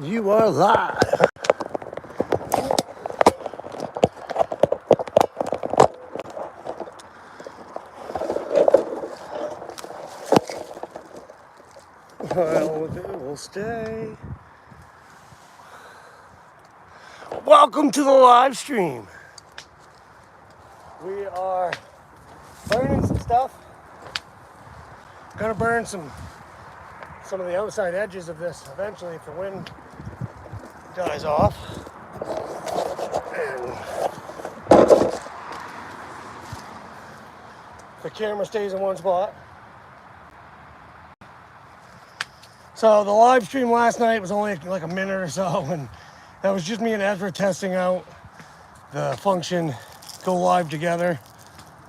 You are live. Well, we'll stay. Welcome to the live stream. We are burning some stuff. Gonna burn some of the outside edges of this eventually if the wind dies off. And the camera stays in one spot. So the live stream last night was only like a minute or so, and that was just me and Ezra testing out the function go live together.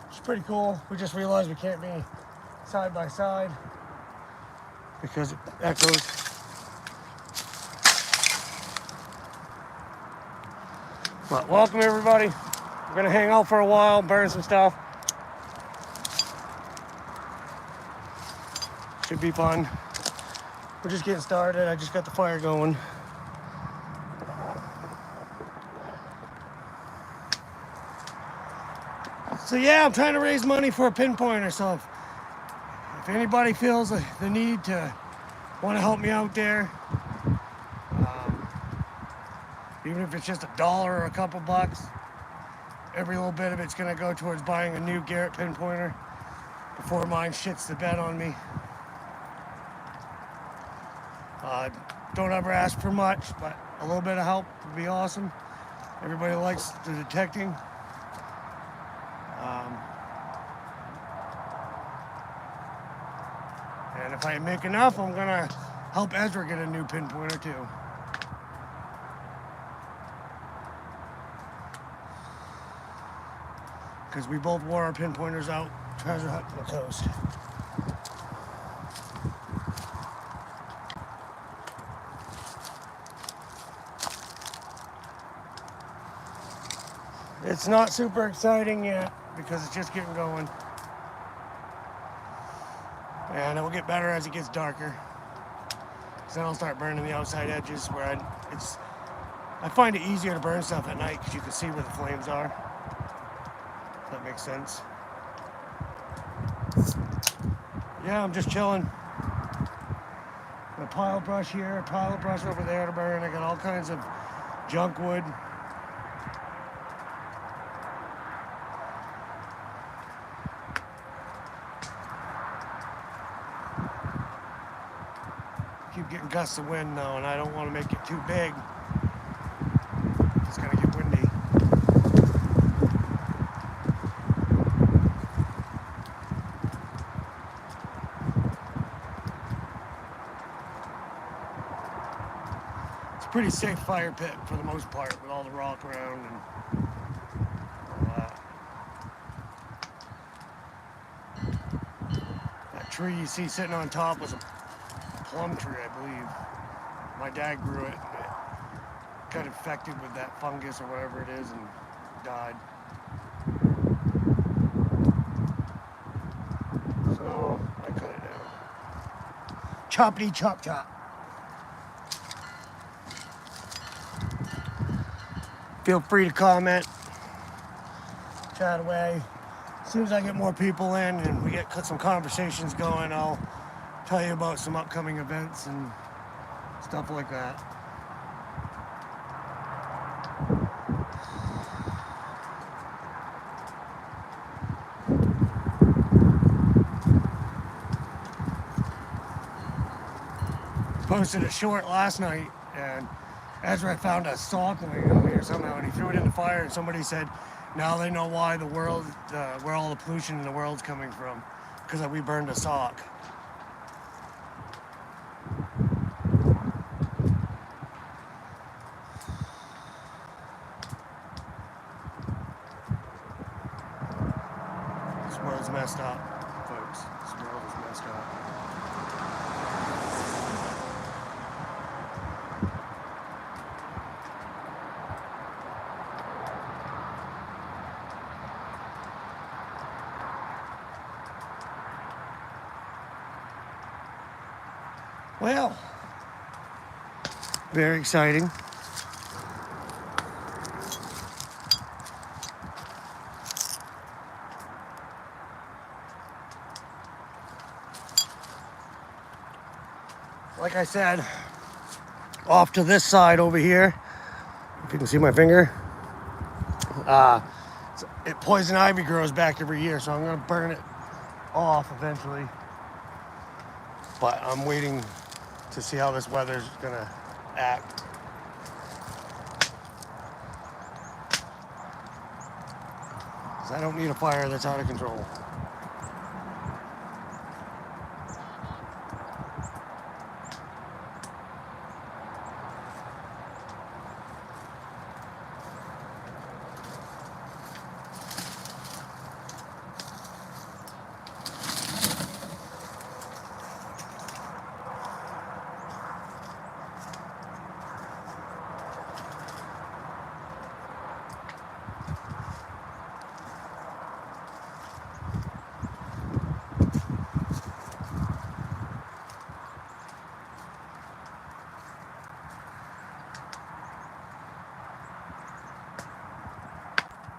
It's pretty cool. We just realized we can't be side by side because it echoes. But welcome everybody. We're gonna hang out for a while, burn some stuff. Should be fun. We're just getting started. I just got the fire going. So yeah, I'm trying to raise money for a pinpointer. So if anybody feels the need to want to help me out there, even if it's just $1 or a couple bucks, every little bit of it's gonna go towards buying a new Garrett pinpointer before mine shits the bed on me. Don't ever ask for much, but a little bit of help would be awesome. Everybody likes the detecting. And if I make enough, I'm gonna help Ezra get a new pinpointer too. Because we both wore our pinpointers out treasure hunting the coast. It's not super exciting yet because it's just getting going. And it will get better as it gets darker. So then I'll start burning the outside edges where I find it easier to burn stuff at night because you can see where the flames are. If that makes sense. Yeah, I'm just chilling. A pile of brush here, a pile of brush over there to burn. I got all kinds of junk wood. Keep getting gusts of wind though, and I don't want to make it too big. It's gonna get windy. It's a pretty safe fire pit for the most part with all the rock around and all that. That tree you see sitting on top was a plum tree, I believe. My dad grew it. It got infected with that fungus or whatever it is and died. So I cut it down. Choppity chop chop. Feel free to comment, chat away. As soon as I get more people in and we get some conversations going, I'll tell you about some upcoming events and stuff like that. Posted a short last night, and Ezra found a sock laying out here somehow, and he threw it in the fire, and somebody said, now they know why the world, where all the pollution in the world's coming from, because we burned a sock. This world's messed up, folks. This world is messed up. Well, Very exciting. Like I said, off to this side over here, if you can see my finger, poison ivy grows back every year, so I'm gonna burn it off eventually. But I'm waiting to see how this weather's gonna act. Because I don't need a fire that's out of control.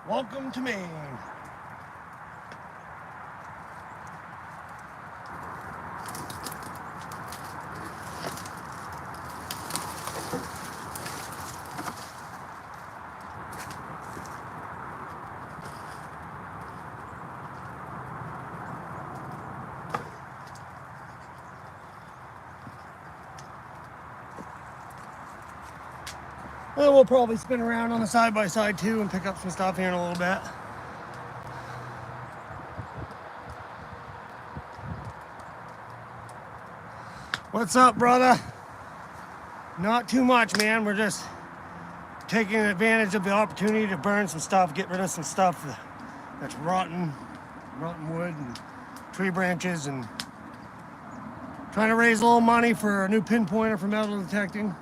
Welcome to Maine. Well, we'll probably spin around on the side-by-side too and pick up some stuff here in a little bit. What's up, brother? Not too much, man. We're just taking advantage of the opportunity to burn some stuff, get rid of some stuff that's rotten wood and tree branches, and trying to raise a little money for a new pinpointer for metal detecting.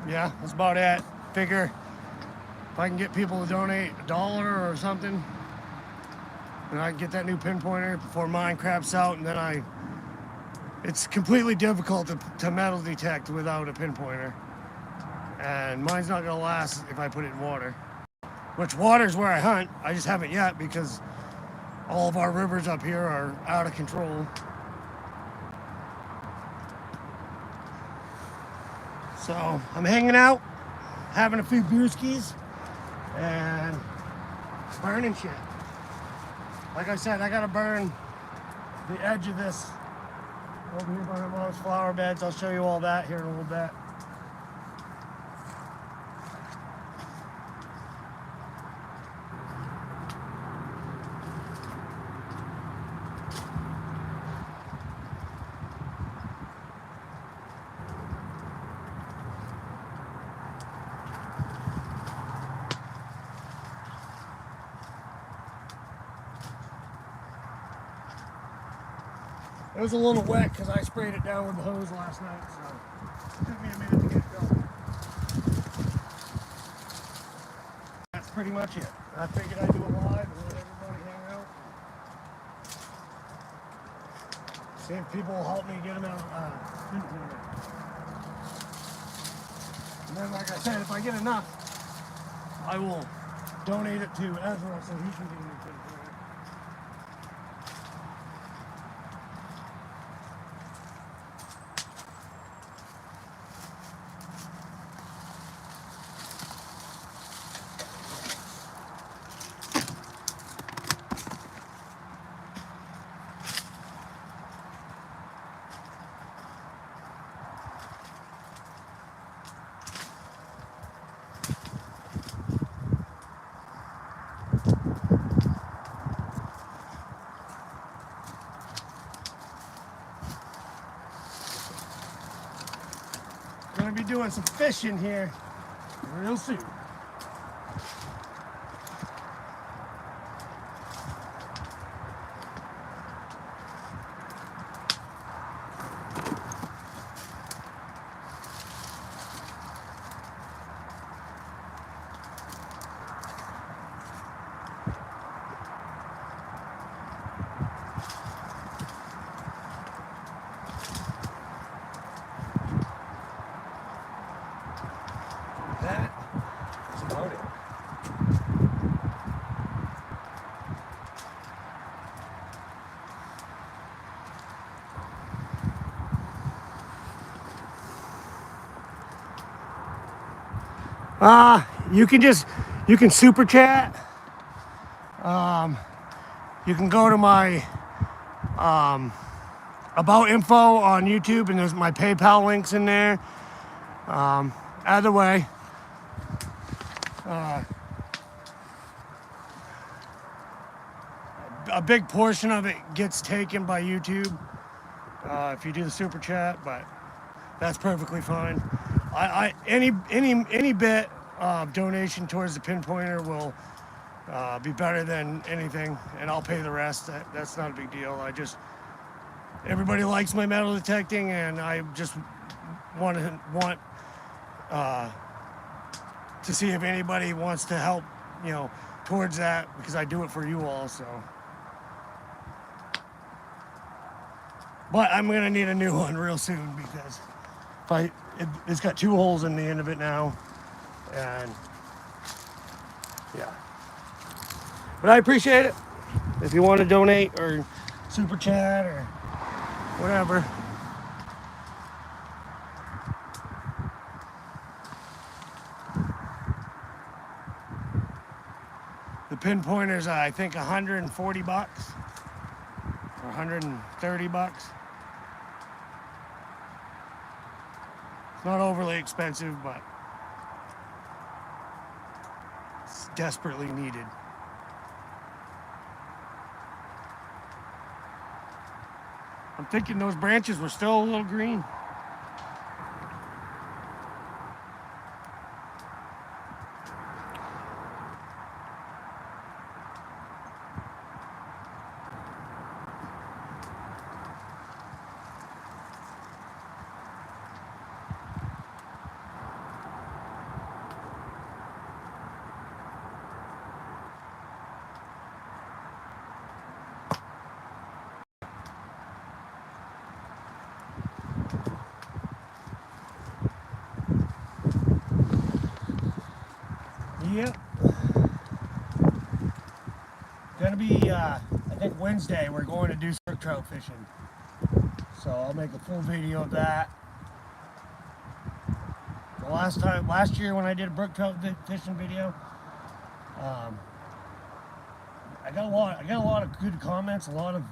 Yeah, that's about it. Figure if I can get people to donate $1 or something, and I can get that new pinpointer before mine craps out, and then it's completely difficult to metal detect without a pinpointer. And mine's not gonna last if I put it in water. Which water's where I hunt. I just haven't yet because all of our rivers up here are out of control. So I'm hanging out, having a few brewskis, and burning shit. Like I said, I gotta burn the edge of this over here by my mom's flower beds. I'll show you all that here in a little bit. It was a little wet because I sprayed it down with the hose last night, so it took me a minute to get it going. That's pretty much it. I figured I'd do it live and let everybody hang out. See if people will help me get them out. And then, like I said, if I get enough, I will donate it to Ezra so he can do it. Gonna be doing some fishing here real soon. You can super chat. You can go to my about info on YouTube, and there's my PayPal links in there. Either way, a big portion of it gets taken by YouTube if you do the super chat, but that's perfectly fine. Any bit of donation towards the Pinpointer will be better than anything, and I'll pay the rest. That's not a big deal. Everybody likes my metal detecting, and I just want to see if anybody wants to help, towards that, because I do it for you all. So, but I'm gonna need a new one real soon, because it's got 2 holes in the end of it now, and yeah. But I appreciate it. If you want to donate or super chat or whatever. The Pinpointer's, I think, 140 bucks or 130 bucks. It's not overly expensive, but it's desperately needed. I'm thinking those branches were still a little green. Yep. Gonna be, I think Wednesday, we're going to do brook trout fishing. So I'll make a full video of that. The last year when I did a brook trout fishing video, I got a lot of good comments. A lot of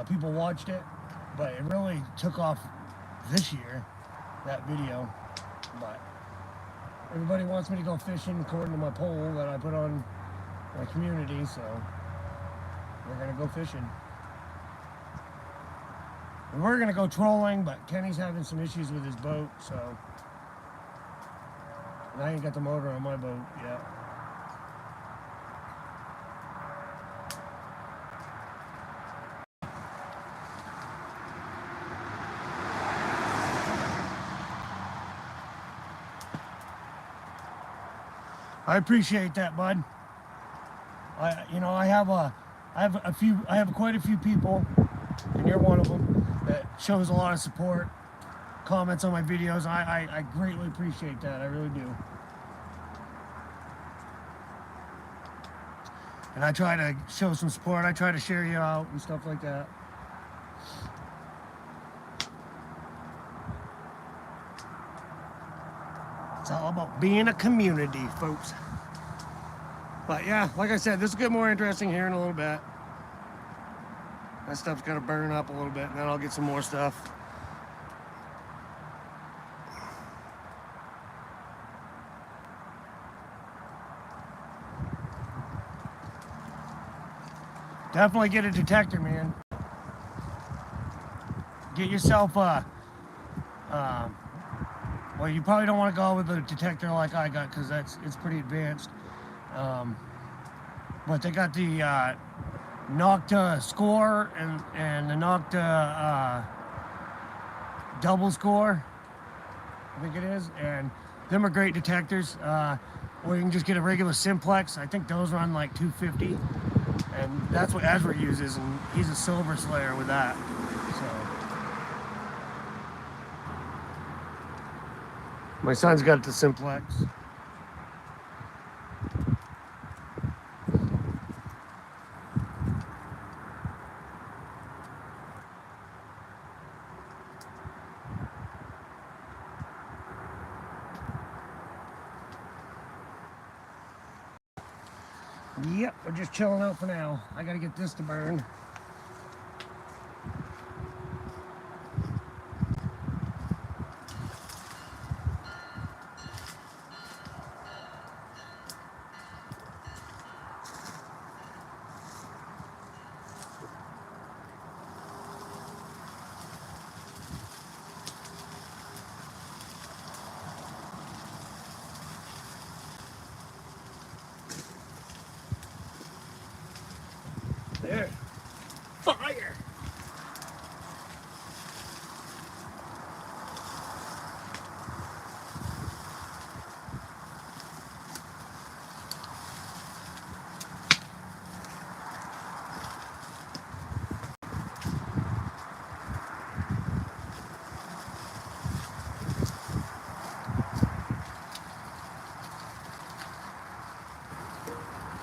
people watched it, but it really took off this year, that video. But everybody wants me to go fishing according to my poll that I put on my community, so we're gonna go fishing. And we're gonna go trolling, but Kenny's having some issues with his boat, so, and I ain't got the motor on my boat yet. I appreciate that, bud. I have quite a few people, and you're one of them, that shows a lot of support, comments on my videos. I greatly appreciate that. I really do. And I try to show some support. I try to share you out and stuff like that. It's all about being a community, folks. But yeah, like I said, this will get more interesting here in a little bit. That stuff's gonna burn up a little bit, and then I'll get some more stuff. Definitely get a detector, man. Get yourself a, well, you probably don't want to go with a detector like I got, because it's pretty advanced. But they got the Nocta score and the Nocta double score, I think it is, and them are great detectors. Or you can just get a regular simplex. I think those run like $250, and that's what Ezra uses, and he's a silver slayer with that. So my son's got the simplex. Yep, we're just chilling out for now. I gotta get this to burn. There. Fire!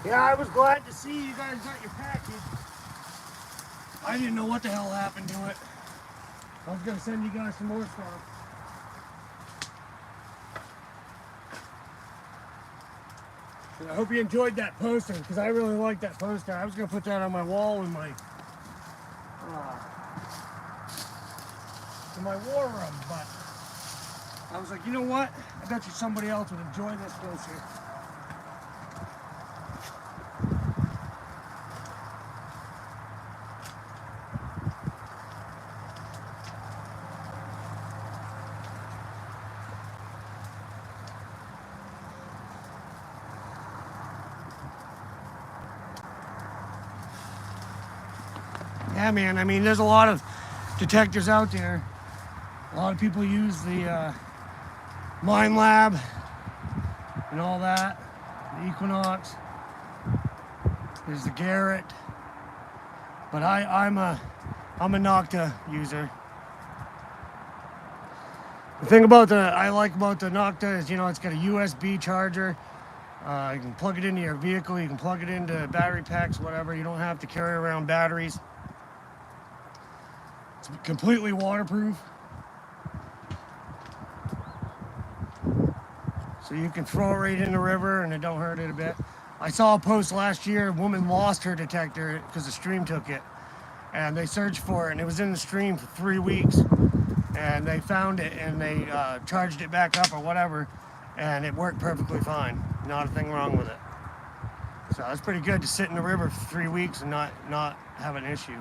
Yeah, I was glad to see you guys got your package. I didn't know what the hell happened to it. I was gonna send you guys some more stuff. And I hope you enjoyed that poster, because I really like that poster. I was gonna put that on my wall in my war room, but I was like, you know what? I bet you somebody else would enjoy this poster. Yeah, man, I mean, there's a lot of detectors out there. A lot of people use the Mine Lab and all that, the Equinox. There's the Garrett, but I'm a Nocta user. The thing about I like about the Nocta is, you know, it's got a USB charger. You can plug it into your vehicle. You can plug it into battery packs, whatever. You don't have to carry around batteries. It's completely waterproof. So you can throw it right in the river and it don't hurt it a bit. I saw a post last year, a woman lost her detector because the stream took it. And they searched for it and it was in the stream for 3 weeks. And they found it and they charged it back up or whatever. And it worked perfectly fine. Not a thing wrong with it. So it's pretty good to sit in the river for 3 weeks and not have an issue.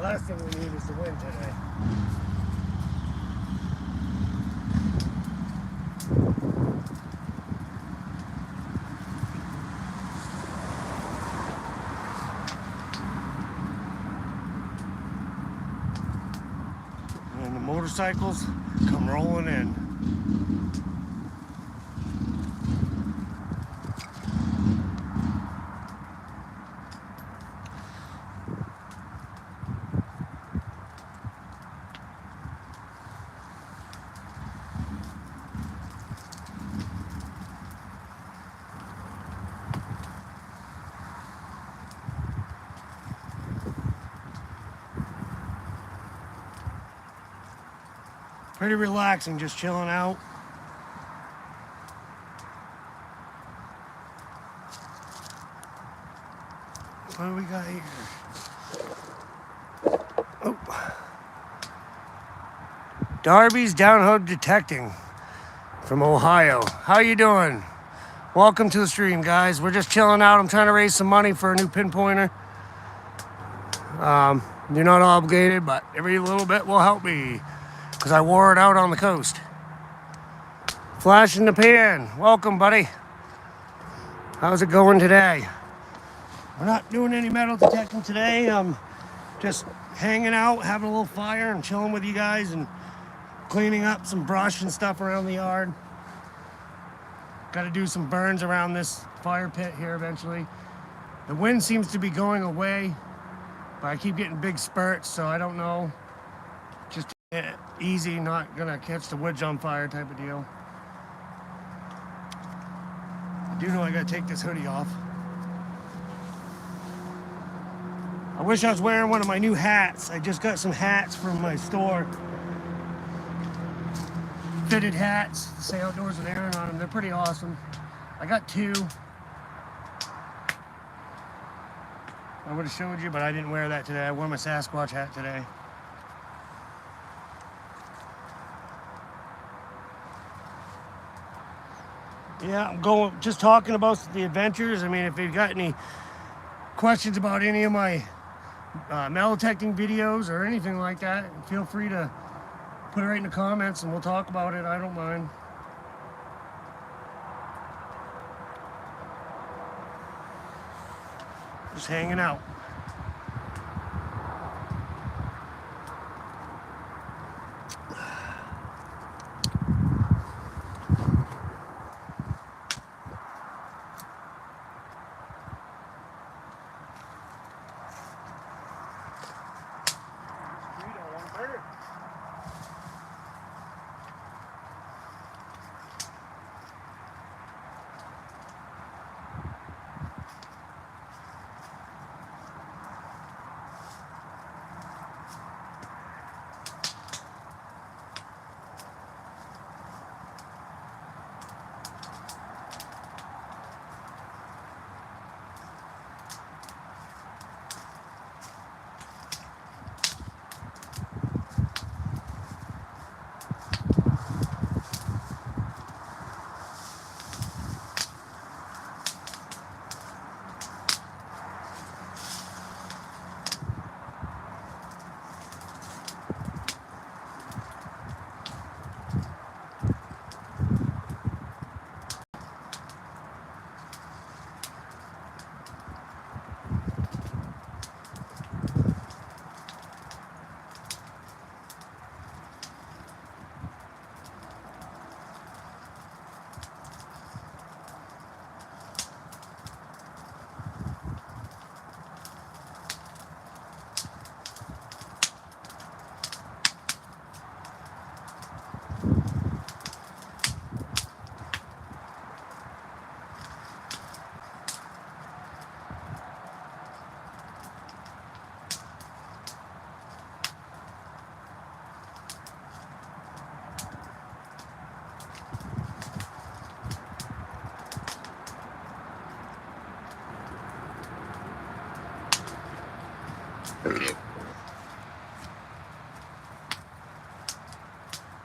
Last thing we need is the wind today. And the motorcycles come rolling in. Pretty relaxing, just chilling out. What do we got here? Oh. Darby's Downhole Detecting from Ohio. How you doing? Welcome to the stream, guys. We're just chilling out. I'm trying to raise some money for a new pinpointer. You're not obligated, but every little bit will help me, because I wore it out on the coast. Flash in the pan. Welcome, buddy. How's it going today? We're not doing any metal detecting today. I'm just hanging out, having a little fire and chilling with you guys and cleaning up some brush and stuff around the yard. Got to do some burns around this fire pit here eventually. The wind seems to be going away, but I keep getting big spurts, so I don't know. Just easy, not gonna catch the woods on fire type of deal. I do know I gotta take this hoodie off. I wish I was wearing one of my new hats. I just got some hats from my store. Fitted hats that say Outdoors with Aaron on them. They're pretty awesome. I got two. I would have showed you, but I didn't wear that today. I wore my Sasquatch hat today. Yeah, I'm just talking about the adventures. I mean, if you've got any questions about any of my metal detecting videos or anything like that, feel free to put it right in the comments and we'll talk about it. I don't mind. Just hanging out.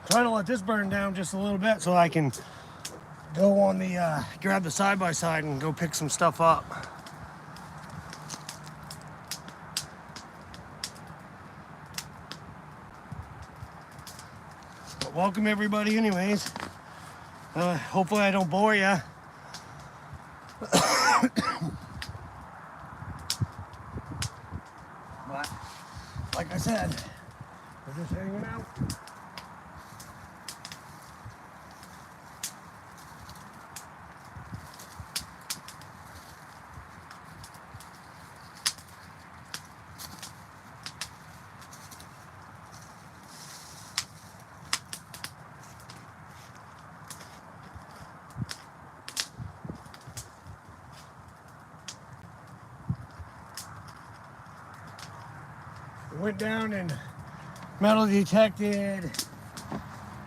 Trying to let this burn down just a little bit so I can go on the grab the side-by-side and go pick some stuff up. But welcome everybody anyways. Hopefully I don't bore you. But like I said, we're just hanging out. We went down and metal detected,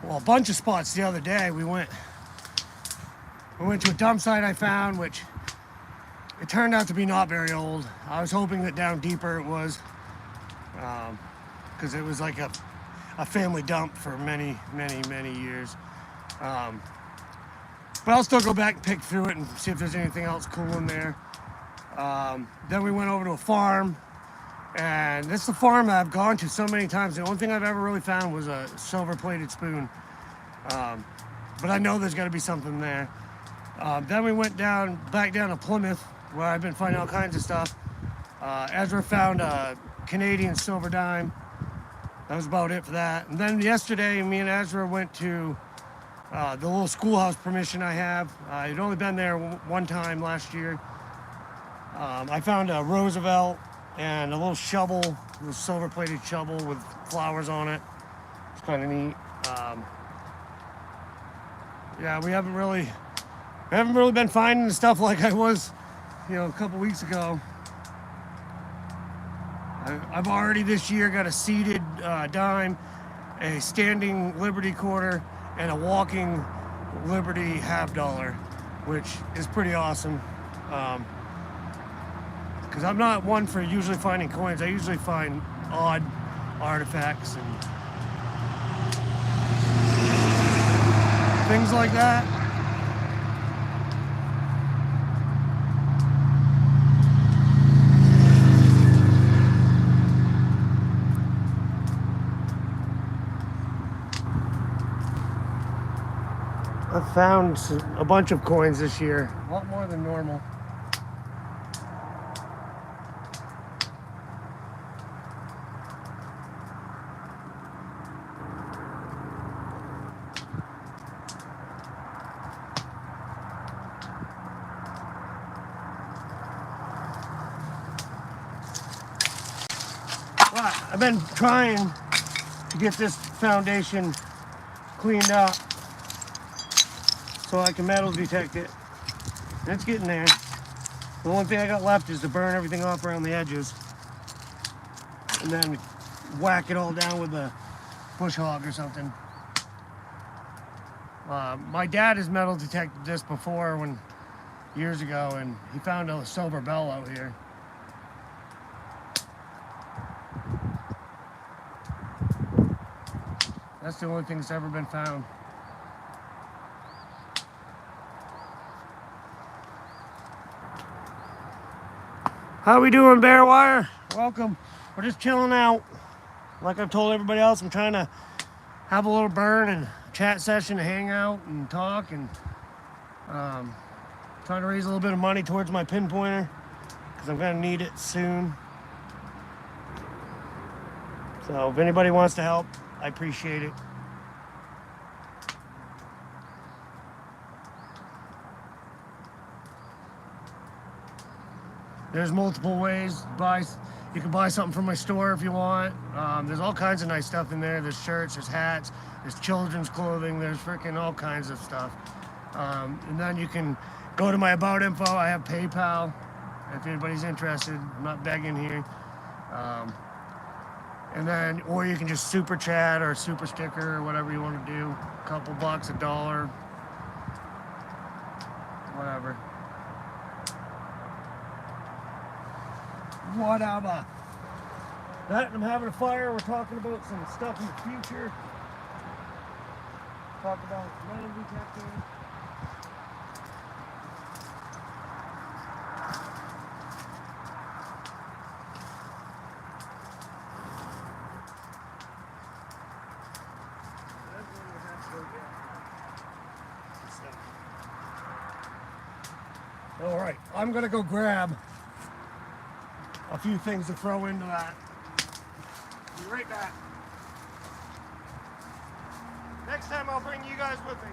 well, a bunch of spots the other day. We went to a dump site I found, which it turned out to be not very old. I was hoping that down deeper it was, because it was like a family dump for many years. But I'll still go back and pick through it and see if there's anything else cool in there. Then we went over to a farm, and this is a farm I've gone to so many times. The only thing I've ever really found was a silver-plated spoon. But I know there's got to be something there. Then we went back down to Plymouth, where I've been finding all kinds of stuff. Ezra found a Canadian silver dime. That was about it for that. And then yesterday, me and Ezra went to the little schoolhouse permission I have. I'd only been there one time last year. I found a Roosevelt and a little shovel, a silver-plated shovel with flowers on it. It's kind of neat. Yeah, we haven't really been finding stuff like I was, a couple weeks ago. I've already this year got a seated dime, a standing Liberty quarter, and a walking Liberty half dollar, which is pretty awesome. Because I'm not one for usually finding coins. I usually find odd artifacts and things like that. I found a bunch of coins this year, a lot more than normal. But I've been trying to get this foundation cleaned up so I can metal detect it. And it's getting there. The only thing I got left is to burn everything off around the edges and then whack it all down with a bush hog or something. My dad has metal detected this before years ago, and he found a silver bell out here. That's the only thing that's ever been found. How we doing, Bear Wire? Welcome. We're just chilling out. Like I've told everybody else, I'm trying to have a little burn and chat session to hang out and talk, and trying to raise a little bit of money towards my Pinpointer because I'm going to need it soon. So if anybody wants to help, I appreciate it. There's multiple ways to buy. You can buy something from my store if you want. There's all kinds of nice stuff in there. There's shirts, there's hats, there's children's clothing, there's freaking all kinds of stuff. And then you can go to my about info. I have PayPal if anybody's interested. I'm not begging here. Or you can just super chat or super sticker or whatever you want to do. A couple bucks, $1, whatever. Whatever. That, I'm having a fire. We're talking about some stuff in the future. Talk about metal detecting. All right, I'm gonna go grab a few things to throw into that. Be right back. Next time I'll bring you guys with me.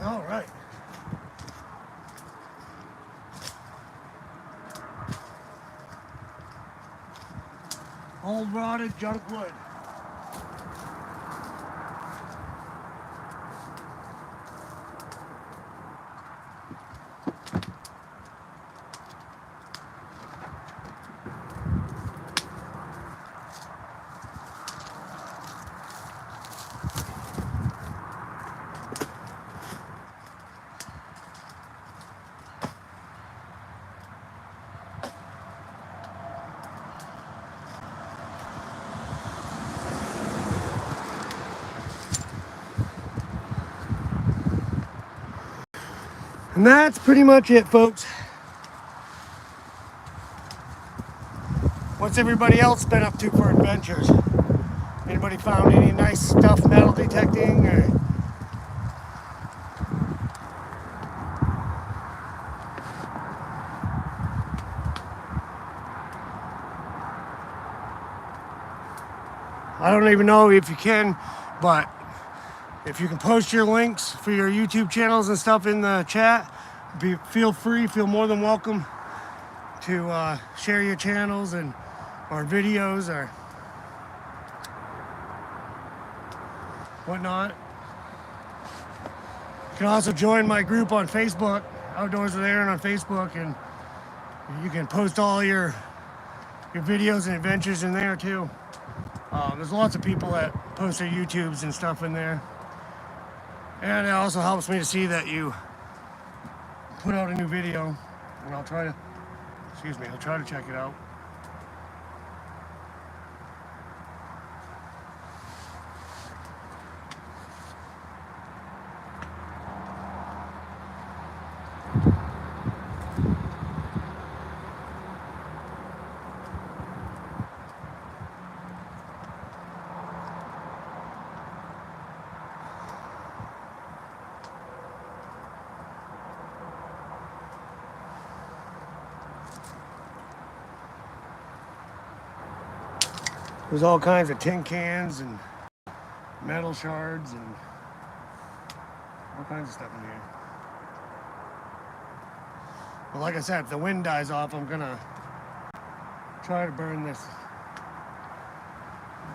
All right. Old rotted junk wood. And that's pretty much it, folks. What's everybody else been up to for adventures? Anybody found any nice stuff metal detecting? Or I don't even know if you can, but if you can post your links for your YouTube channels and stuff in the chat, feel free, feel more than welcome to share your channels and or videos or whatnot. You can also join my group on Facebook, Outdoors with Aaron on Facebook, and you can post all your videos and adventures in there too. There's lots of people that post their YouTubes and stuff in there. And it also helps me to see that you put out a new video, and I'll try to check it out. There's all kinds of tin cans and metal shards and all kinds of stuff in here. But like I said, if the wind dies off, I'm gonna try to burn this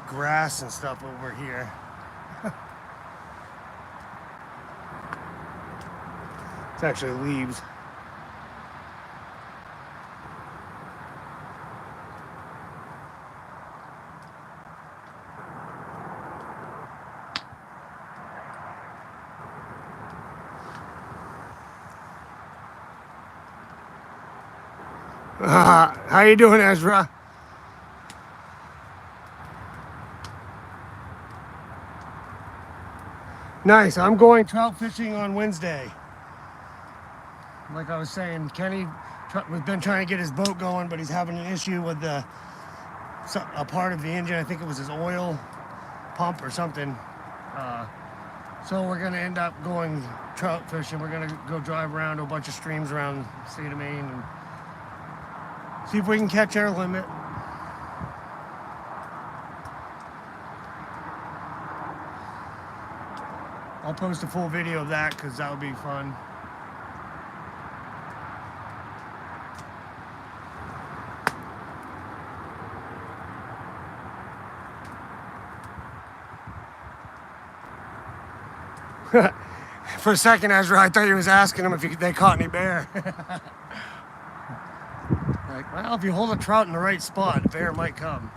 grass and stuff over here. It's actually leaves. How you doing, Ezra? Nice. I'm going trout fishing on Wednesday. Like I was saying, Kenny has been trying to get his boat going, but he's having an issue with a part of the engine. I think it was his oil pump or something. So we're going to end up going trout fishing. We're going to go drive around to a bunch of streams around the state of Maine and see if we can catch our limit. I'll post a full video of that because that would be fun. For a second, Ezra, I thought he was asking him if they caught any bear. Like, well, if you hold a trout in the right spot, a bear might come.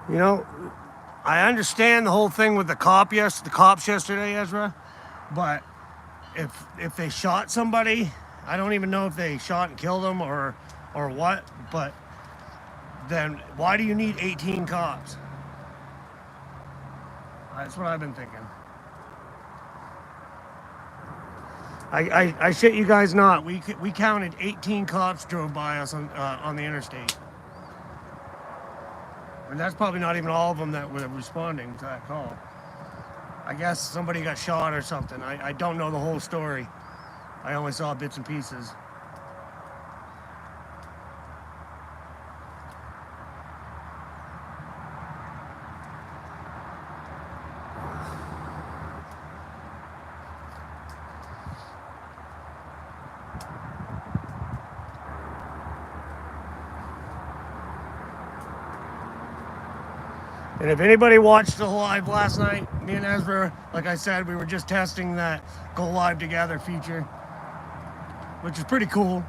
You know, I understand the whole thing with the cops yesterday, Ezra, but if they shot somebody, I don't even know if they shot and killed them or what, but then why do you need 18 cops? That's what I've been thinking. I shit you guys not. We counted 18 cops drove by us on the interstate, and that's probably not even all of them that were responding to that call. I guess somebody got shot or something. I don't know the whole story. I only saw bits and pieces. And if anybody watched the live last night, me and Ezra, like I said, we were just testing that go live together feature, which is pretty cool,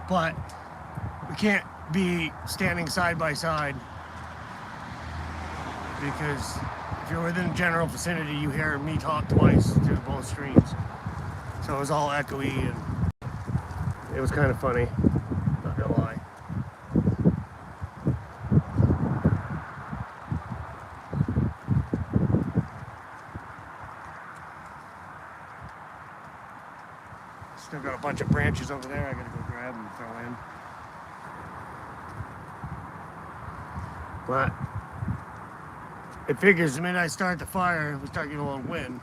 but we can't be standing side by side because if you're within the general vicinity, you hear me talk twice through both streams. So it was all echoey and it was kind of funny, not gonna lie. Still got a bunch of branches over there I gotta go grab and throw in. But it figures the minute I start the fire, we start getting a little wind.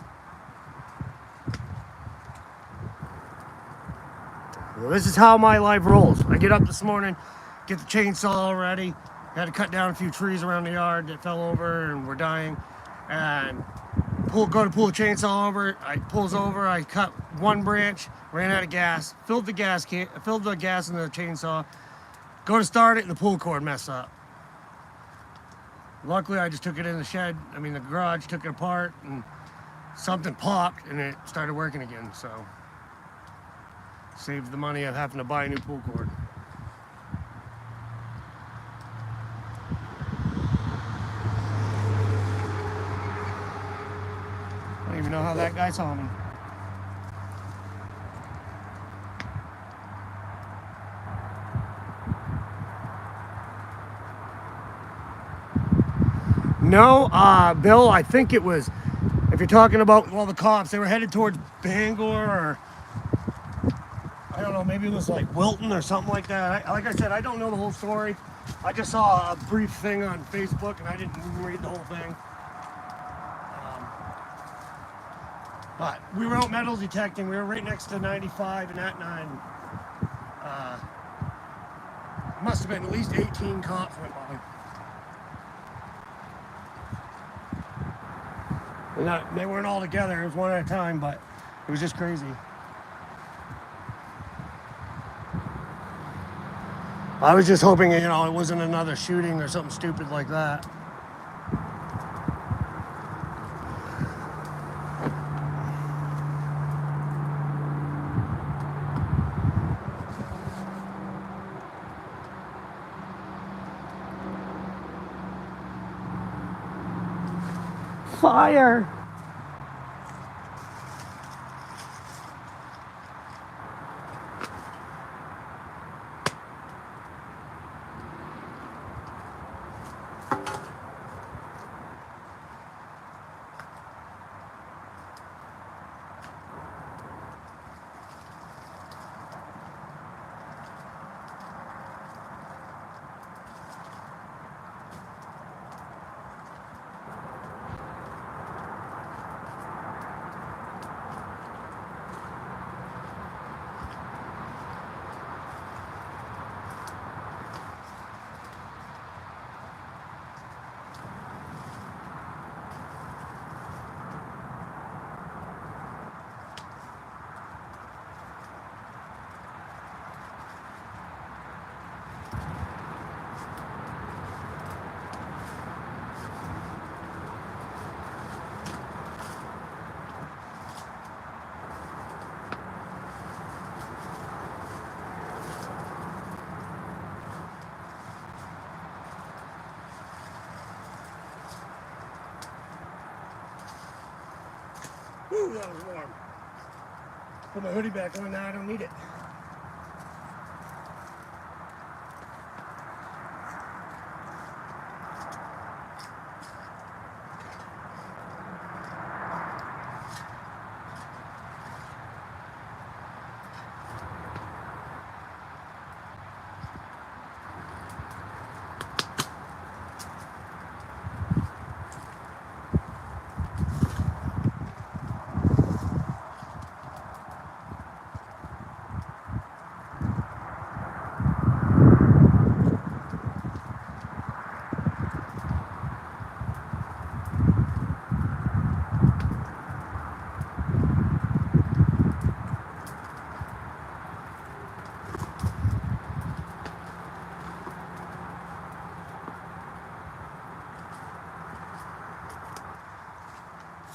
Well, this is how my life rolls. I get up this morning, get the chainsaw ready. Had to cut down a few trees around the yard that fell over and were dying. And go to pull the chainsaw over. I pulls over. I cut one branch, ran out of gas, filled the gas in the chainsaw. Go to start it, and the pull cord messed up. Luckily, I just took it in the garage, took it apart, and something popped, and it started working again. So saved the money of having to buy a new pull cord. I don't even know how that guy saw me. No, Bill, I think it was, if you're talking about all the cops, they were headed towards Bangor or, I don't know, maybe it was like Wilton or something like that. Like I said, I don't know the whole story. I just saw a brief thing on Facebook and I didn't read the whole thing. But we were out metal detecting. We were right next to 95 and that 9. Must have been at least 18 cops went by. And they weren't all together. It was one at a time, but it was just crazy. I was just hoping, it wasn't another shooting or something stupid like that. Fire! Ooh, that was warm. Put my hoodie back on now, I don't need it.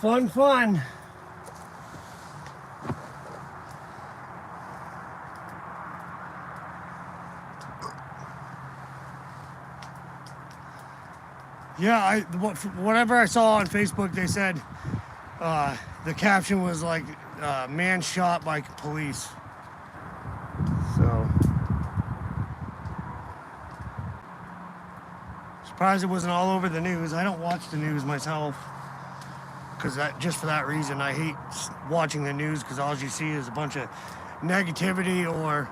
Fun, fun. Yeah, whatever I saw on Facebook, they said the caption was like, man shot by police. So, surprised it wasn't all over the news. I don't watch the news myself, because just for that reason, I hate watching the news, because all you see is a bunch of negativity, or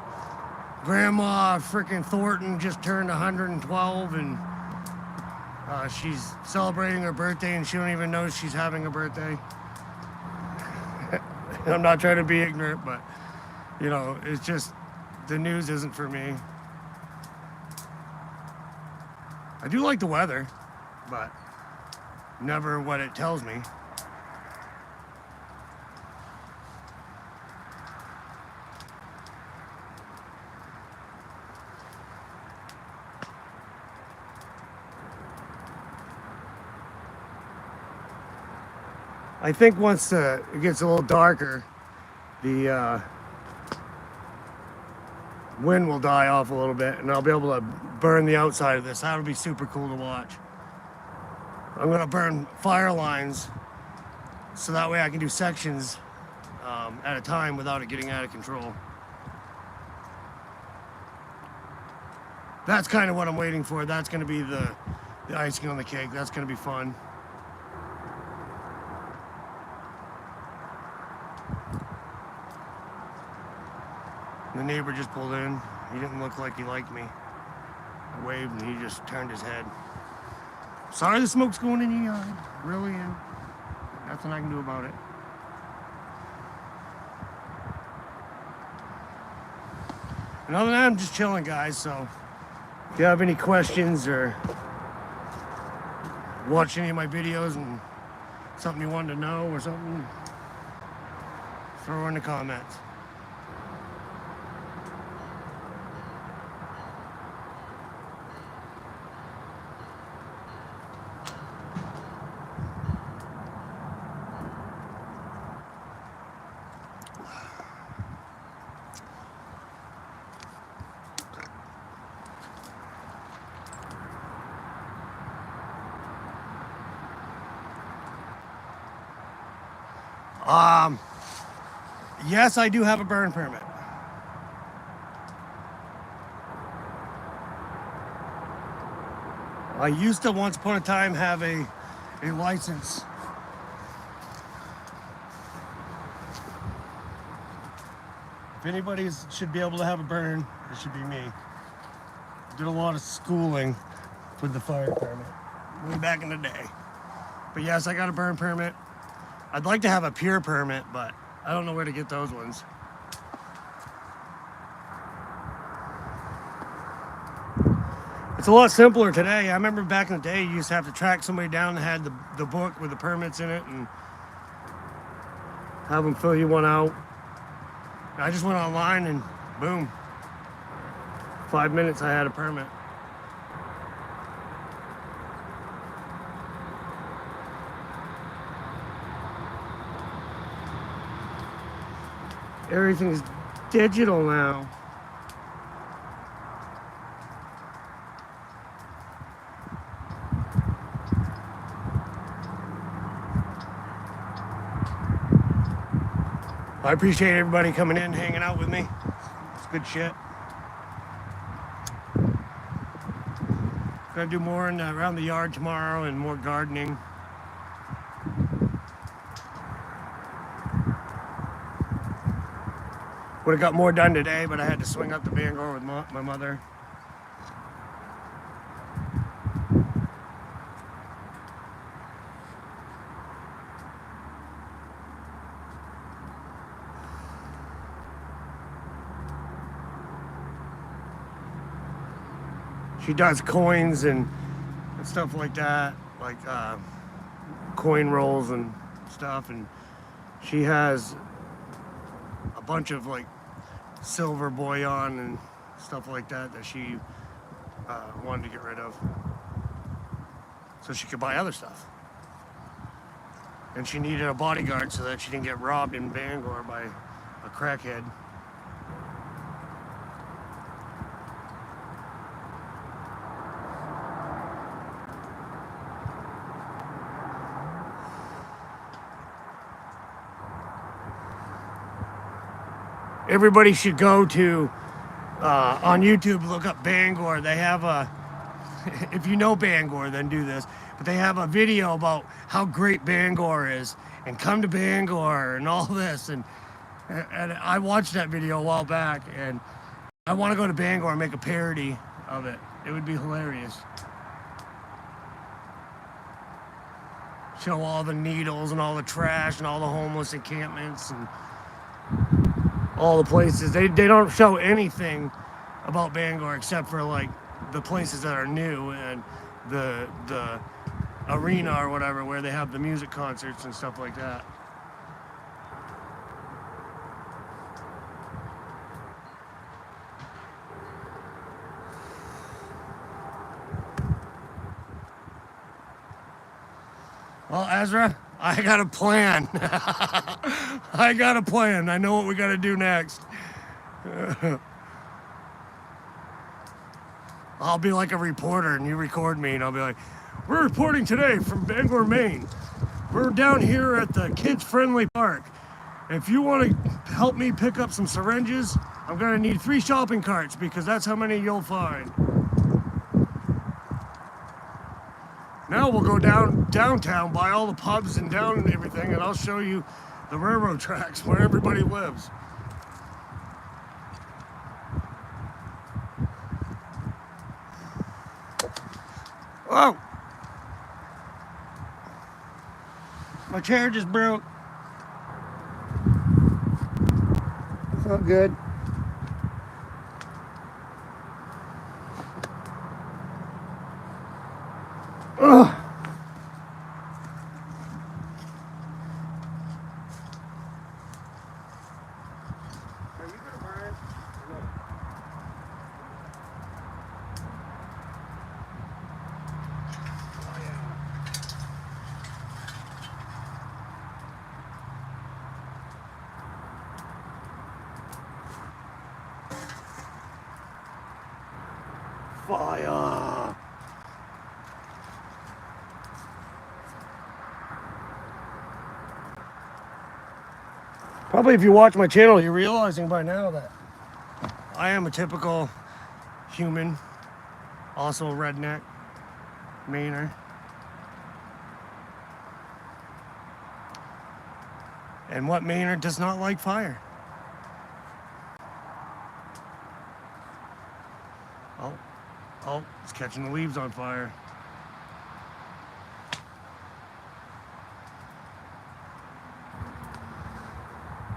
Grandma freaking Thornton just turned 112 and she's celebrating her birthday and she don't even know she's having a birthday. I'm not trying to be ignorant, but you know, it's just, the news isn't for me. I do like the weather, but never what it tells me. I think once it gets a little darker, the wind will die off a little bit and I'll be able to burn the outside of this. That'll be super cool to watch. I'm gonna burn fire lines so that way I can do sections at a time without it getting out of control. That's kind of what I'm waiting for. That's gonna be the icing on the cake. That's gonna be fun. The neighbor just pulled in. He didn't look like he liked me. I waved and he just turned his head. Sorry the smoke's going in your yard. Really am. Nothing I can do about it. And other than that, I'm just chilling, guys. So if you have any questions or watch any of my videos and something you wanted to know or something, throw in the comments. Yes, I do have a burn permit. I used to once upon a time have a license. If anybody should be able to have a burn, it should be me. Did a lot of schooling with the fire permit way back in the day. But yes, I got a burn permit. I'd like to have a pure permit, but I don't know where to get those ones. It's a lot simpler today. I remember back in the day, you used to have to track somebody down that had the book with the permits in it and have them fill you one out. I just went online and boom, 5 minutes I had a permit. Everything's digital now. I appreciate everybody coming in, hanging out with me. It's good shit. Gonna do more around the yard tomorrow and more gardening. Would have got more done today, but I had to swing up to Bangor with my mother. She does coins and stuff like that, like coin rolls and stuff, and she has a bunch of like silver bullion and stuff like that she wanted to get rid of so she could buy other stuff. and she needed a bodyguard so that she didn't get robbed in Bangor by a crackhead. Everybody should go to, on YouTube, look up Bangor. They have a, if you know Bangor, then do this. But they have a video about how great Bangor is, and come to Bangor and all this. And I watched that video a while back, and I want to go to Bangor and make a parody of it. It would be hilarious. Show all the needles and all the trash and all the homeless encampments and all the places. They don't show anything about Bangor except for like the places that are new and the arena or whatever where they have the music concerts and stuff like that. Well, Ezra, I got a plan. I got a plan. I know what we got to do next. I'll be like a reporter and you record me and I'll be like, we're reporting today from Bangor, Maine. We're down here at the kids-friendly park. If you want to help me pick up some syringes, I'm going to need 3 shopping carts because that's how many you'll find. Now we'll go downtown, by all the pubs and down and everything, and I'll show you the railroad tracks where everybody lives. Whoa! My chair just broke. It's not good. Ugh. Fire! Probably if you watch my channel, you're realizing by now that I am a typical human, also a redneck, Mainer. And what Mainer does not like fire? Oh, it's catching the leaves on fire.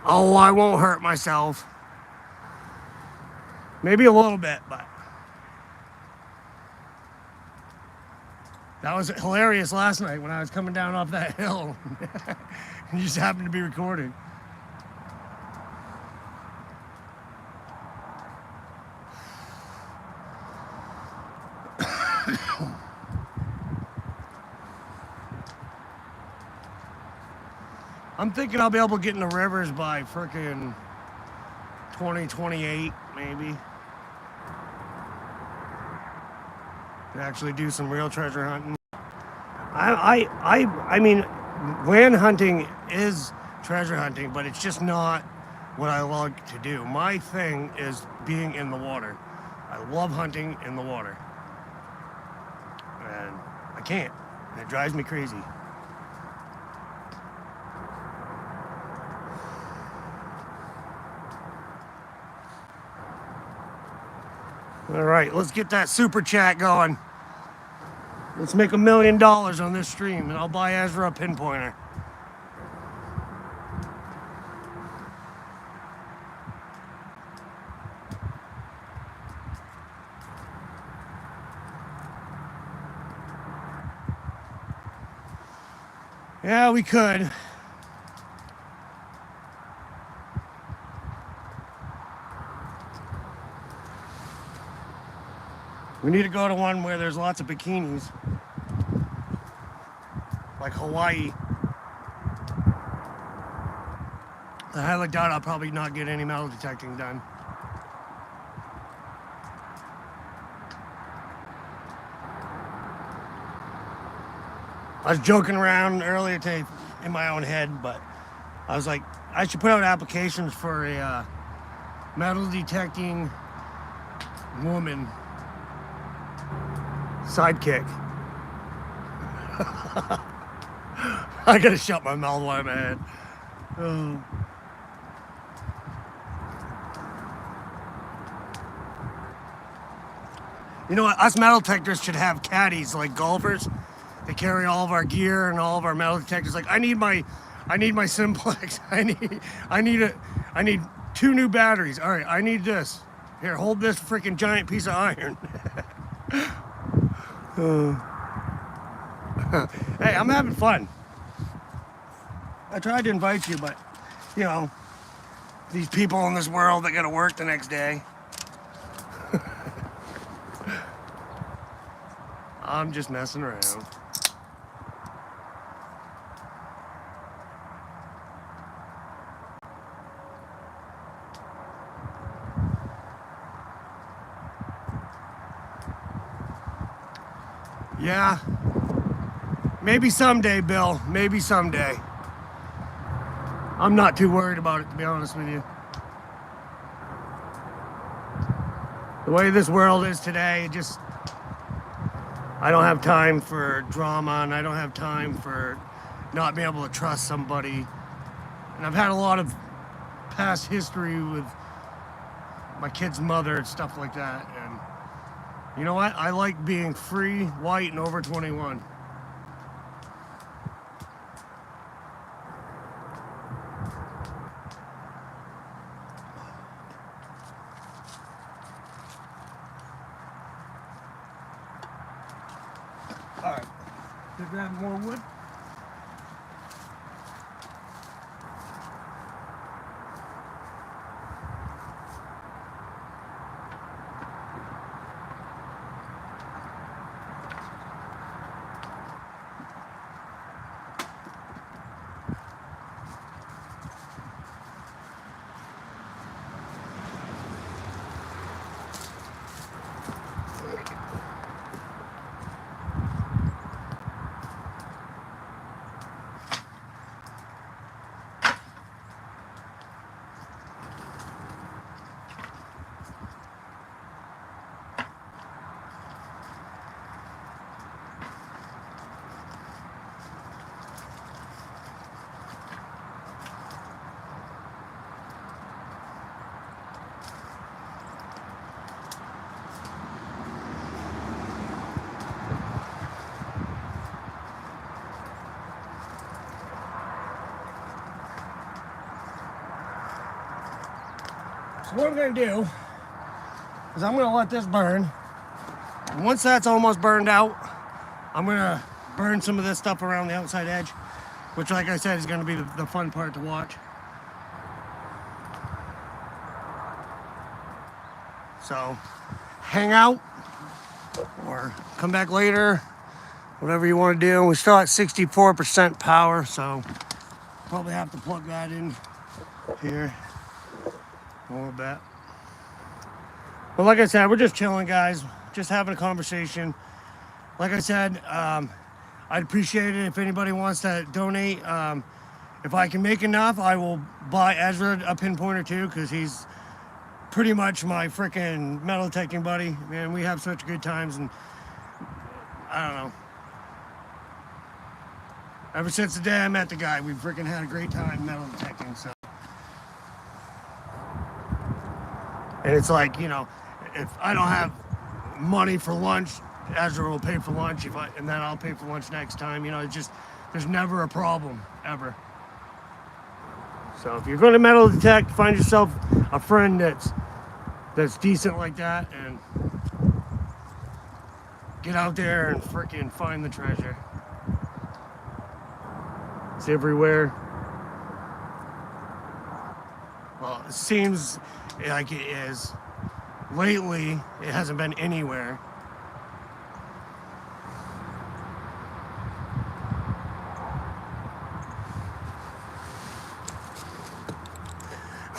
Oh, I won't hurt myself. Maybe a little bit, but that was hilarious last night when I was coming down off that hill. You just happened to be recording. I'm thinking I'll be able to get in the rivers by frickin' 2028, maybe. And actually do some real treasure hunting. I mean, land hunting is treasure hunting, but it's just not what I like to do. My thing is being in the water. I love hunting in the water. And I can't. And it drives me crazy. All right, let's get that super chat going. Let's make $1 million on this stream, and I'll buy Ezra a Pinpointer. Yeah, we could. We need to go to one where there's lots of bikinis. Like Hawaii. I highly doubt I'll probably not get any metal detecting done. I was joking around earlier today in my own head, but I was like, I should put out applications for a metal detecting woman sidekick. I gotta shut my mouth while I'm ahead. Oh. You know what? Us metal detectors should have caddies like golfers. They carry all of our gear and all of our metal detectors. Like I need my simplex. I need 2 new batteries. All right, I need this. Here, hold this freaking giant piece of iron. Hey, I'm having fun. I tried to invite you, but you know, these people in this world that gotta work the next day. I'm just messing around. Yeah, maybe someday, Bill. Maybe someday. I'm not too worried about it, to be honest with you. The way this world is today, I don't have time for drama, and I don't have time for not being able to trust somebody. And I've had a lot of past history with my kid's mother and stuff like that. And you know what? I like being free, white, and over 21. All right, to grab more wood. So what I'm gonna do is I'm gonna let this burn. And once that's almost burned out, I'm gonna burn some of this stuff around the outside edge, which like I said is gonna be the fun part to watch. So hang out or come back later, whatever you want to do. We still at 64% power, so probably have to plug that in here a little bit. But like I said, we're just chilling, guys, just having a conversation. Like I said, I'd appreciate it if anybody wants to donate. If I can make enough, I will buy Ezra a pinpointer too, because he's pretty much my freaking metal detecting buddy. Man, we have such good times, and I don't know. Ever since the day I met the guy, we've freaking had a great time metal detecting. So, and it's like, you know, if I don't have money for lunch, Ezra will pay for lunch, and then I'll pay for lunch next time. You know, it's just, there's never a problem ever. So if you're going to metal detect, find yourself a friend that's decent like that, and get out there and freaking find the treasure. It's everywhere. Well, it seems like it is. Lately, it hasn't been anywhere.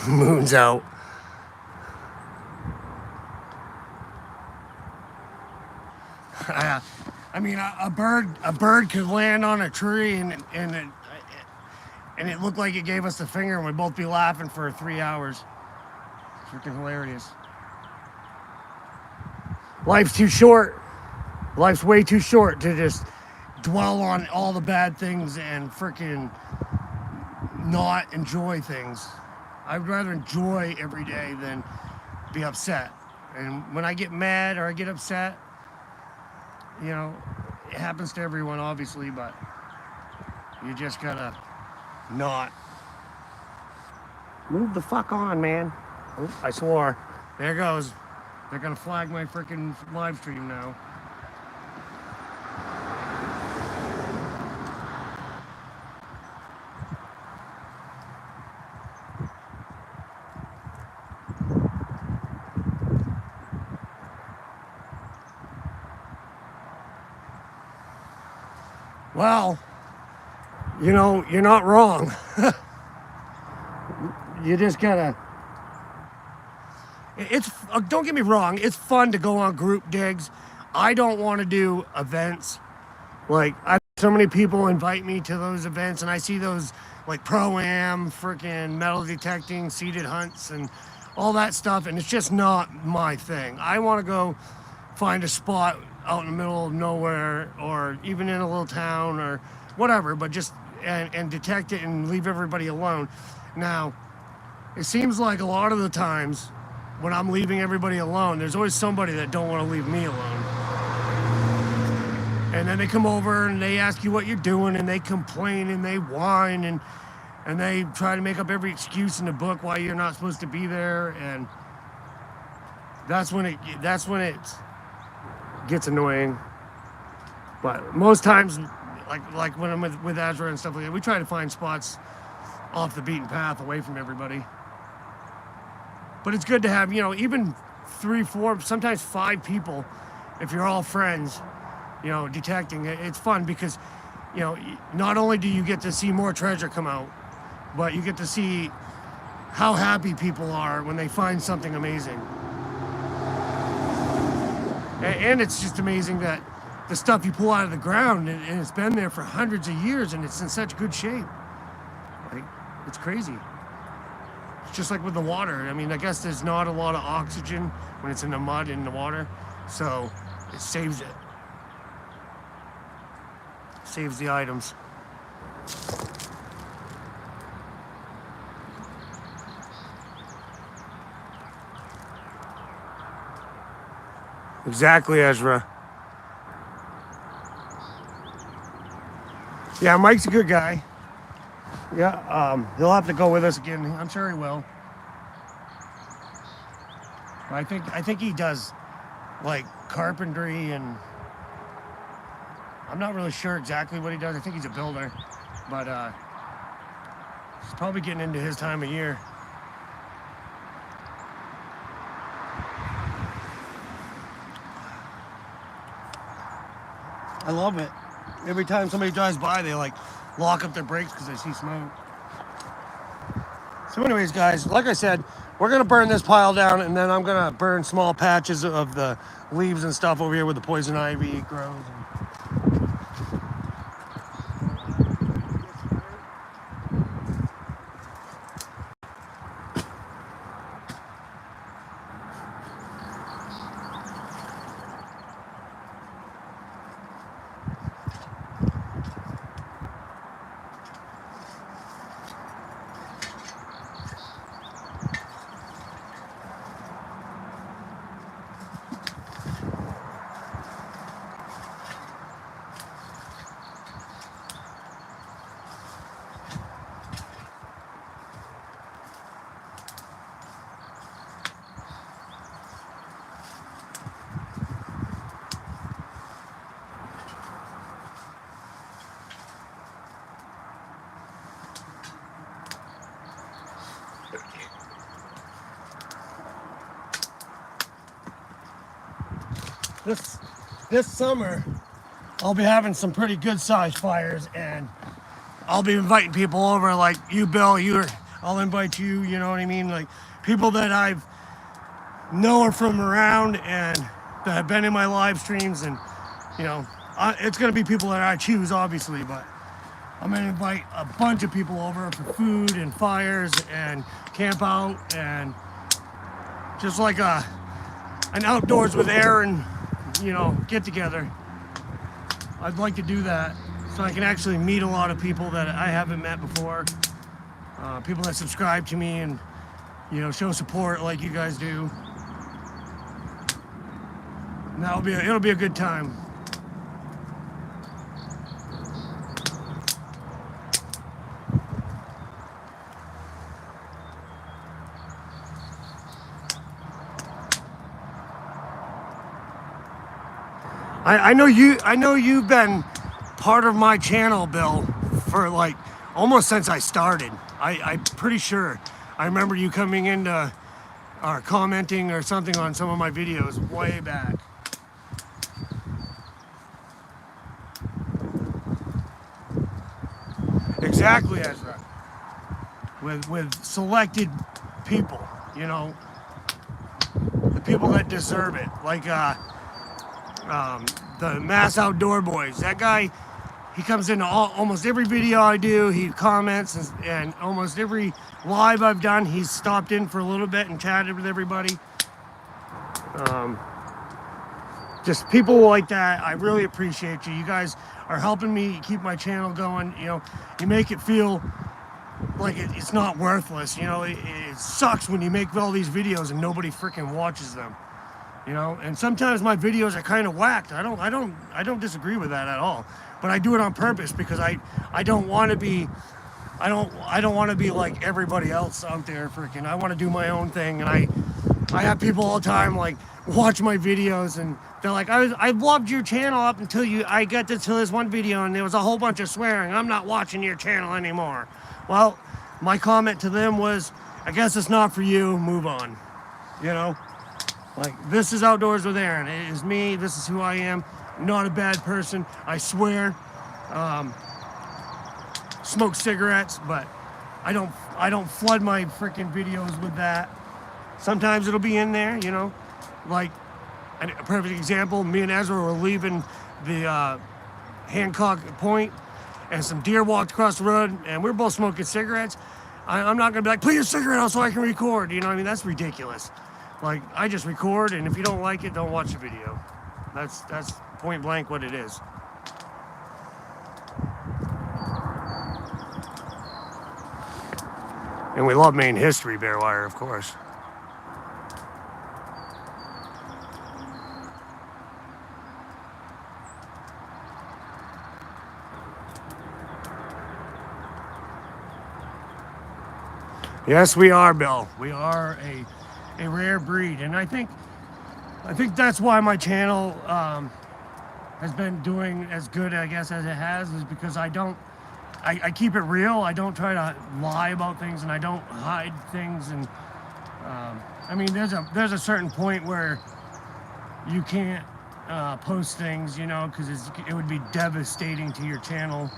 Moon's out. I mean, a bird could land on a tree and it looked like it gave us the finger, and we'd both be laughing for 3 hours. Freaking hilarious. Life's too short. Life's way too short to just dwell on all the bad things and freaking not enjoy things. I'd rather enjoy every day than be upset. And when I get mad or I get upset, you know, it happens to everyone, obviously, but you just gotta not. Move the fuck on, man. Oh, I swore. There goes. They're gonna flag my freaking live stream now. Well, you know, you're not wrong. You just gotta. It's don't get me wrong. It's fun to go on group digs. I don't want to do events. Like so many people invite me to those events, and I see those like pro-am, freaking metal detecting, seated hunts, and all that stuff, and it's just not my thing. I want to go find a spot out in the middle of nowhere, or even in a little town, or whatever, but just and detect it and leave everybody alone. Now, it seems like a lot of the times when I'm leaving everybody alone, there's always somebody that don't want to leave me alone. And then they come over and they ask you what you're doing, and they complain and they whine and they try to make up every excuse in the book why you're not supposed to be there, and that's when it gets annoying. But most times, like when I'm with Azra and stuff like that, we try to find spots off the beaten path, away from everybody. But it's good to have, you know, even 3, 4, sometimes 5 people, if you're all friends, you know, detecting. It's fun because, you know, not only do you get to see more treasure come out, but you get to see how happy people are when they find something amazing. And it's just amazing that the stuff you pull out of the ground, and it's been there for hundreds of years, and it's in such good shape. Like, it's crazy. It's just like with the water. I mean, I guess there's not a lot of oxygen when it's in the mud in the water, so it saves it. Saves the items. Exactly, Ezra. Yeah, Mike's a good guy. Yeah, he'll have to go with us again. I'm sure he will. I think he does like carpentry, and I'm not really sure exactly what he does. I think he's a builder, but he's probably getting into his time of year. I love it. Every time somebody drives by, they like lock up their brakes because they see smoke. So anyways, guys, like I said, we're going to burn this pile down, and then I'm going to burn small patches of the leaves and stuff over here where the poison ivy grows. This summer, I'll be having some pretty good sized fires, and I'll be inviting people over like you, Bill. I'll invite you, you know what I mean? Like people that I've know are from around and that have been in my live streams, and you know, it's gonna be people that I choose, obviously, but I'm gonna invite a bunch of people over for food and fires and camp out and just like an outdoors with air and, you know, get together. I'd like to do that so I can actually meet a lot of people that I haven't met before. People that subscribe to me and, you know, show support like you guys do. And it'll be a good time. I know you've been part of my channel, Bill, for like almost since I started. I'm pretty sure. I remember you coming into or commenting or something on some of my videos way back. Exactly, Ezra. With selected people, you know, the people that deserve it, like the Mass Outdoor Boys. That guy, he comes into almost every video I do. He comments, and almost every live I've done, he's stopped in for a little bit and chatted with everybody. Just people like that, I really appreciate you. You guys are helping me keep my channel going. You know, you make it feel like it's not worthless. You know, it sucks when you make all these videos and nobody freaking watches them. You know, and sometimes my videos are kind of whacked. I don't disagree with that at all. But I do it on purpose because I don't want to be I don't want to be like everybody else out there freaking. I want to do my own thing, and I have people all the time like watch my videos and they're like, I loved your channel up until I got to this one video and there was a whole bunch of swearing. I'm not watching your channel anymore. Well, my comment to them was, I guess it's not for you, move on. You know? Like, this is Outdoors with Aaron. It is me. This is who I am. I'm not a bad person. I swear. Smoke cigarettes, but I don't flood my freaking videos with that. Sometimes it'll be in there, you know. Like, a perfect example, me and Ezra were leaving the Hancock Point, and some deer walked across the road, and we were both smoking cigarettes. I'm not gonna be like, put your cigarette out so I can record. You know what I mean? That's ridiculous. Like, I just record, and if you don't like it, don't watch the video. That's point blank what it is. And we love Maine history, Bear Wire, of course. Yes, we are, Bill. We are a rare breed, and I think that's why my channel has been doing as good, I guess, as it has, is because I keep it real. I don't try to lie about things, and I don't hide things. And I mean, there's a certain point where you can't post things, you know, because it would be devastating to your channel.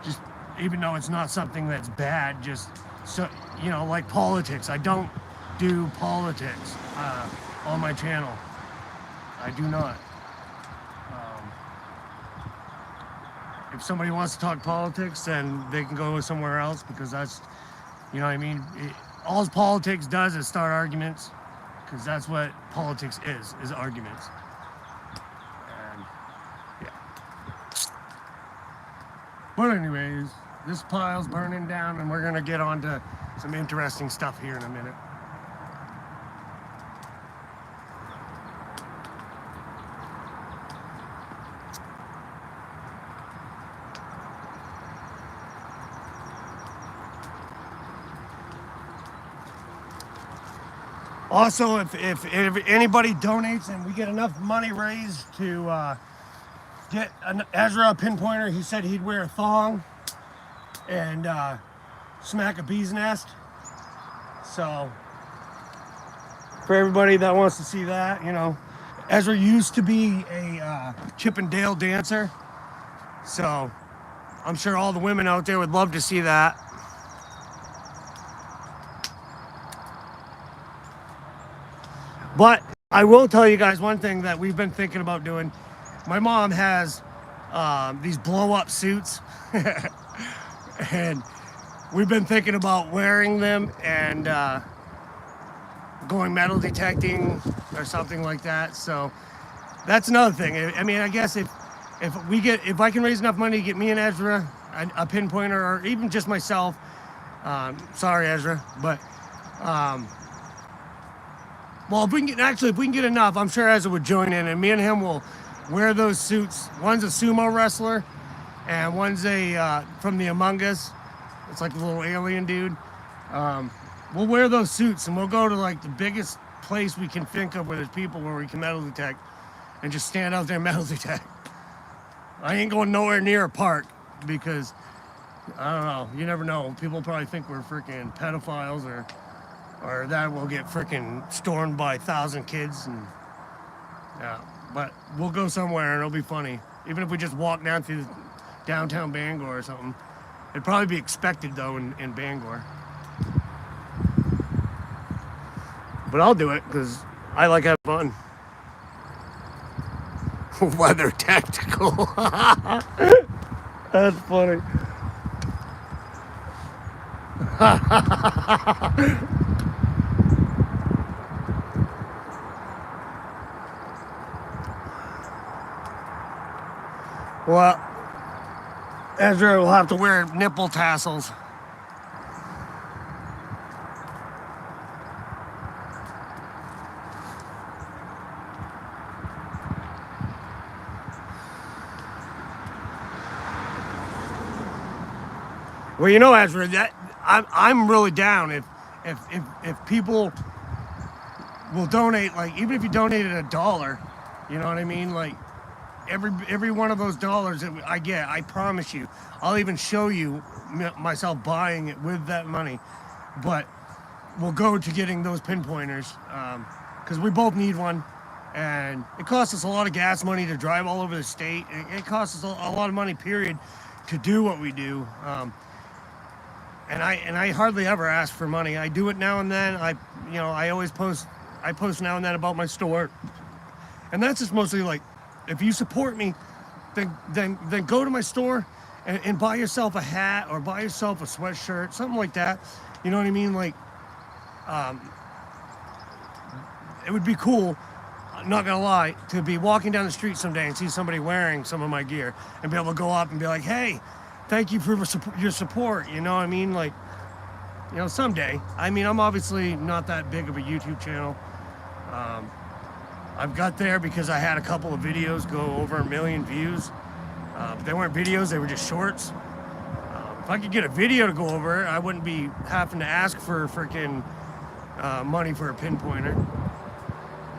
Just even though it's not something that's bad, just so you know, like politics. I don't do politics on my channel. I do not. If somebody wants to talk politics, then they can go somewhere else, because that's, you know what I mean? All politics does is start arguments, because that's what politics is arguments. And, yeah. But anyways, this pile's burning down, and we're going to get on to some interesting stuff here in a minute. Also, if anybody donates and we get enough money raised to get Ezra a pinpointer, he said he'd wear a thong and smack a bee's nest. So, for everybody that wants to see that, you know, Ezra used to be a Chip and Dale dancer. So, I'm sure all the women out there would love to see that. But I will tell you guys one thing that we've been thinking about doing. My mom has these blow-up suits, and we've been thinking about wearing them and going metal detecting or something like that. So that's another thing. I mean, I guess if I can raise enough money to get me and Ezra a pinpointer, or even just myself. Sorry, Ezra, but well, if we can get enough, I'm sure Ezra would join in, and me and him will wear those suits. One's a sumo wrestler, and one's a from the Among Us. It's like a little alien dude. We'll wear those suits, and we'll go to like the biggest place we can think of where there's people where we can metal detect, and just stand out there and metal detect. I ain't going nowhere near a park because I don't know. You never know. People probably think we're freaking pedophiles, or that we'll get freaking stormed by 1,000 kids. And yeah, but we'll go somewhere and it'll be funny. Even if we just walk down through downtown Bangor or something. It'd probably be expected though in Bangor. But I'll do it because I like having fun. Weather tactical. That's funny. Well, Ezra will have to wear nipple tassels. Well, you know, Ezra, that I'm really down if people will donate, like even if you donated $1, you know what I mean? Like every one of those dollars that I get, I promise you, I'll even show you myself buying it with that money. But we'll go to getting those pinpointers because we both need one, and it costs us a lot of gas money to drive all over the state. It costs us a lot of money, period, to do what we do. And I hardly ever ask for money. I do it now and then. I always post now and then about my store, and that's just mostly like, if you support me, then go to my store and buy yourself a hat or buy yourself a sweatshirt, something like that. You know what I mean? Like, it would be cool, not gonna lie, to be walking down the street someday and see somebody wearing some of my gear and be able to go up and be like, hey, thank you for your support. You know what I mean? Like, you know, someday. I mean, I'm obviously not that big of a YouTube channel. I've got there because I had a couple of videos go over 1 million views. But they weren't videos, they were just shorts. If I could get a video to go over, I wouldn't be having to ask for freaking money for a pinpointer.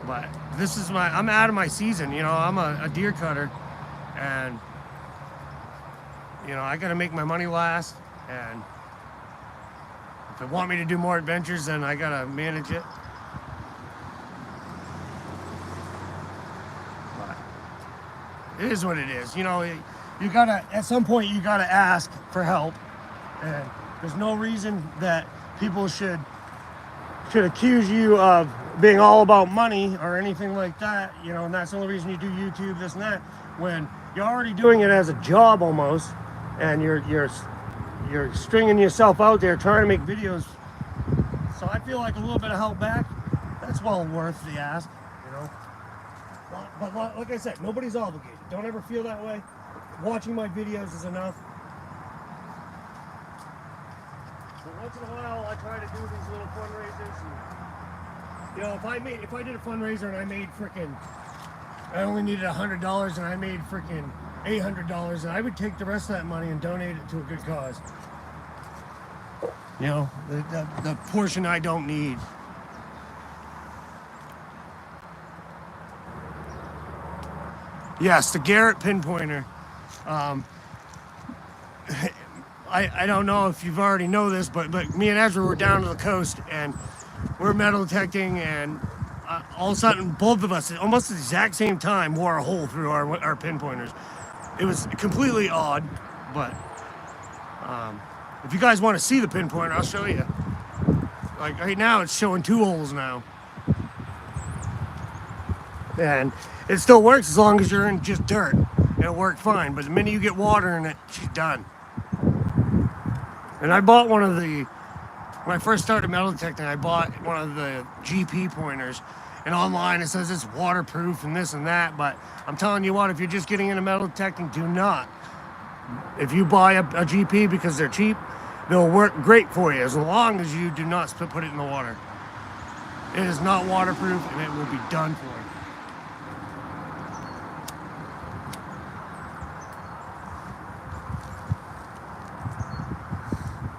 But this is I'm out of my season, you know, I'm a deer cutter, and you know, I gotta make my money last, and if they want me to do more adventures, then I gotta manage it. It is what it is. You know, you gotta, at some point, you gotta ask for help. And there's no reason that people should accuse you of being all about money or anything like that. You know, and that's the only reason you do YouTube, this and that, when you're already doing it as a job almost, and you're stringing yourself out there trying to make videos. So I feel like a little bit of help back, that's well worth the ask, you know. But like I said, nobody's obligated. Don't ever feel that way. Watching my videos is enough. But once in a while, I try to do these little fundraisers. And, you know, if I did a fundraiser and I made I only needed $100 and I made $800, and I would take the rest of that money and donate it to a good cause. You know, the portion I don't need. Yes, the Garrett pinpointer. I don't know if you've already know this, but me and Ezra were down to the coast and we're metal detecting, and all of a sudden both of us at almost the exact same time wore a hole through our pinpointers. It was completely odd, but if you guys want to see the pinpointer, I'll show you. Like right now, it's showing 2 holes now. And it still works as long as you're in just dirt. It'll work fine. But the minute you get water in it, she's done. And I bought one of the, when I first started metal detecting, I bought one of the GP pointers. And online it says it's waterproof and this and that. But I'm telling you what, if you're just getting into metal detecting, do not. If you buy a GP because they're cheap, they'll work great for you as long as you do not put it in the water. It is not waterproof and it will be done for you.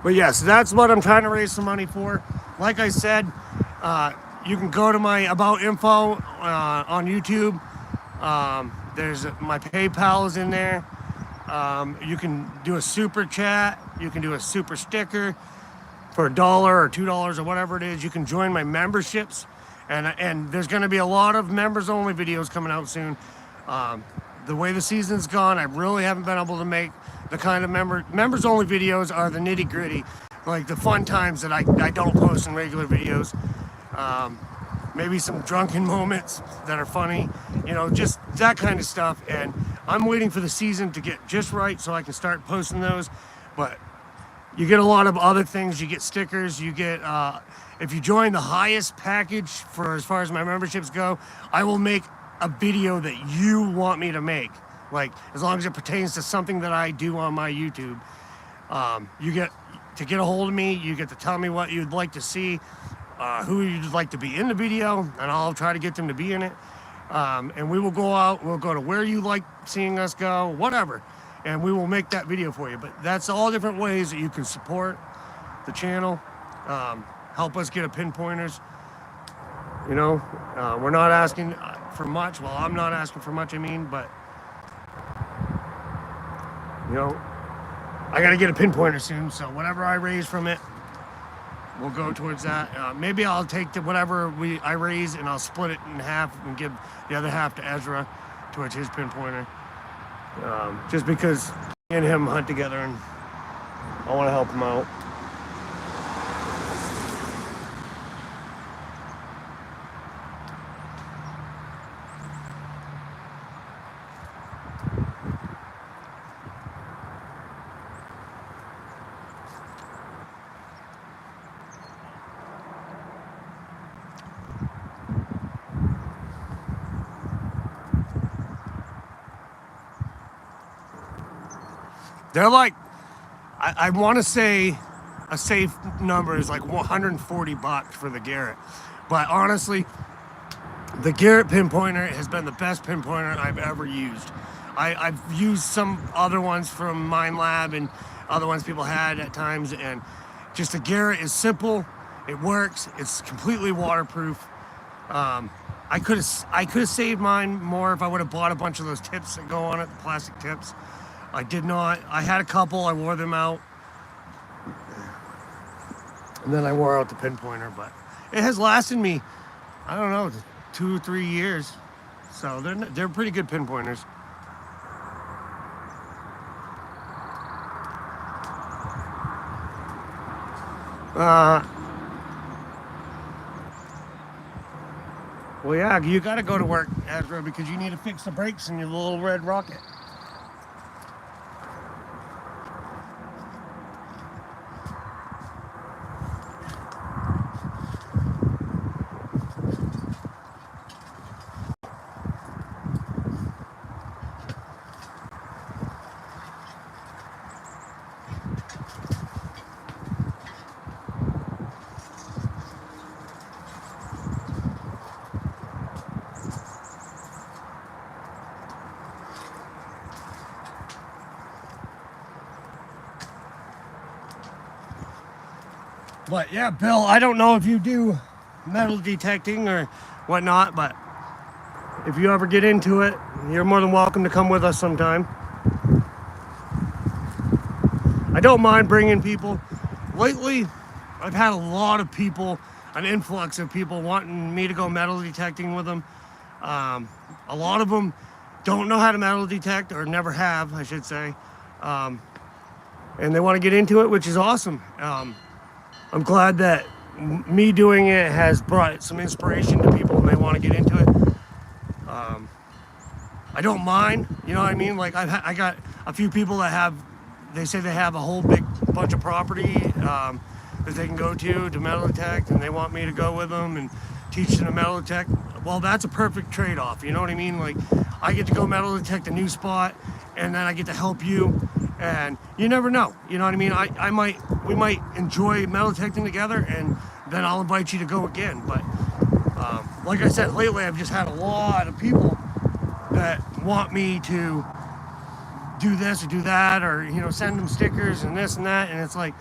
But yes, that's what I'm trying to raise some money for. Like I said, you can go to my about info on YouTube. There's my PayPal is in there. You can do a super chat. You can do a super sticker for $1 or $2 or whatever it is. You can join my memberships, and there's going to be a lot of members only videos coming out soon. The way the season's gone, I really haven't been able to make the kind of members only videos are the nitty gritty, like the fun times that I don't post in regular videos. Maybe some drunken moments that are funny, you know, just that kind of stuff. And I'm waiting for the season to get just right so I can start posting those. But you get a lot of other things. You get stickers. You get, if you join the highest package for as far as my memberships go, I will make a video that you want me to make. Like, as long as it pertains to something that I do on my YouTube. You get to get a hold of me. You get to tell me what you'd like to see, who you'd like to be in the video, and I'll try to get them to be in it. And we will go out. We'll go to where you like seeing us go, whatever. And we will make that video for you. But that's all different ways that you can support the channel. Help us get a Pinpointers. You know, we're not asking for much. Well, I'm not asking for much, I mean, but, you know, I got to get a Pinpointer soon. So whatever I raise from it, we'll go towards that. Maybe I'll take whatever I raise and I'll split it in half and give the other half to Ezra towards his Pinpointer. Just because me and him hunt together and I want to help him out. They're like, I want to say a safe number is like $140 for the Garrett. But honestly, the Garrett Pinpointer has been the best pinpointer I've ever used. I've used some other ones from Mine Lab and other ones people had at times, and just the Garrett is simple, it works, it's completely waterproof. I could have saved mine more if I would have bought a bunch of those tips that go on it, the plastic tips. I did not. I had a couple, I wore them out. And then I wore out the Pinpointer, but it has lasted me, I don't know, 2 or 3 years. So they're pretty good Pinpointers. Well, yeah, you got to go to work, Ezra, because you need to fix the brakes in your little red rocket. But yeah, Bill, I don't know if you do metal detecting or whatnot, but if you ever get into it, you're more than welcome to come with us sometime. I don't mind bringing people. Lately, I've had a lot of people, an influx of people wanting me to go metal detecting with them. A lot of them don't know how to metal detect, or never have, I should say. And they want to get into it, which is awesome. I'm glad that me doing it has brought some inspiration to people and they want to get into it. I don't mind. You know what I mean? Like I got a few people that have, they say they have a whole big bunch of property that they can go to metal detect, and they want me to go with them and teach them to metal detect. Well, that's a perfect trade-off. You know what I mean? Like I get to go metal detect a new spot, and then I get to help you, and you never know. You know what I mean? We might enjoy metal detecting together, and then I'll invite you to go again. But like I said, lately I've just had a lot of people that want me to do this or do that, or send them stickers and this and that, and it's like,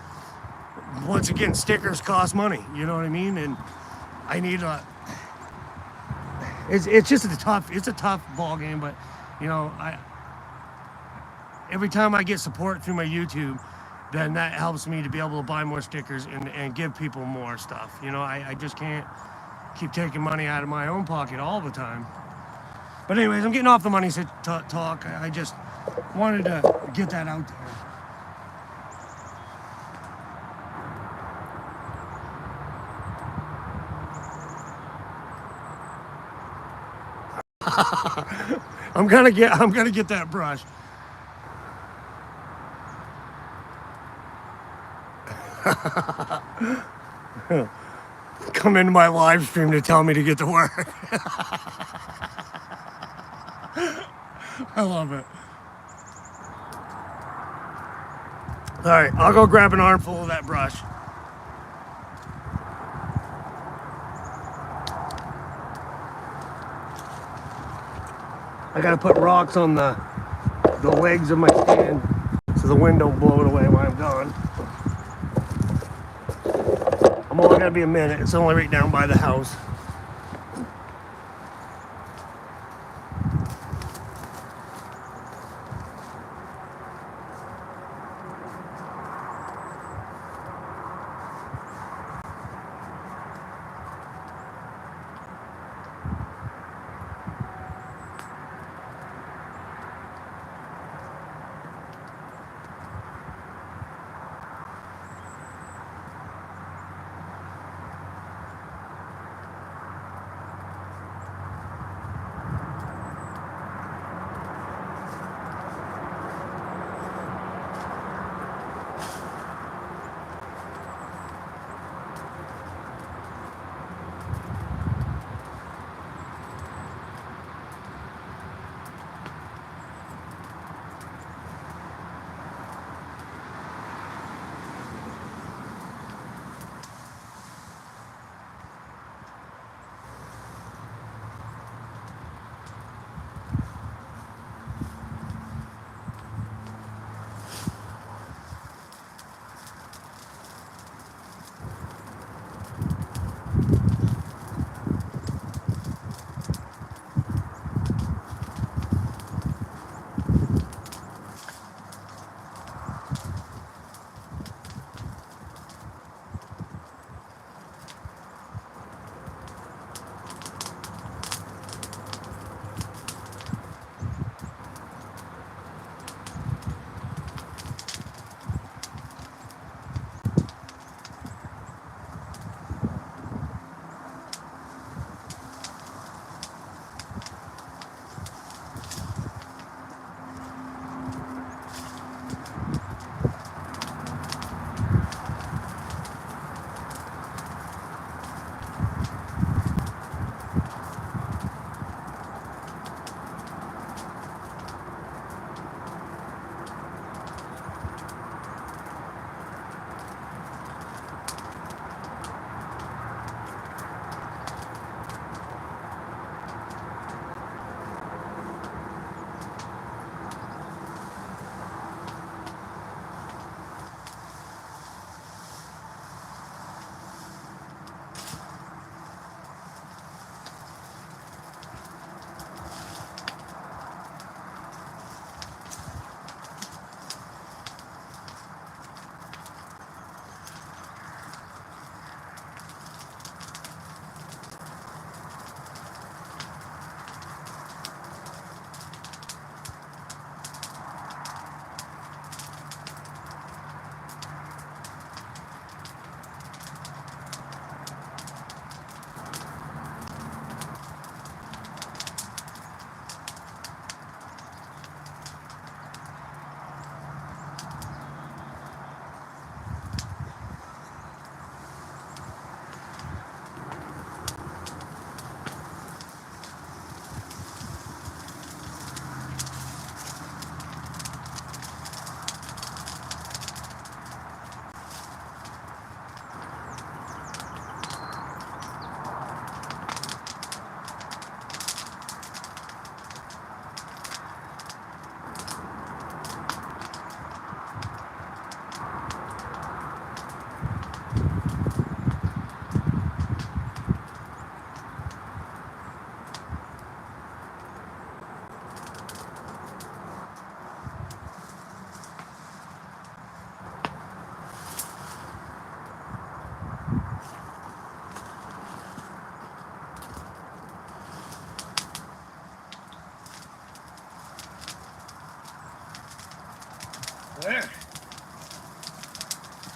once again, stickers cost money. You know what I mean? And I need a. It's just a tough ball game, but I every time I get support through my YouTube, then that helps me to be able to buy more stickers and give people more stuff. I just can't keep taking money out of my own pocket all the time. But anyways, I'm getting off the money talk. I just wanted to get that out there. I'm gonna get that brush. Come into my live stream to tell me to get to work. I love it. All right, I'll go grab an armful of that brush. I gotta put rocks on the legs of my stand so the wind don't blow it away when I'm gone. I'm only gonna be a minute. It's only right down by the house.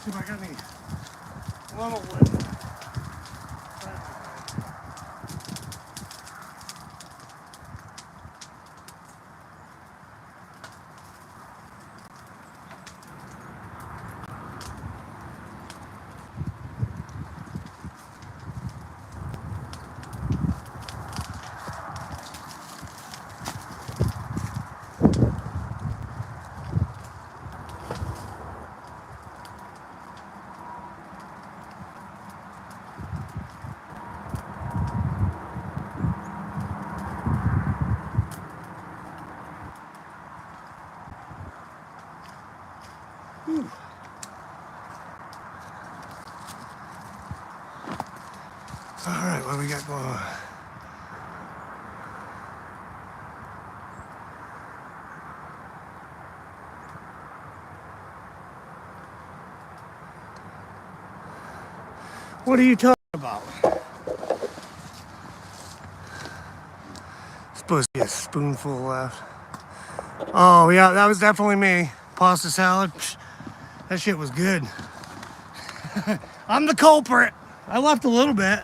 See if I got any little wood. Whew. All right, what do we got going on? What are you talking about? Supposed to be a spoonful left. Oh yeah, that was definitely me. Pasta salad. Psh, that shit was good. I'm the culprit. I left a little bit.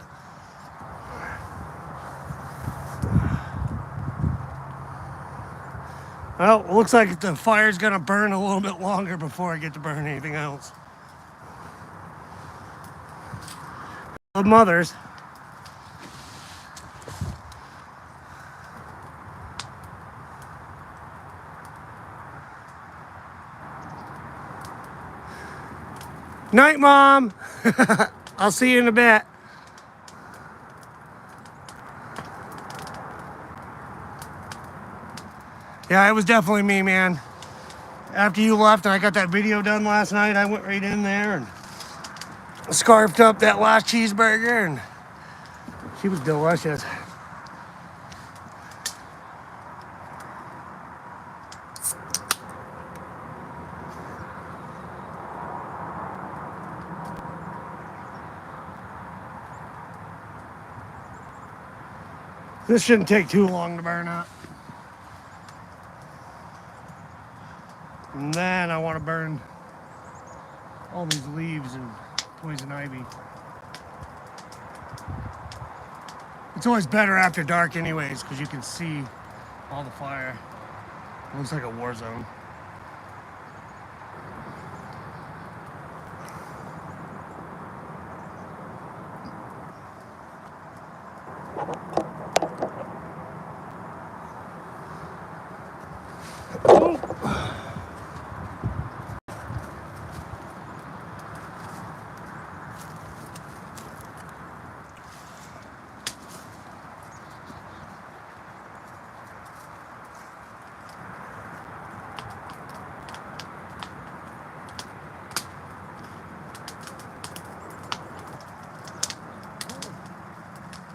Well, it looks like the fire's gonna burn a little bit longer before I get to burn anything else. Love mothers. Night, Mom. I'll see you in a bit. Yeah, it was definitely me, man. After you left and I got that video done last night, I went right in there and scarfed up that last cheeseburger, and she was delicious. This shouldn't take too long to burn up. And then I want to burn all these leaves and poison ivy. It's always better after dark anyways, because you can see all the fire. It looks like a war zone.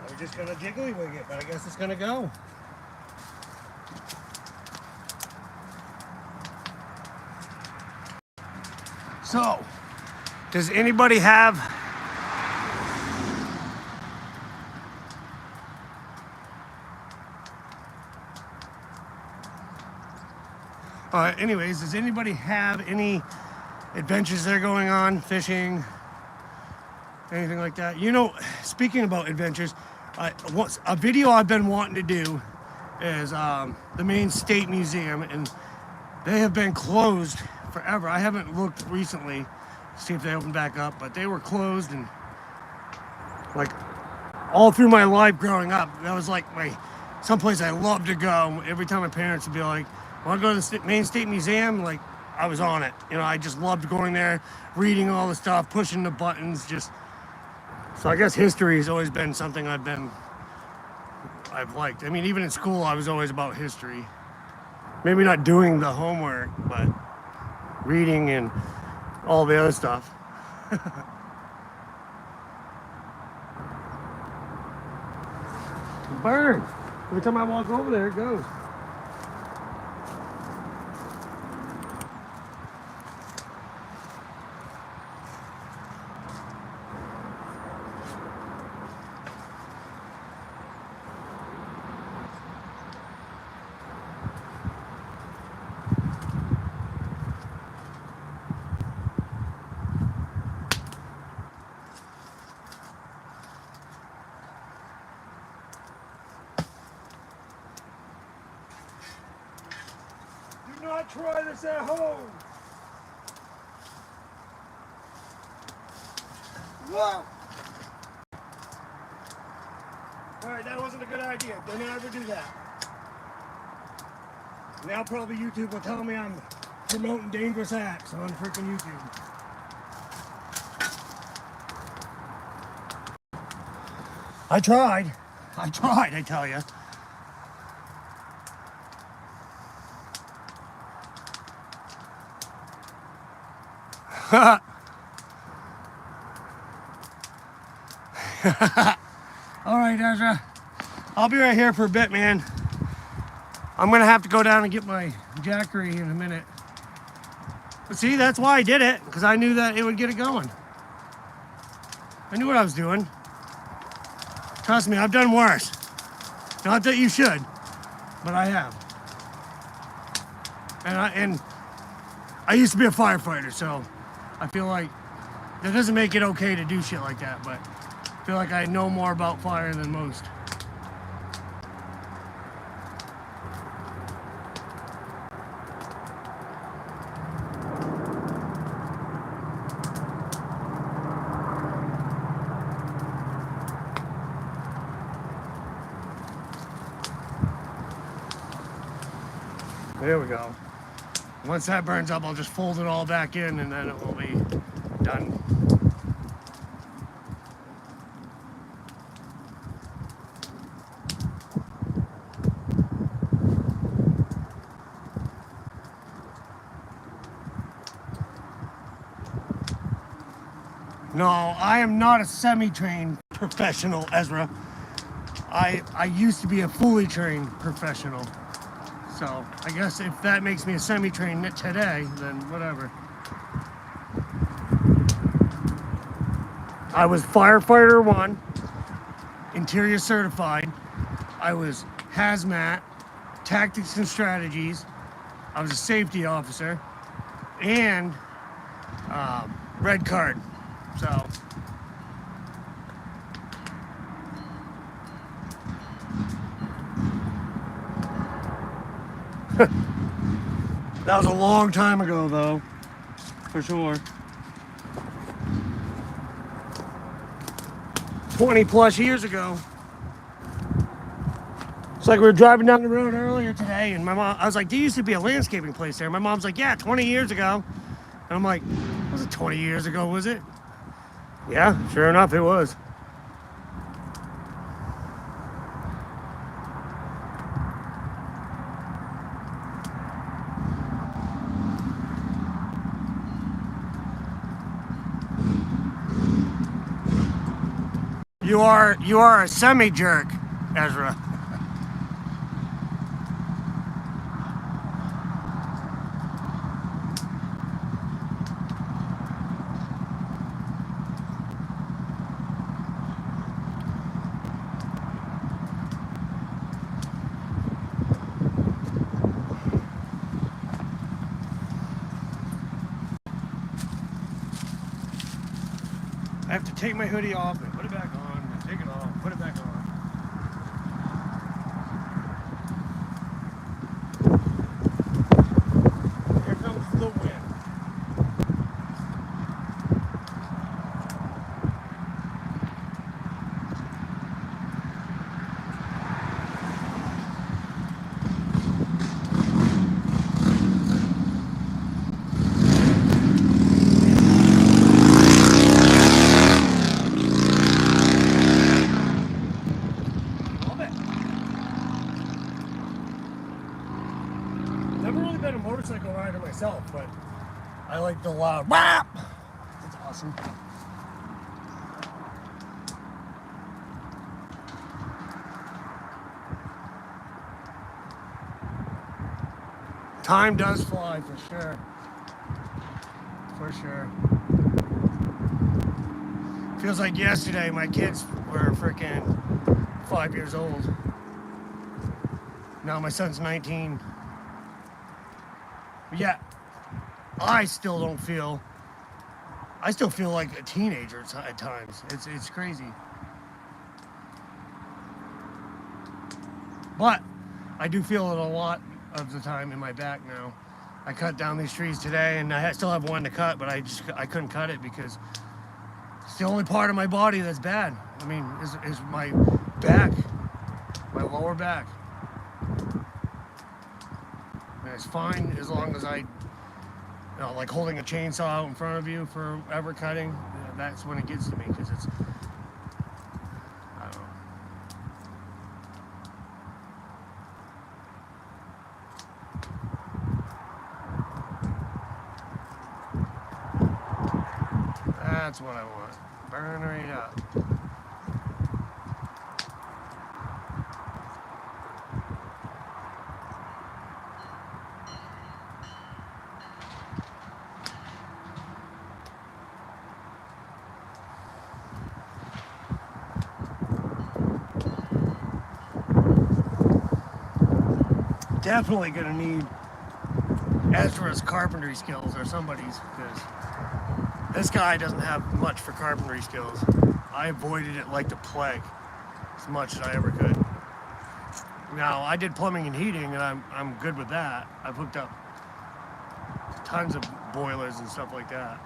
We're just gonna jiggly wing it, but I guess it's gonna go. So, does anybody have anyways, does anybody have any adventures that are going on, fishing, anything like that? You know, speaking about adventures, a video I've been wanting to do is the Maine State Museum, and they have been closed forever. I haven't looked recently to see if they opened back up, but they were closed, and like all through my life growing up, that was like someplace I loved to go. Every time my parents would be like, "Want to go to the Maine State Museum?" Like, I was on it. You know, I just loved going there, reading all the stuff, pushing the buttons. Just so I guess history has always been something I've liked. I mean, even in school, I was always about history. Maybe not doing the homework, but reading and all the other stuff. Burn. Every time I walk over there, it goes. Try this at home. Whoa! Alright, that wasn't a good idea. Don't ever do that. Now probably YouTube will tell me I'm promoting dangerous acts on freaking YouTube. I tried, I tell you. All right, Ezra. I'll be right here for a bit, man. I'm gonna have to go down and get my jackery in a minute. But see, that's why I did it, because I knew that it would get it going. I knew what I was doing. Trust me, I've done worse. Not that you should, but I have. And I used to be a firefighter, so I feel like that doesn't make it okay to do shit like that, but I feel like I know more about fire than most. There we go. Once that burns up, I'll just fold it all back in and then it will be done. No, I am not a semi-trained professional, Ezra. I used to be a fully trained professional. So I guess if that makes me a semi-trained today, then whatever. I was firefighter 1, interior certified. I was hazmat, tactics and strategies. I was a safety officer and red card. So that was a long time ago, though, for sure. 20 plus years ago. It's like we were driving down the road earlier today, and my mom, I was like, there used to be a landscaping place there. My mom's like, yeah, 20 years ago. And I'm like, was it 20 years ago, was it? Yeah, sure enough, it was. You are a semi-jerk, Ezra. I have to take my hoodie off and put it back on, and take it off, put it back on. Here comes the wind. Never really been a motorcycle rider myself, but I like the loud whap. That's awesome. Time does fly for sure. For sure. Feels like yesterday my kids were freaking 5 years old. Now my son's 19. But yeah, I still feel like a teenager at times. It's crazy. But I do feel it a lot of the time in my back now. I cut down these trees today, and I still have one to cut, but I couldn't cut it because it's the only part of my body that's bad. I mean, is my back, my lower back. And it's fine as long as like holding a chainsaw out in front of you forever cutting. That's when it gets to me because it's, I don't know. That's what I want. Burn right up. Definitely gonna need Ezra's carpentry skills or somebody's, because this guy doesn't have much for carpentry skills. I avoided it like the plague as much as I ever could. Now, I did plumbing and heating, and I'm good with that. I've hooked up tons of boilers and stuff like that.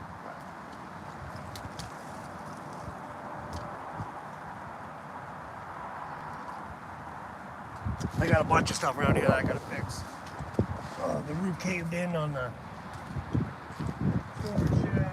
I got a bunch of stuff around here that I gotta fix. The roof caved in on the storage shed.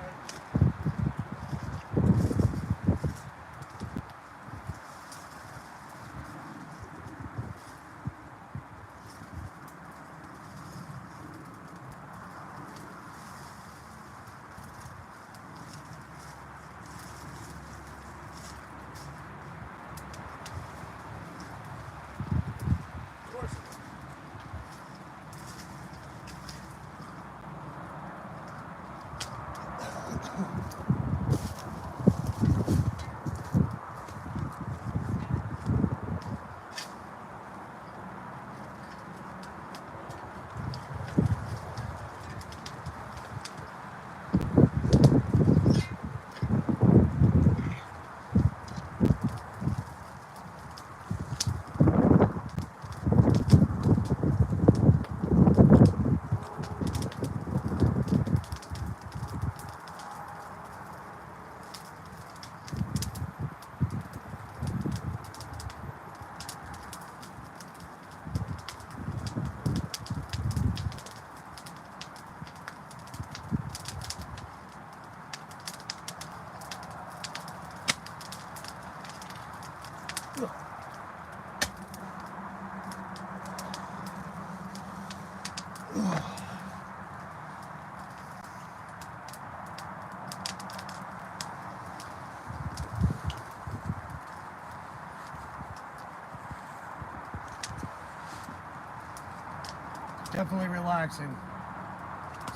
Definitely relaxing.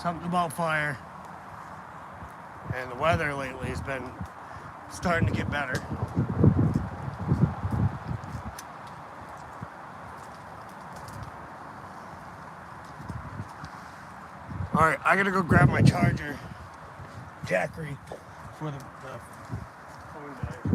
Something about fire. And the weather lately has been starting to get better. Alright, I gotta go grab my charger, jackery, for the phone bag.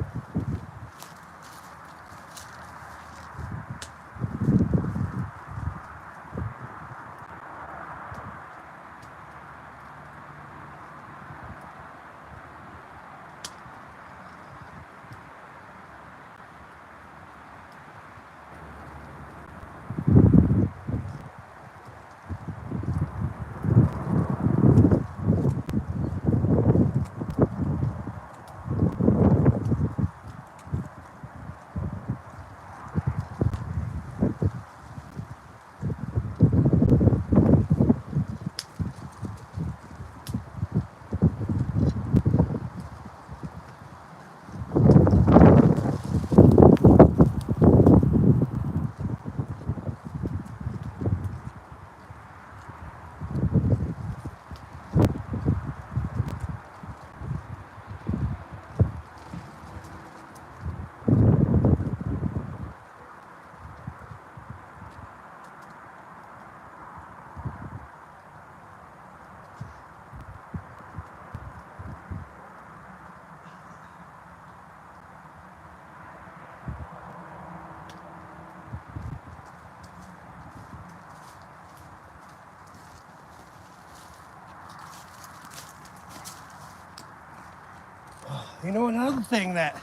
You know, another thing that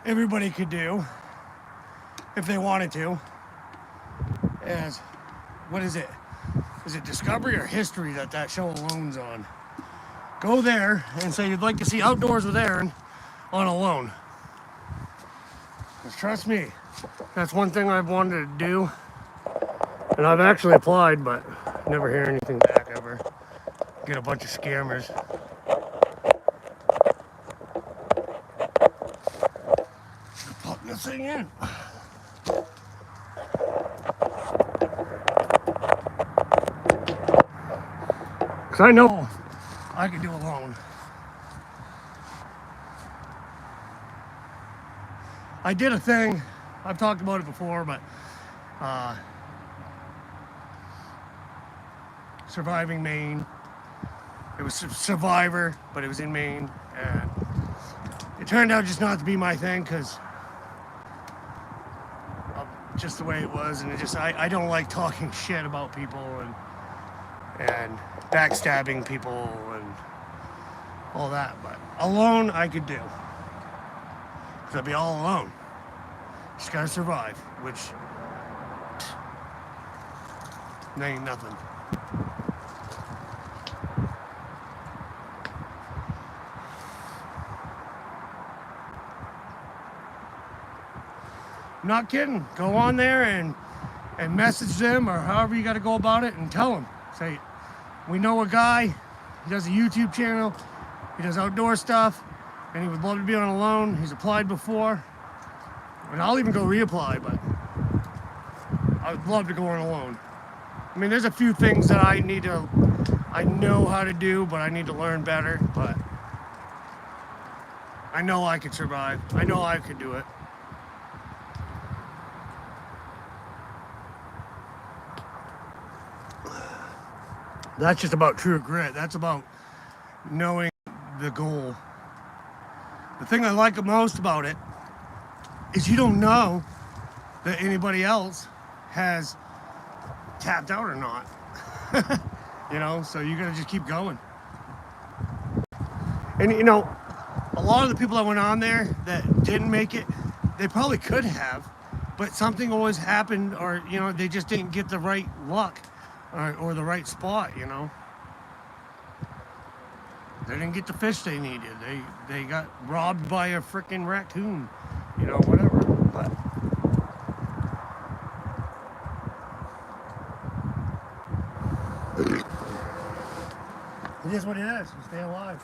everybody could do if they wanted to is, what is it? Is it Discovery or History that show Alone's on? Go there and say you'd like to see Outdoors with Aaron on Alone. Because trust me, that's one thing I've wanted to do. And I've actually applied, but never hear anything back ever. Get a bunch of scammers. Put this thing in. Because I know I could do Alone. I did a thing, I've talked about it before, but Surviving Maine. It was Survivor, but it was in Maine, and it turned out just not to be my thing because of just the way it was, and it just I don't like talking shit about people and backstabbing people and all that. But Alone I could do because I'd be all alone. Just gotta survive, which ain't nothing. I'm not kidding. Go on there and message them, or however you got to go about it, and tell them. Say, we know a guy. He does a YouTube channel. He does outdoor stuff, and he would love to be on Alone. He's applied before, and I'll even go reapply. But I would love to go on Alone. I mean, there's a few things that I know how to do, but I need to learn better. But I know I could survive. I know I could do it. That's just about true grit. That's about knowing the goal. The thing I like the most about it is you don't know that anybody else has tapped out or not. You know, so you gotta just keep going. And you know, a lot of the people that went on there that didn't make it, they probably could have, but something always happened, or you know, they just didn't get the right luck. Or the right spot, you know. They didn't get the fish they needed. They got robbed by a freaking raccoon, you know, whatever. But it is what it is. You stay alive.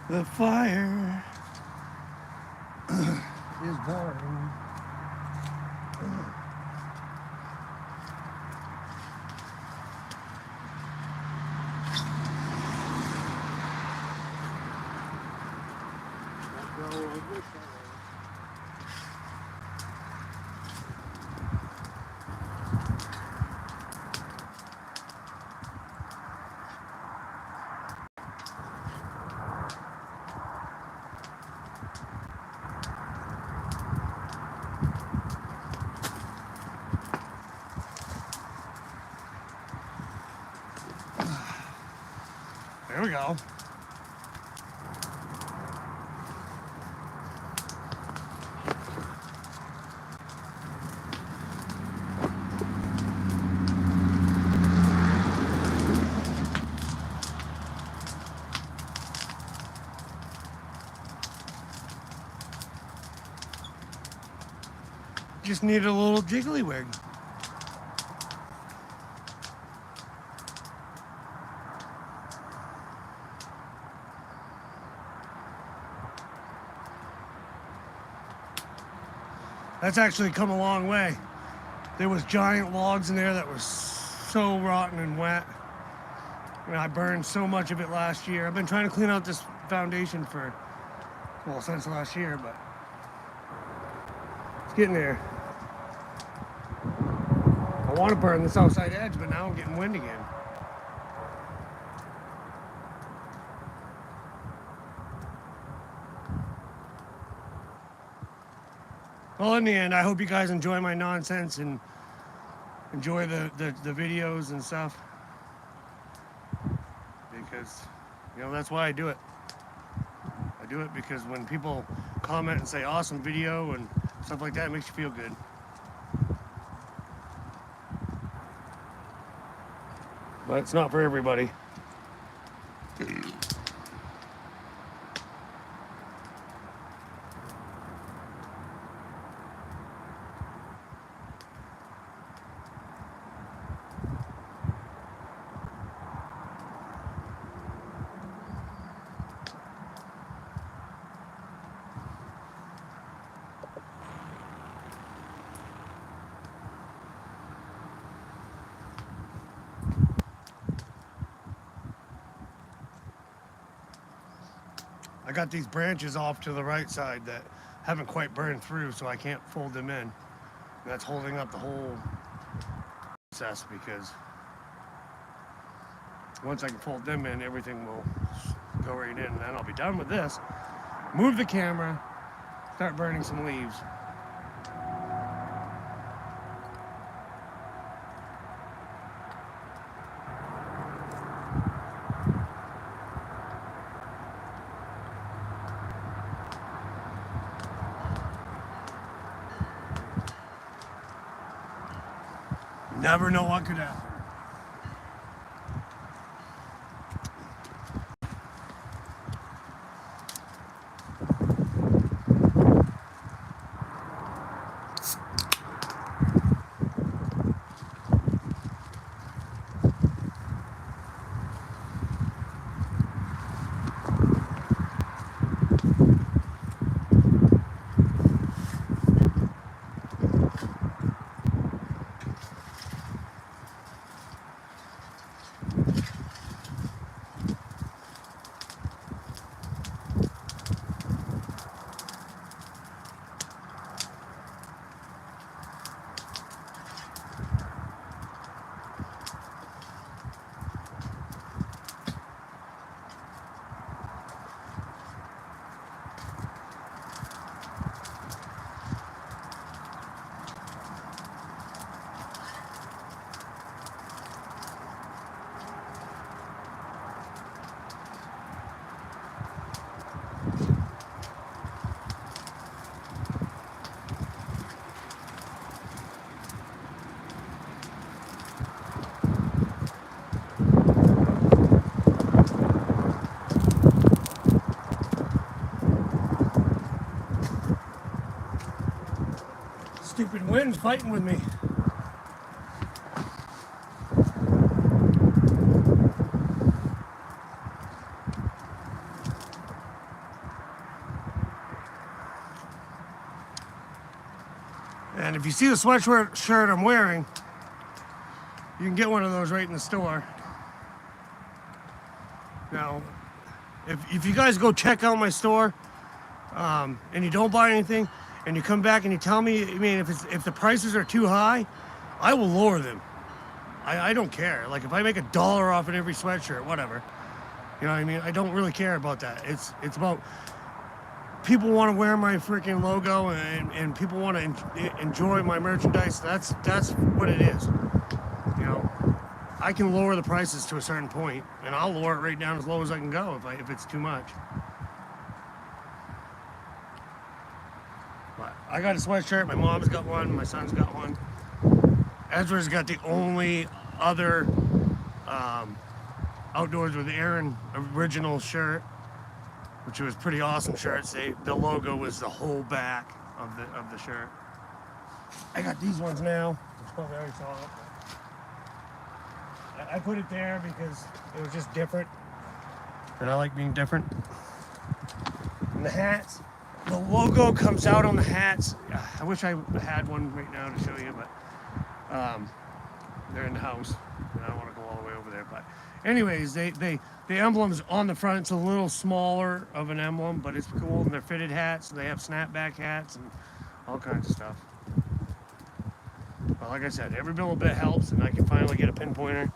The fire is burning. There we go. Just needed a little jiggly wig. That's actually come a long way. There was giant logs in there that were so rotten and wet. And I burned so much of it last year. I've been trying to clean out this foundation for, well, since last year, but it's getting there. I want to burn this outside edge, but now I'm getting wind again. Well, in the end, I hope you guys enjoy my nonsense and enjoy the videos and stuff. Because, you know, that's why I do it. I do it because when people comment and say awesome video and stuff like that, it makes you feel good. But it's not for everybody. I got these branches off to the right side that haven't quite burned through, so I can't fold them in. And that's holding up the whole process, because once I can fold them in, everything will go right in, and then I'll be done with this. Move the camera, start burning some leaves. Never know what could happen. Stupid wind's fighting with me. And if you see the sweatshirt I'm wearing, you can get one of those right in the store. Now, if you guys go check out my store and you don't buy anything, and you come back and you tell me, I mean, if the prices are too high, I will lower them. I don't care. Like, if I make $1 off in every sweatshirt, whatever. You know what I mean? I don't really care about that. It's about people want to wear my freaking logo, and people want to enjoy my merchandise. That's what it is. You know, I can lower the prices to a certain point, and I'll lower it right down as low as I can go if it's too much. I got a sweatshirt, my mom's got one, my son's got one. Ezra's got the only other Outdoors with Aaron original shirt, which was pretty awesome shirt. The logo was the whole back of the shirt. I got these ones now. It's probably already saw it. I put it there because it was just different. And I like being different. And the hats, the logo comes out on the hats. I wish I had one right now to show you, but they're in the house. And I don't want to go all the way over there. But anyways, the emblem's on the front. It's a little smaller of an emblem, but it's cool. And they're fitted hats. They have snapback hats and all kinds of stuff. But like I said, every little bit helps, and I can finally get a pinpointer.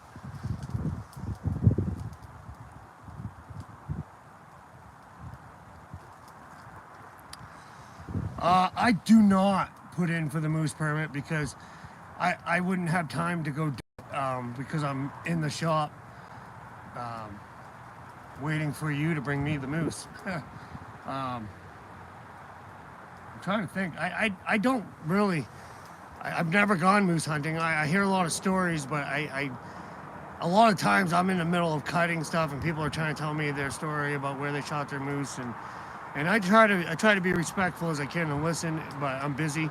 I do not put in for the moose permit because I wouldn't have time to go because I'm in the shop waiting for you to bring me the moose. I'm trying to think. I don't really. I've never gone moose hunting. I hear a lot of stories, but a lot of times I'm in the middle of cutting stuff and people are trying to tell me their story about where they shot their moose, and I try to be respectful as I can and listen, but I'm busy.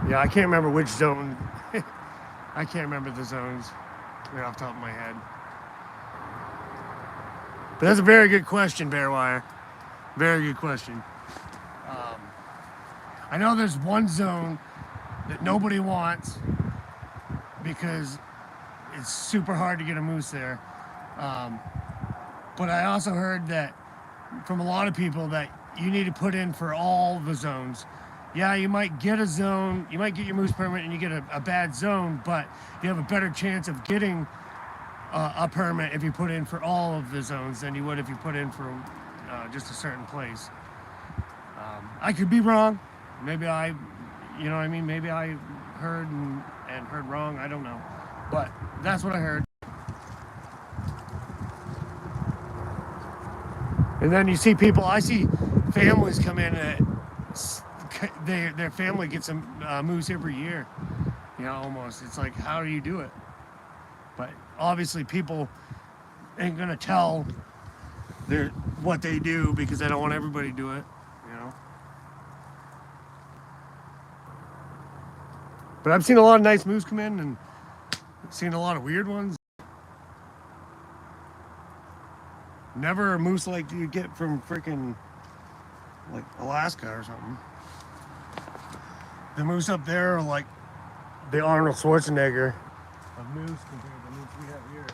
Yeah, I can't remember which zone. I can't remember the zones right off the top of my head. But that's a very good question, Bearwire. Very good question. I know there's one zone that nobody wants because it's super hard to get a moose there. But I also heard that from a lot of people that you need to put in for all the zones. Yeah, you might get a zone, you might get your moose permit and you get a bad zone, but you have a better chance of getting a permit if you put in for all of the zones than you would if you put in for just a certain place. I could be wrong. Maybe you know what I mean? Maybe I heard and heard wrong. I don't know. But that's what I heard. And then you see people, I see families come in and their family gets a moose every year. You know, almost. It's like, how do you do it? But obviously people ain't going to tell what they do because they don't want everybody to do it, you know. But I've seen a lot of nice moose come in and seen a lot of weird ones. Never a moose like you get from freaking like Alaska or something. The moose up there are like the Arnold Schwarzenegger of moose compared to the moose we have here.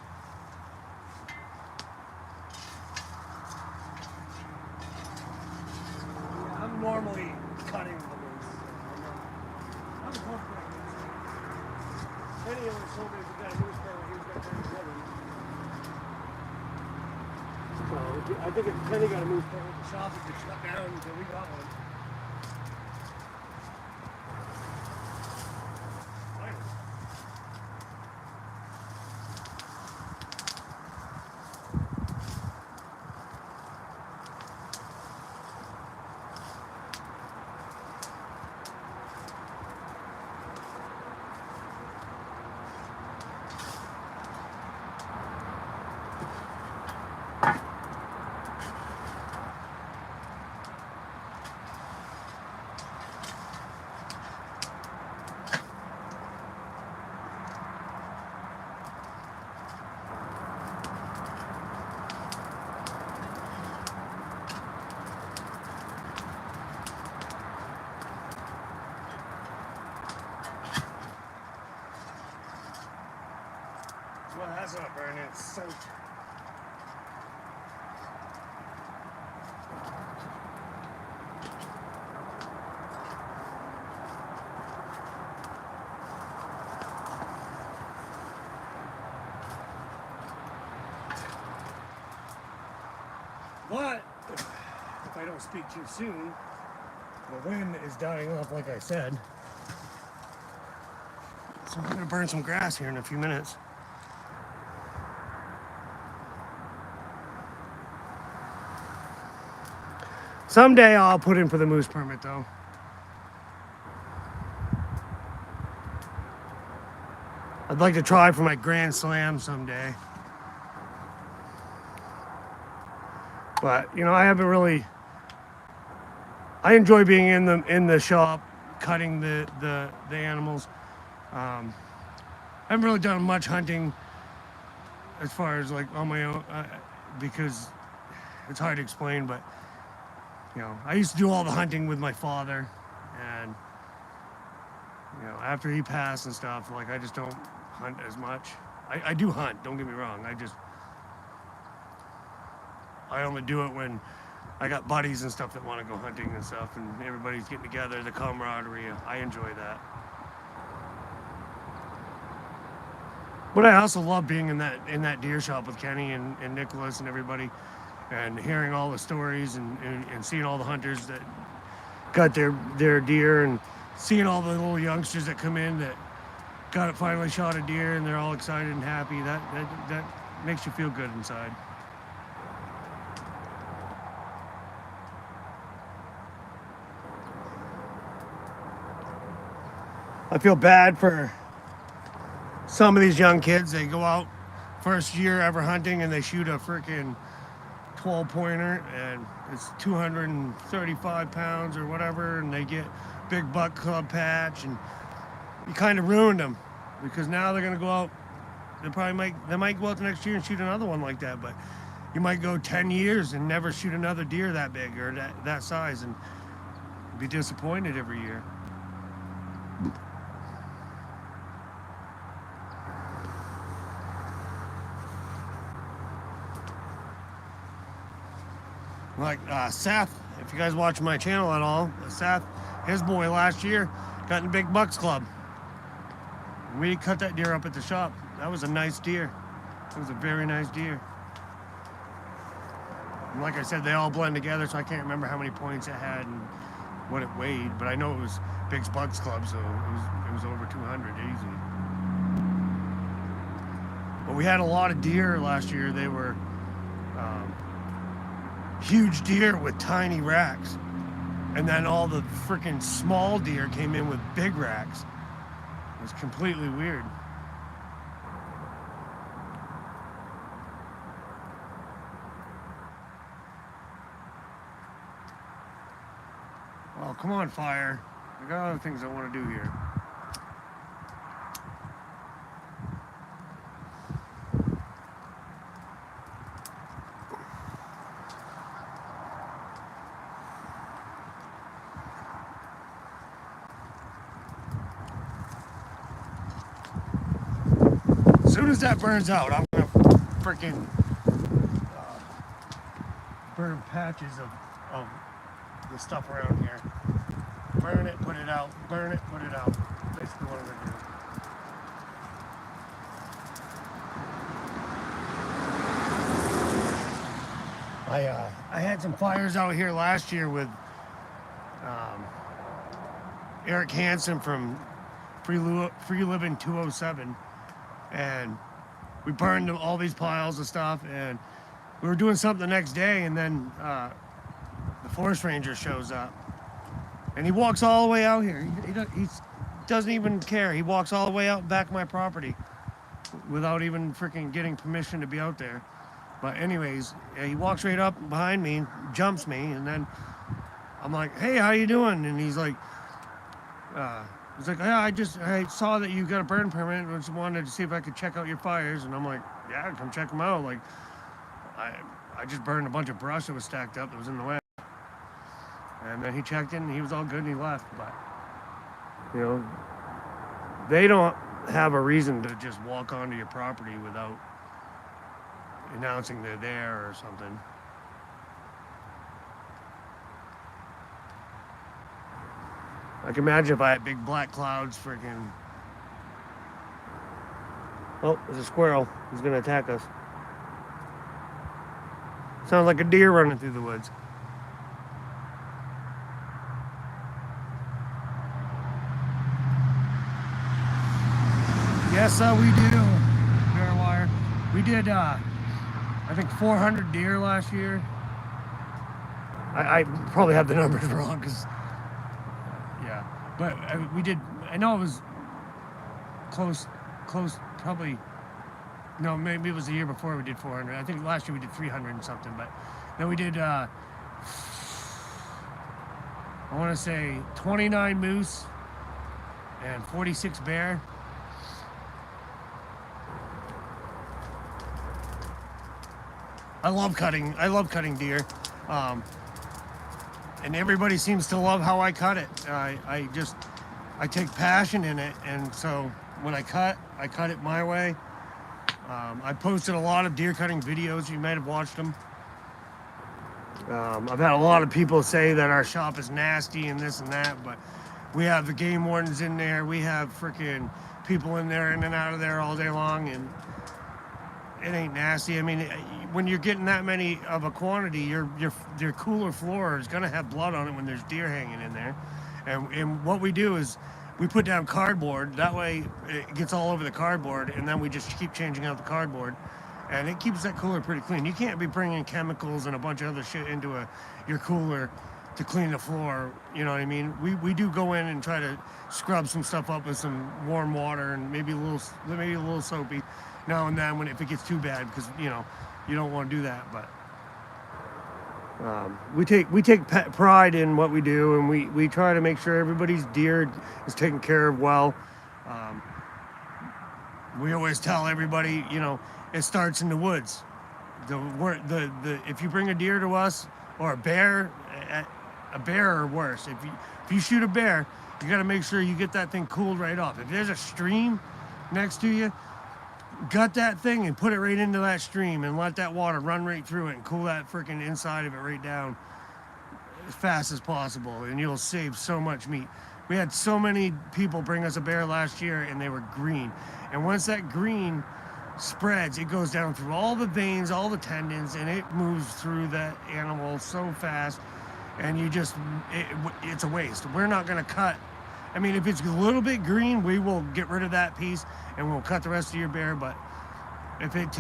I'm normally cutting the moose. I'm comfortable with moose. Penny only told me if we got a moose permit, he was going to bring his other. So I think if Penny got a moose permit, the shop would be shut down until we got one. Well, that's not burning, it's soaked. But if I don't speak too soon, the wind is dying off like I said. So I'm gonna burn some grass here in a few minutes. Someday I'll put in for the moose permit though. I'd like to try for my Grand Slam someday. But, you know, I haven't really I enjoy being in the shop, cutting the animals. Um, I haven't really done much hunting as far as like on my own because it's hard to explain. But I used to do all the hunting with my father, and after he passed and stuff, like I just don't hunt as much. I do hunt. Don't get me wrong. I only do it when I got buddies and stuff that want to go hunting and stuff, and everybody's getting together. The camaraderie. I enjoy that. But I also love being in that deer shop with Kenny and Nicholas and everybody, and hearing all the stories and seeing all the hunters that got their deer, and seeing all the little youngsters that come in that finally shot a deer, and they're all excited and happy. That makes you feel good inside. I feel bad for some of these young kids. They go out first year ever hunting and they shoot a freaking 12 pointer and it's 235 pounds or whatever, and they get big buck club patch, and you kind of ruined them because now they're going to go out. They might go out the next year and shoot another one like that, but you might go 10 years and never shoot another deer that big or that size, and be disappointed every year. Like Seth, if you guys watch my channel at all, Seth, his boy last year got in the big bucks club. We cut that deer up at the shop. That was a nice deer. It was a very nice deer. And like I said, they all blend together, so I can't remember how many points it had and what it weighed, but I know it was Big Bucks Club, so it was over 200 easy. But we had a lot of deer last year. They were huge deer with tiny racks, and then all the freaking small deer came in with big racks. It was completely weird. Oh, come on, fire. I got other things I want to do here. As soon as that burns out, I'm gonna freaking burn patches of the stuff around here. Burn it, put it out. Burn it, put it out. Basically what I'm gonna do. I had some fires out here last year with Eric Hansen from Free Living 207, and we burned all these piles of stuff, and we were doing something the next day, and then the forest ranger shows up, and he walks all the way out here. He doesn't even care. He walks all the way out back my property without even freaking getting permission to be out there. But anyways, he walks right up behind me, jumps me, and then I'm like, "Hey, how you doing?" And he's like, "Yeah, I saw that you got a burn permit, and just wanted to see if I could check out your fires." And I'm like, "Yeah, come check them out." Like, I just burned a bunch of brush that was stacked up that was in the way. And then he checked in, and he was all good, and he left. But they don't have a reason to just walk onto your property without announcing they're there or something. I can imagine if I had big black clouds freaking... Oh, there's a squirrel. He's going to attack us. Sounds like a deer running through the woods. Yes, we do. Bear wire. We did, I think 400 deer last year. I probably have the numbers wrong because, yeah. But we did, I know it was close, probably, no, maybe it was the year before we did 400. I think last year we did 300 and something, but then we did I want to say 29 moose and 46 bear. I love cutting deer, um, and everybody seems to love how I cut it. I take passion in it, and so when I cut it my way. I posted a lot of deer cutting videos. You might have watched them. I've had a lot of people say that our shop is nasty and this and that, but we have the game wardens in there. We have freaking people in there, in and out of there all day long, and it ain't nasty. I mean, when you're getting that many of a quantity, your cooler floor is gonna have blood on it when there's deer hanging in there. And what we do is we put down cardboard. That way it gets all over the cardboard, and then we just keep changing out the cardboard, and it keeps that cooler pretty clean. You can't be bringing chemicals and a bunch of other shit into your cooler to clean the floor. You know what I mean? We do go in and try to scrub some stuff up with some warm water and maybe a little soapy now and then if it gets too bad, because you don't want to do that. But we take pride in what we do, and we try to make sure everybody's deer is taken care of well. Um, we always tell everybody, it starts in the woods. If you bring a deer to us, or a bear or worse, if you shoot a bear, you got to make sure you get that thing cooled right off. If there's a stream next to you, gut that thing and put it right into that stream and let that water run right through it and cool that freaking inside of it right down as fast as possible, and you'll save so much meat. We had so many people bring us a bear last year, and they were green. And once that green spreads, it goes down through all the veins, all the tendons, and it moves through that animal so fast, and it's a waste. We're not going to cut. I mean, if it's a little bit green, we will get rid of that piece and we'll cut the rest of your bear. But if it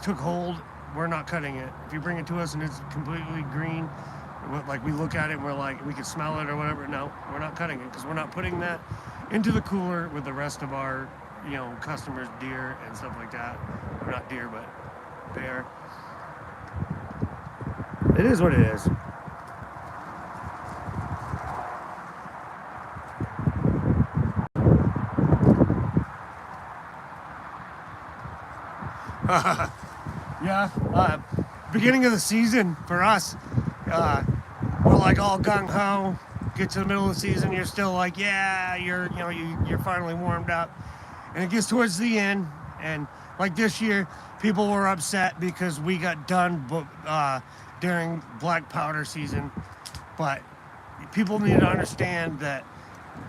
took hold, we're not cutting it. If you bring it to us and it's completely green, like we look at it and we're like, we can smell it or whatever, no, we're not cutting it, because we're not putting that into the cooler with the rest of our, customers' deer and stuff like that. Or not deer, but bear. It is what it is. Yeah, beginning of the season for us, we're like all gung ho. Get to the middle of the season, you're still like, yeah, you're finally warmed up, and it gets towards the end, and like this year, people were upset because we got done during black powder season, but people need to understand that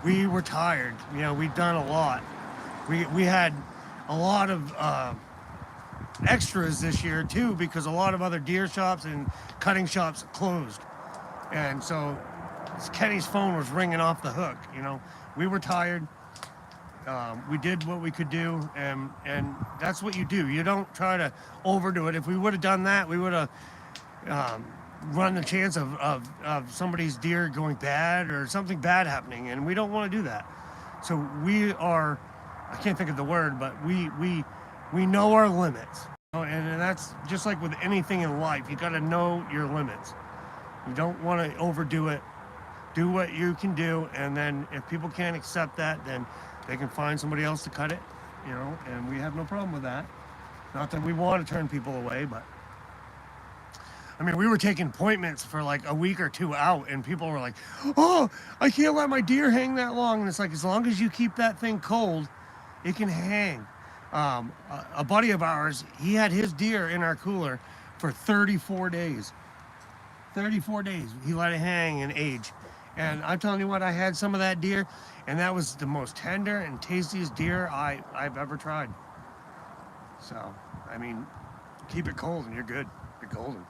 we were tired. We'd done a lot. We had a lot of extras this year too, because a lot of other deer shops and cutting shops closed, and so Kenny's phone was ringing off the hook. We were tired. We did what we could do, and that's what you do. You don't try to overdo it. If we would have done that, we would have run the chance of somebody's deer going bad or something bad happening, and we don't want to do that. So I can't think of the word, but we know our limits, and that's just like with anything in life. You got to know your limits. You don't want to overdo it. Do what you can do, and then if people can't accept that, then they can find somebody else to cut it, and we have no problem with that. Not that we want to turn people away, but I mean, we were taking appointments for like a week or two out, and people were like, oh, I can't let my deer hang that long. And it's like, as long as you keep that thing cold, it can hang. A buddy of ours, he had his deer in our cooler for 34 days. 34 days. He let it hang and age. And I'm telling you what, I had some of that deer, and that was the most tender and tastiest deer I've ever tried. So, I mean, keep it cold and you're good. You're golden.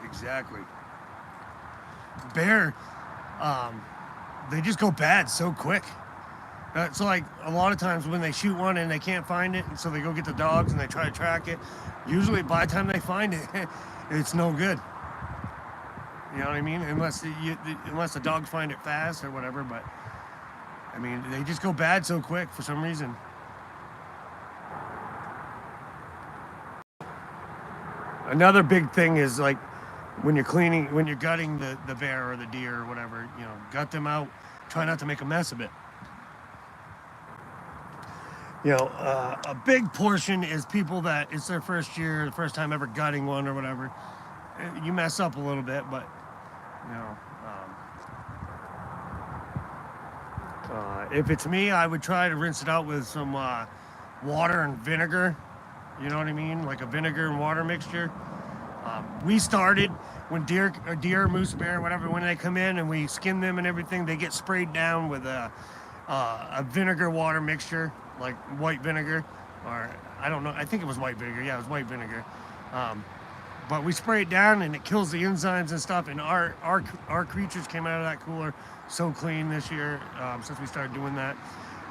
Exactly. Bear, they just go bad so quick. So like a lot of times when they shoot one and they can't find it, and so they go get the dogs and they try to track it. Usually by the time they find it, it's no good. You know what I mean? Unless the dogs find it fast or whatever. But I mean, they just go bad so quick for some reason. Another big thing is like when you're gutting the bear or the deer or whatever, gut them out. Try not to make a mess of it. A big portion is people that it's their first year, the first time ever gutting one or whatever. You mess up a little bit, but you know, if it's me, I would try to rinse it out with some water and vinegar. You know what I mean? Like a vinegar and water mixture. We started when deer, moose, bear, whatever, when they come in and we skin them and everything, they get sprayed down with a vinegar water mixture, like white vinegar, or I don't know. I think it was white vinegar. Yeah, it was white vinegar. But we spray it down and it kills the enzymes and stuff. And our creatures came out of that cooler so clean this year since we started doing that.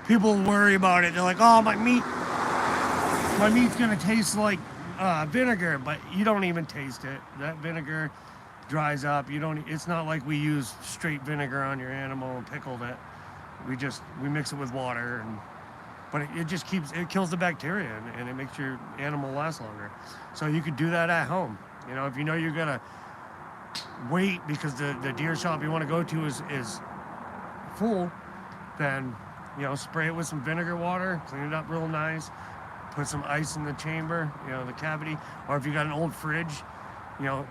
People worry about it. They're like, "Oh, my meat's gonna taste like vinegar," but you don't even taste it. That vinegar dries up. It's not like we use straight vinegar on your animal and pickled it. We mix it with water, but it kills the bacteria and it makes your animal last longer. So you could do that at home. If you know you're gonna wait because the deer shop you want to go to is full, then spray it with some vinegar water, clean it up real nice, put some ice in the chamber, the cavity, or if you got an old fridge,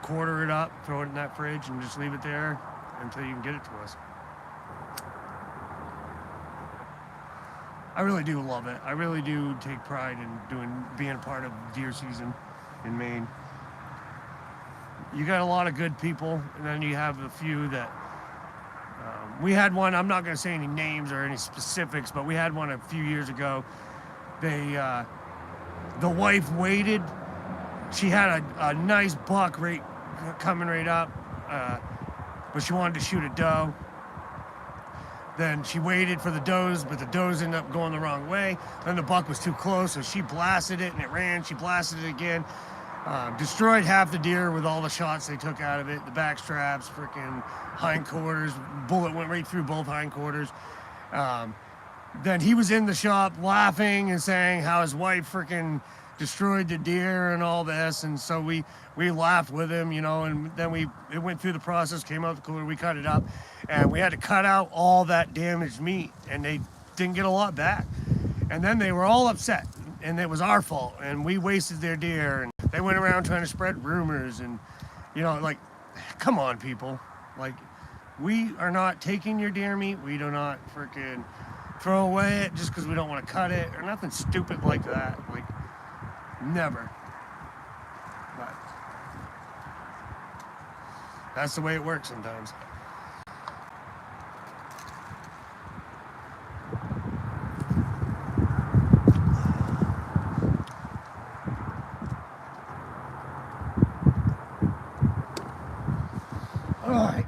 quarter it up, throw it in that fridge, and just leave it there until you can get it to us. I really do love it. I really do take pride in being part of deer season in Maine. You got a lot of good people, and then you have a few that we had one. I'm not going to say any names or any specifics, but we had one a few years ago. The wife waited. She had a nice buck coming right up, but she wanted to shoot a doe. Then she waited for the does, but the does ended up going the wrong way. Then the buck was too close, so she blasted it and it ran. She blasted it again. Destroyed half the deer with all the shots they took out of it. The back straps, freaking hindquarters. Bullet went right through both hindquarters. Then he was in the shop laughing and saying how his wife freaking destroyed the deer and all this. And so we laughed with him, and then it went through the process, came out the cooler, we cut it up, and we had to cut out all that damaged meat, and they didn't get a lot back. And then they were all upset, and it was our fault, and we wasted their deer, and they went around trying to spread rumors, and like, come on, people. Like, we are not taking your deer meat. We do not freaking throw away it just because we don't want to cut it or nothing stupid like that. Like, never. But that's the way it works sometimes. All right.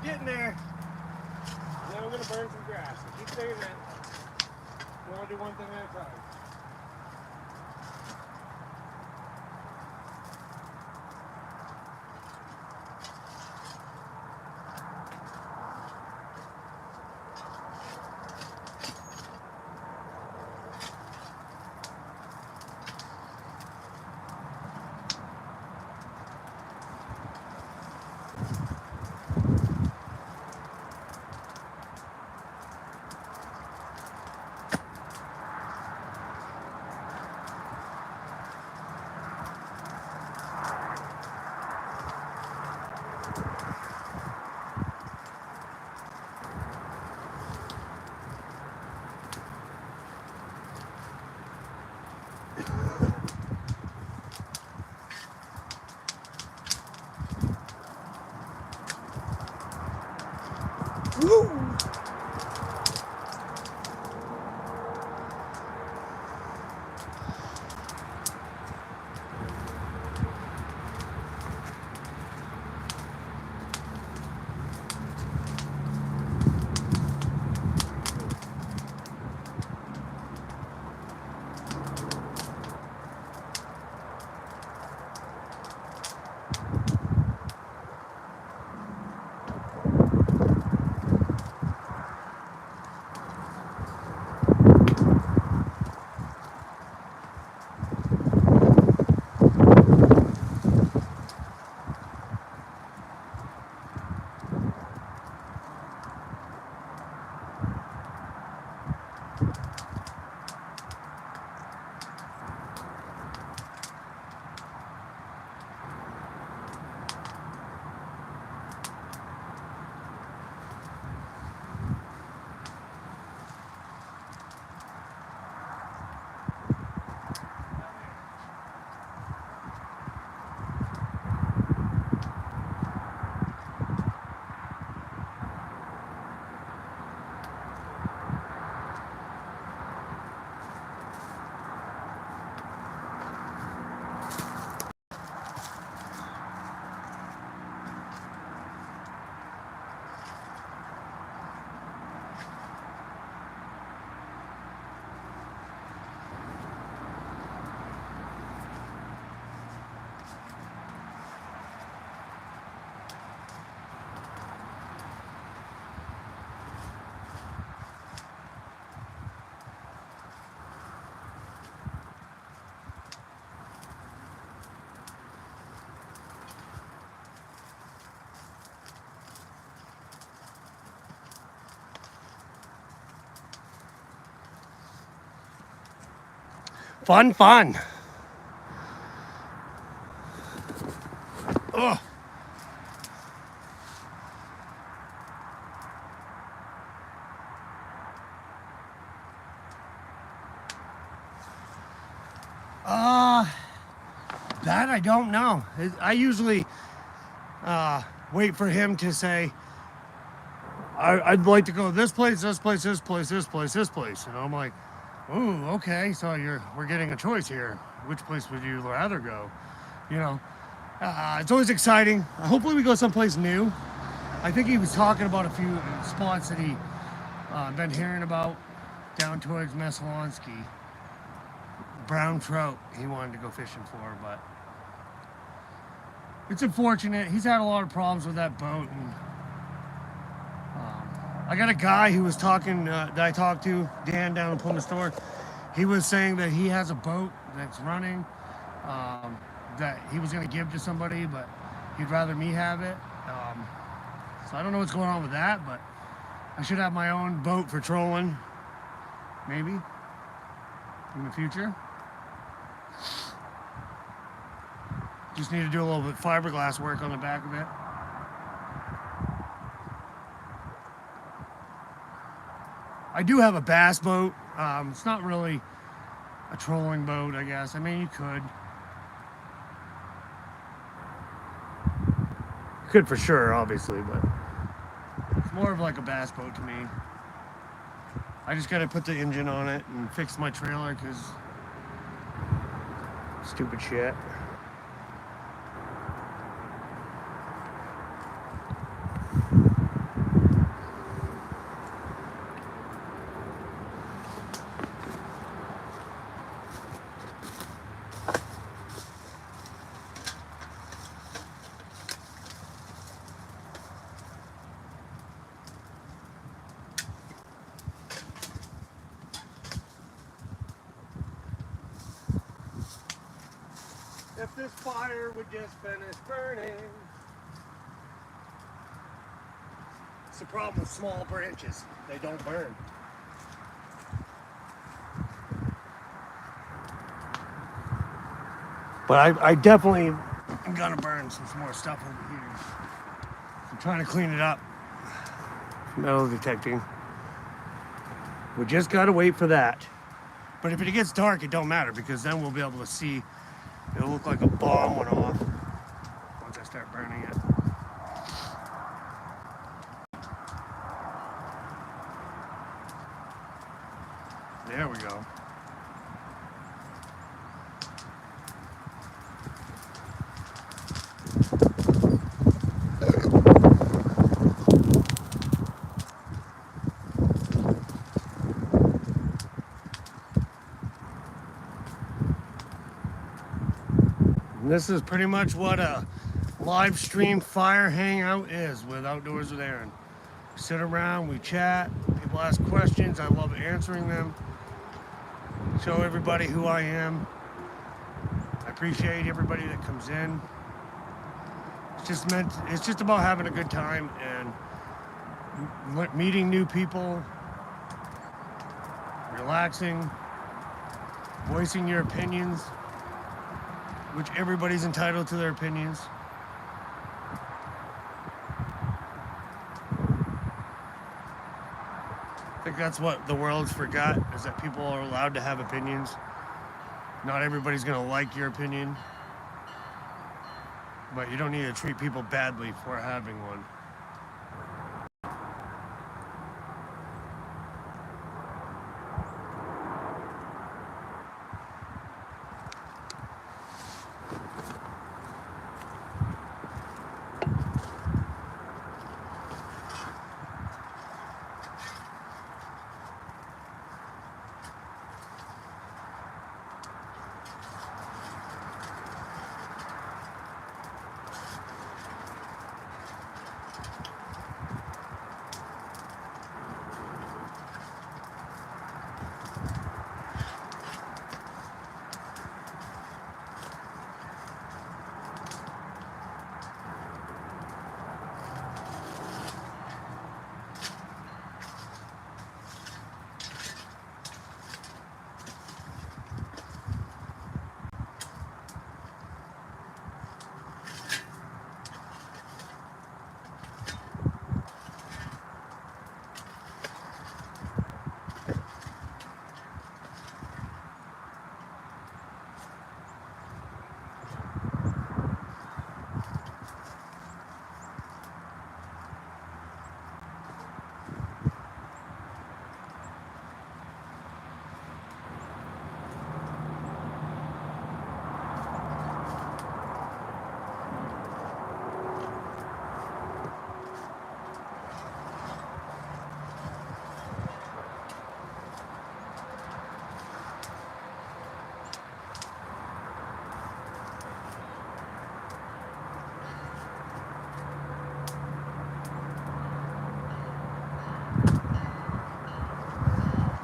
getting there. Then I'm gonna burn some grass. I keep saying that. You want to do one thing at a time. Woo! Fun, fun. Ugh. That I don't know. I usually wait for him to say, I'd like to go this place, this place, this place, this place, this place. And I'm like, ooh, okay, so we're getting a choice here. Which place would you rather go? You know, it's always exciting. Hopefully we go someplace new. I think he was talking about a few spots that he been hearing about down towards Messalonsky. Brown trout he wanted to go fishing for, but it's unfortunate. He's had a lot of problems with that boat, and I got a guy who was talking that I talked to, Dan down in Plymouth Store. He was saying that he has a boat that's running that he was going to give to somebody, but he'd rather me have it. So I don't know what's going on with that, but I should have my own boat for trolling, maybe in the future. Just need to do a little bit fiberglass work on the back of it. I do have a bass boat. It's not really a trolling boat, I guess. I mean, you could. You could for sure, obviously, but it's more of like a bass boat to me. I just gotta put the engine on it and fix my trailer because stupid shit. this fire would just finish burning. It's the problem with small branches. They don't burn. But I definitely am gonna burn some more stuff over here. I'm trying to clean it up. Metal detecting. We just gotta wait for that. But if it gets dark, it don't matter because then we'll be able to see. It'll look like a bomb went off once I start burning it. There we go. And this is pretty much what a live stream fire hangout is with Outdoors with Aaron. We sit around, we chat, people ask questions, I love answering them. Show everybody who I am. I appreciate everybody that comes in. It's just about having a good time and meeting new people, relaxing, voicing your opinions, which everybody's entitled to their opinions. I think that's what the world's forgot, is that people are allowed to have opinions. Not everybody's gonna like your opinion, but you don't need to treat people badly for having one.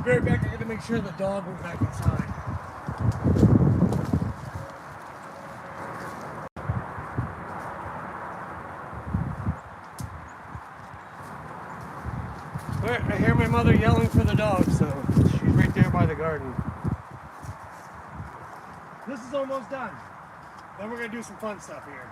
Be right back, I gotta make sure the dog went back inside. I hear my mother yelling for the dog, so she's right there by the garden. This is almost done. Then we're gonna do some fun stuff here.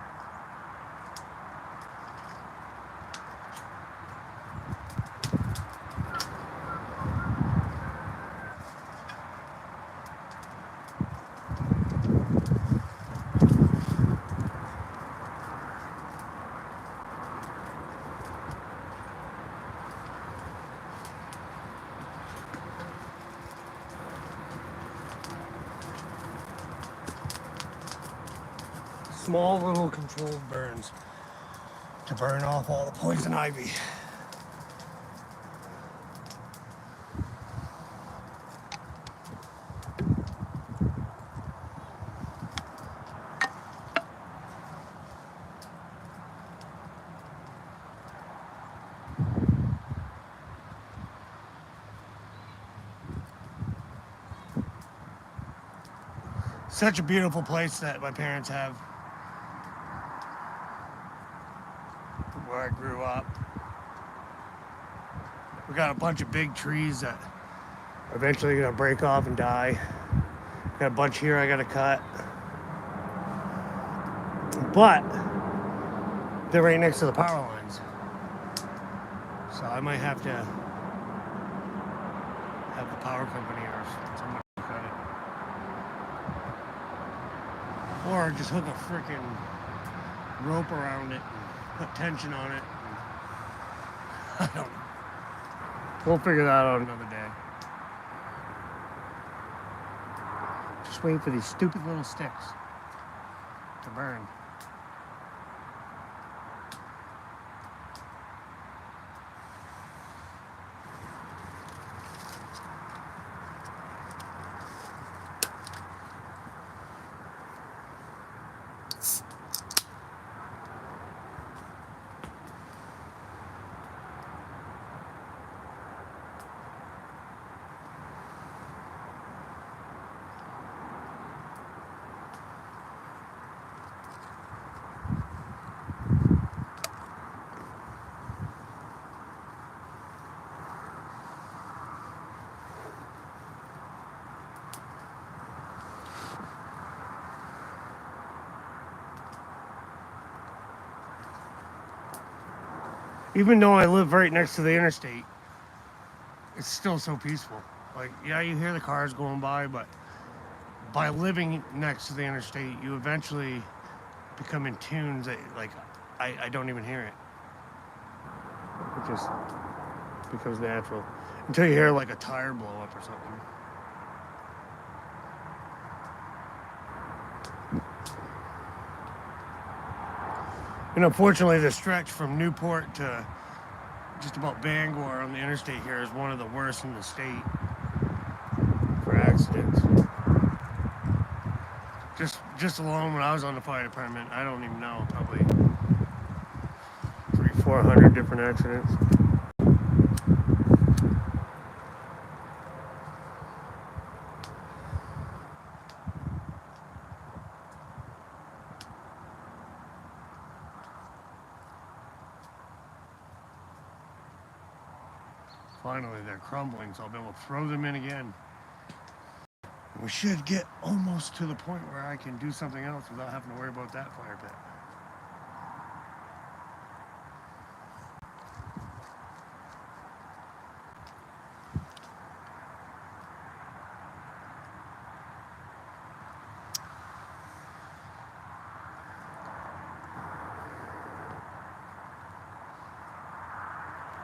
Small little controlled burns to burn off all the poison ivy. Such a beautiful place that my parents have, where I grew up. We got a bunch of big trees that are eventually gonna break off and die. Got a bunch here I gotta cut. But they're right next to the power lines. So I might have to have the power company or somebody cut it. Or just hook a freaking rope around it and put tension on it. I don't know. We'll figure that out another day. Just waiting for these stupid little sticks to burn. Even though I live right next to the interstate, it's still so peaceful. Like, yeah, you hear the cars going by, but by living next to the interstate, you eventually become in tune that, like, I don't even hear it. It just becomes natural. Until you hear, like, a tire blow up or something. And unfortunately, the stretch from Newport to just about Bangor on the interstate here is one of the worst in the state for accidents. Just alone when I was on the fire department, I don't even know, probably 300-400 different accidents. Finally, they're crumbling, so I'll be able to throw them in again. We should get almost to the point where I can do something else without having to worry about that fire pit.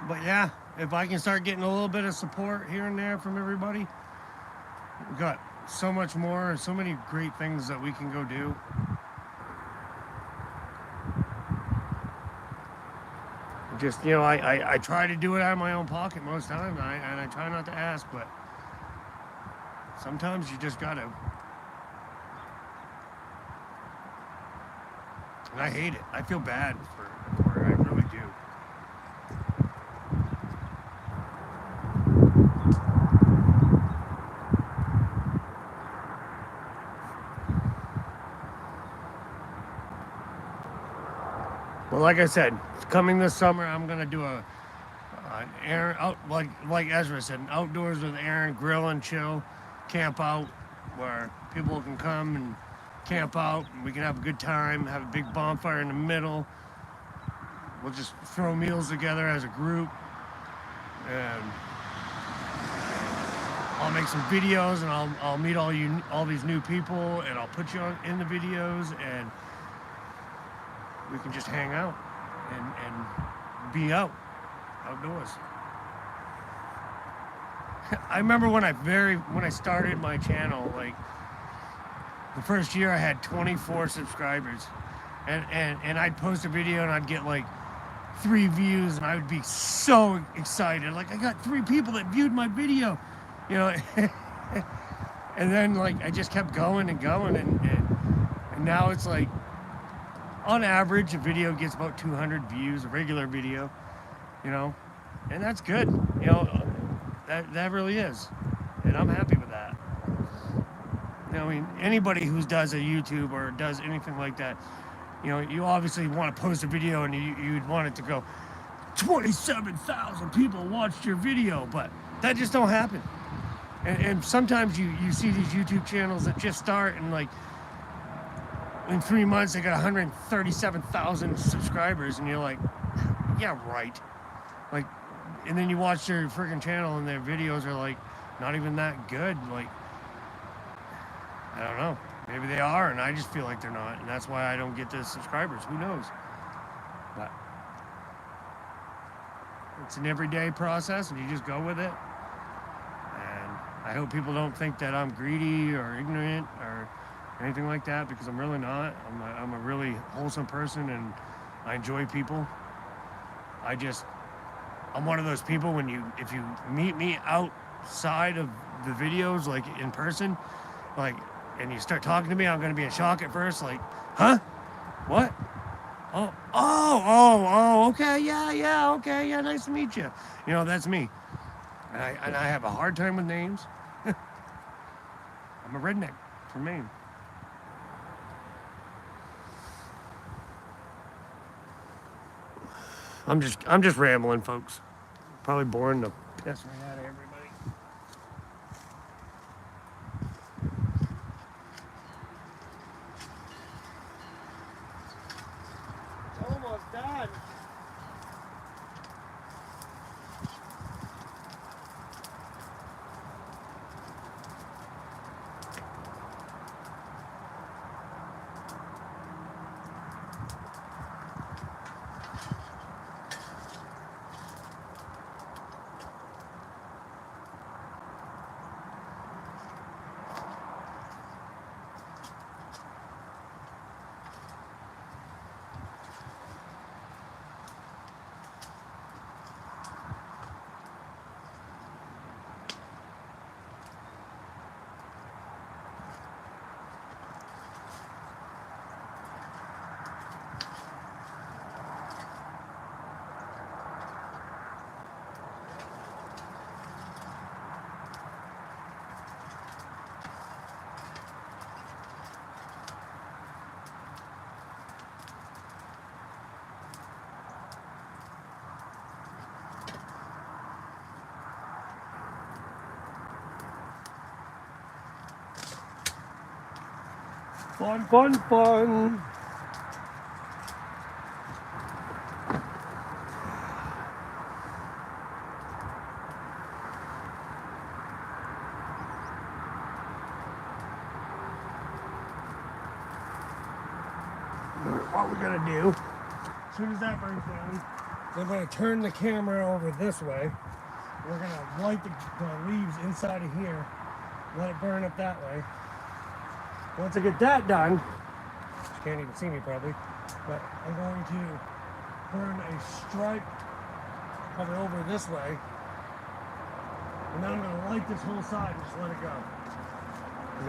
But yeah, if I can start getting a little bit of support here and there from everybody, we've got so much more and so many great things that we can go do. Just, you know, I try to do it out of my own pocket most times, and I try not to ask, but sometimes you just gotta. And I hate it. I feel bad for it. I really do. Well, like I said, coming this summer, I'm gonna do an Aaron out like Ezra said, an outdoors with Aaron, grill and chill, camp out, where people can come and camp out, and we can have a good time, have a big bonfire in the middle. We'll just throw meals together as a group, and I'll make some videos, and I'll meet all these new people, and I'll put you in the videos, and we can just hang out and be outdoors. I remember when I started my channel, like the first year I had 24 subscribers, and I'd post a video and I'd get like 3 views, and I would be so excited, like I got 3 people that viewed my video, you know. And then like I just kept going and going, and now it's like, on average, a video gets about 200 views, a regular video, you know, and that's good, you know, that really is, and I'm happy with that. I mean, anybody who does a YouTube or does anything like that, you obviously want to post a video and you'd want it to go, 27,000 people watched your video, but that just don't happen. And sometimes you see these YouTube channels that just start and like in 3 months they got 137,000 subscribers, and you're like, yeah, right. Like, and then you watch their freaking channel and their videos are like not even that good. Like, I don't know. Maybe they are, and I just feel like they're not, and that's why I don't get the subscribers. Who knows? But it's an everyday process, and you just go with it. And I hope people don't think that I'm greedy or ignorant or anything like that, because I'm really not. I'm a really wholesome person, and I enjoy people. I'm one of those people if you meet me outside of the videos, like in person, like, and you start talking to me, I'm going to be in shock at first, like, huh? What? Okay, yeah, okay, yeah, nice to meet you. That's me. And I have a hard time with names. I'm a redneck from Maine. I'm just rambling, folks. Probably boring the piss right out of everybody. It's almost done. Fun, fun, fun. What we're gonna do, as soon as that burns down, I'm gonna turn the camera over this way. We're gonna light the leaves inside of here, let it burn up that way. Once I get that done, you can't even see me probably, but I'm going to burn a stripe probably over this way, and then I'm gonna light this whole side and just let it go.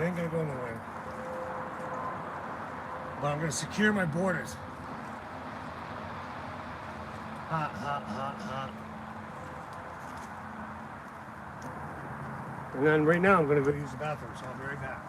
It ain't gonna go nowhere. But I'm gonna secure my borders. Hot, hot, hot, hot. And then right now I'm gonna go use the bathroom, so I'll be right back.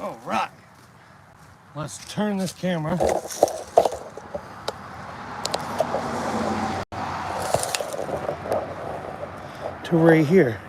All right. Let's turn this camera to right here.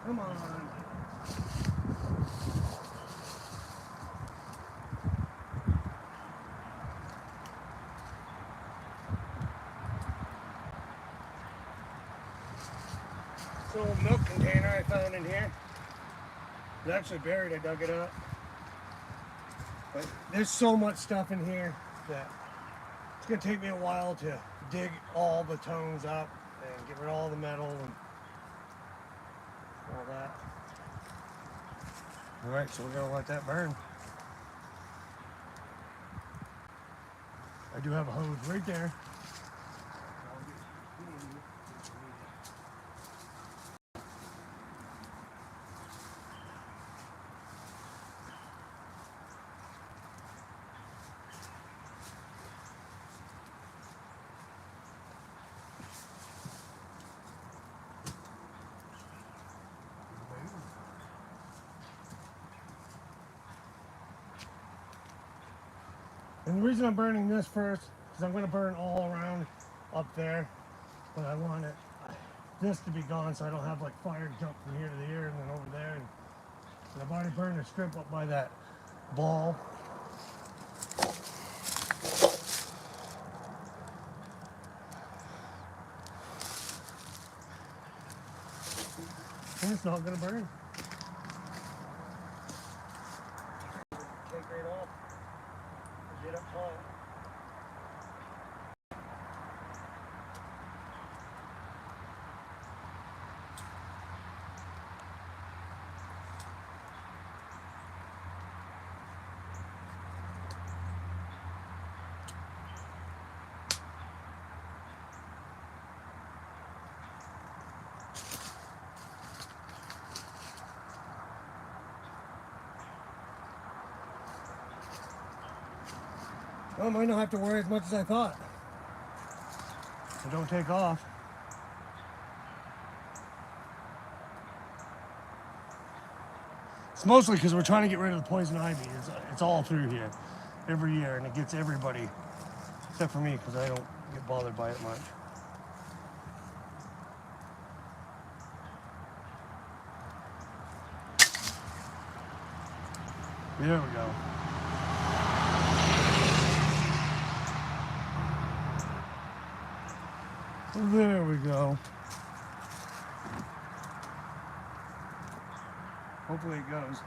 Come on. This old milk container I found in here. It's actually buried, I dug it up. But there's so much stuff in here that it's gonna take me a while to dig all the tones up and get rid of all the metal and all that. All right, so we're gonna let that burn. I do have a hose right there. And the reason I'm burning this first is I'm going to burn all around up there, but I want this to be gone so I don't have like fire jump from here to there and then over there. And I've already burned a strip up by that ball. And it's not going to burn. Take right off. Get up top. Well, I might not have to worry as much as I thought. So don't take off. It's mostly because we're trying to get rid of the poison ivy. It's all through here every year, and it gets everybody, except for me, because I don't get bothered by it much. There we go. There we go. Hopefully it goes.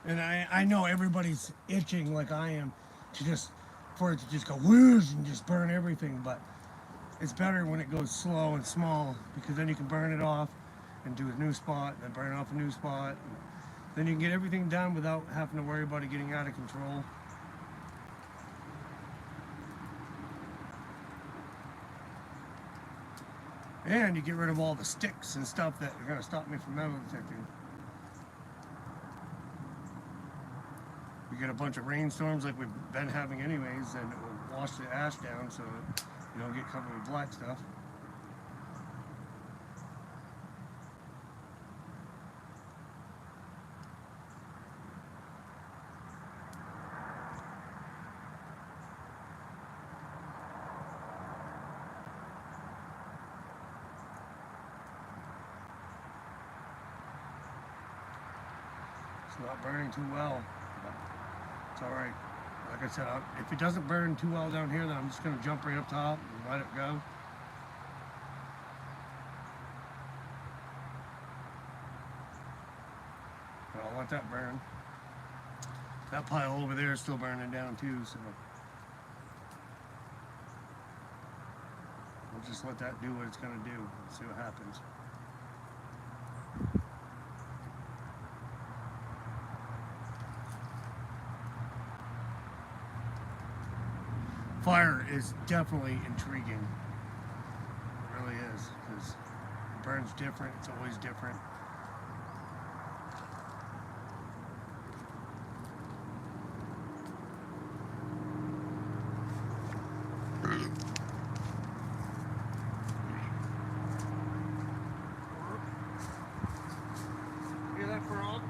And I know everybody's itching like I am for it to just go whoosh and just burn everything, but it's better when it goes slow and small because then you can burn it off and do a new spot, and then burn off a new spot. Then you can get everything done without having to worry about it getting out of control. And you get rid of all the sticks and stuff that are going to stop me from metal detecting. We get a bunch of rainstorms like we've been having anyways, and it will wash the ash down so you don't get covered with black stuff. It's not burning too well. It's all right. Like I said, if it doesn't burn too well down here, then I'm just going to jump right up top and let it go. let that burn. That pile over there is still burning down too, so we'll just let that do what it's gonna do. See what happens. Fire is definitely intriguing. It really is, because it burns different. It's always different. Hear that frog?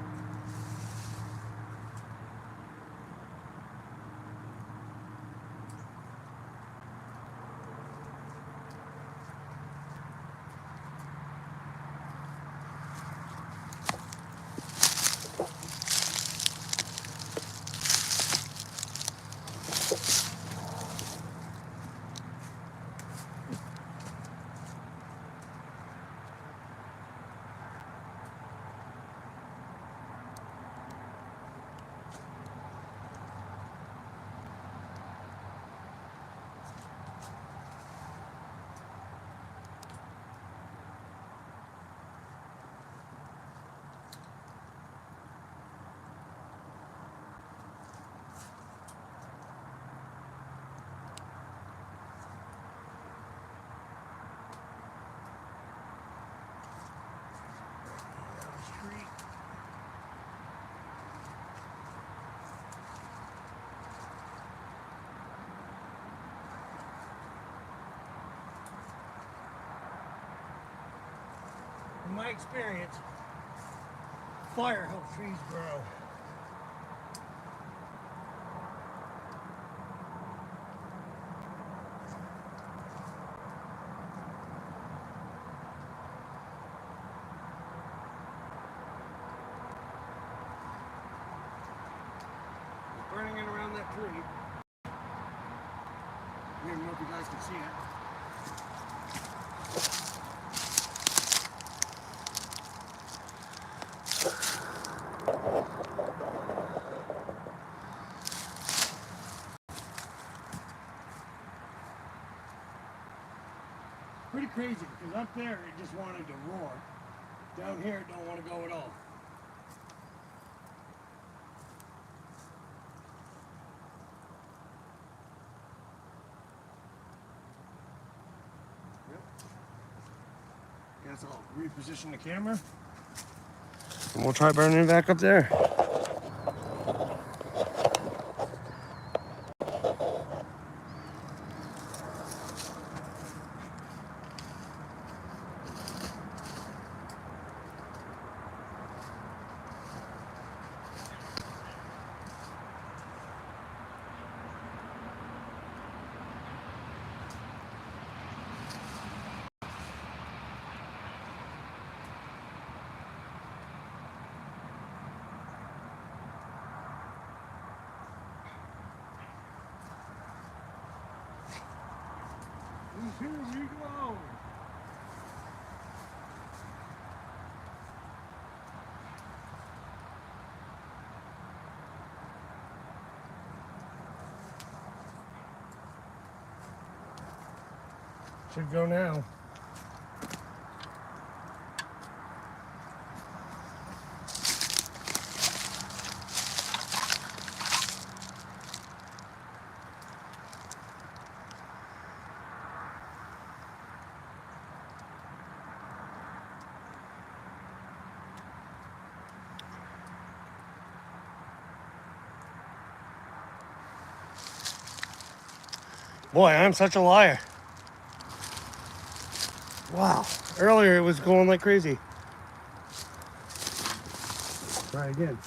In my experience, fire helps trees grow. It's burning it around that tree. I don't even know if you guys can see it. Pretty crazy, because up there it just wanted to roar. Down here it don't want to go at all. Yep. Guess I'll reposition the camera. And we'll try burning it back up there. Here we go. Should go now. Boy, I'm such a liar. Wow. Earlier it was going like crazy. Try again.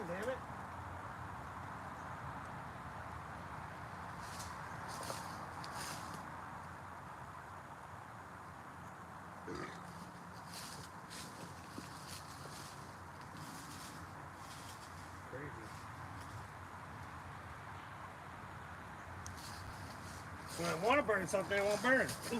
Damn it. When I want to burn something, it won't burn. Ooh.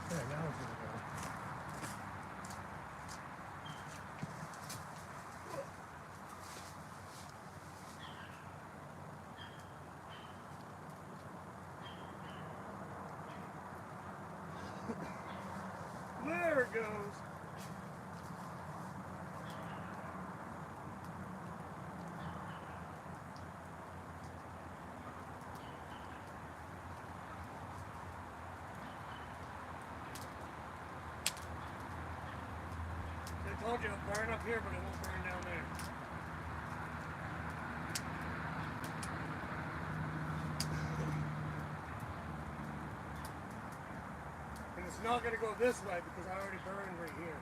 Yeah, now it's gonna go. There it goes. I told you it'll burn up here, but it won't burn down there. And it's not going to go this way because I already burned right here.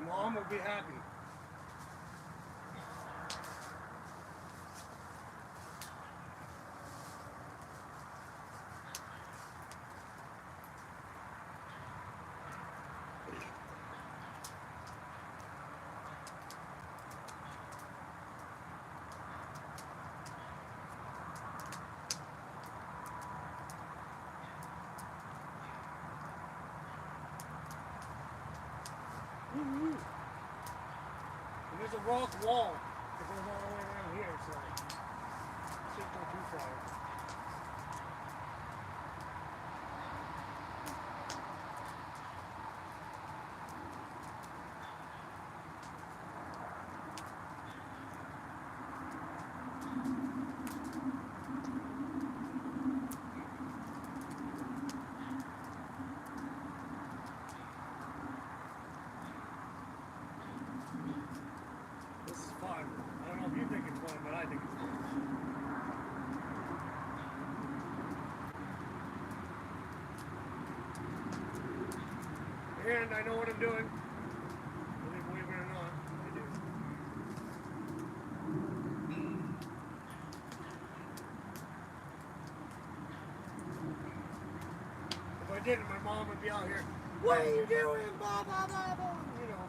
Mom will be happy. Woo-hoo. And there's a rock wall that goes all the way around here, so it shouldn't go too far. This is fun. I don't know if you think it's fun, but I think it's fun. And I know what I'm doing. Believe it or not, I do. If I didn't, my mom would be out here. What are you doing? Blah, blah, blah, blah. You know.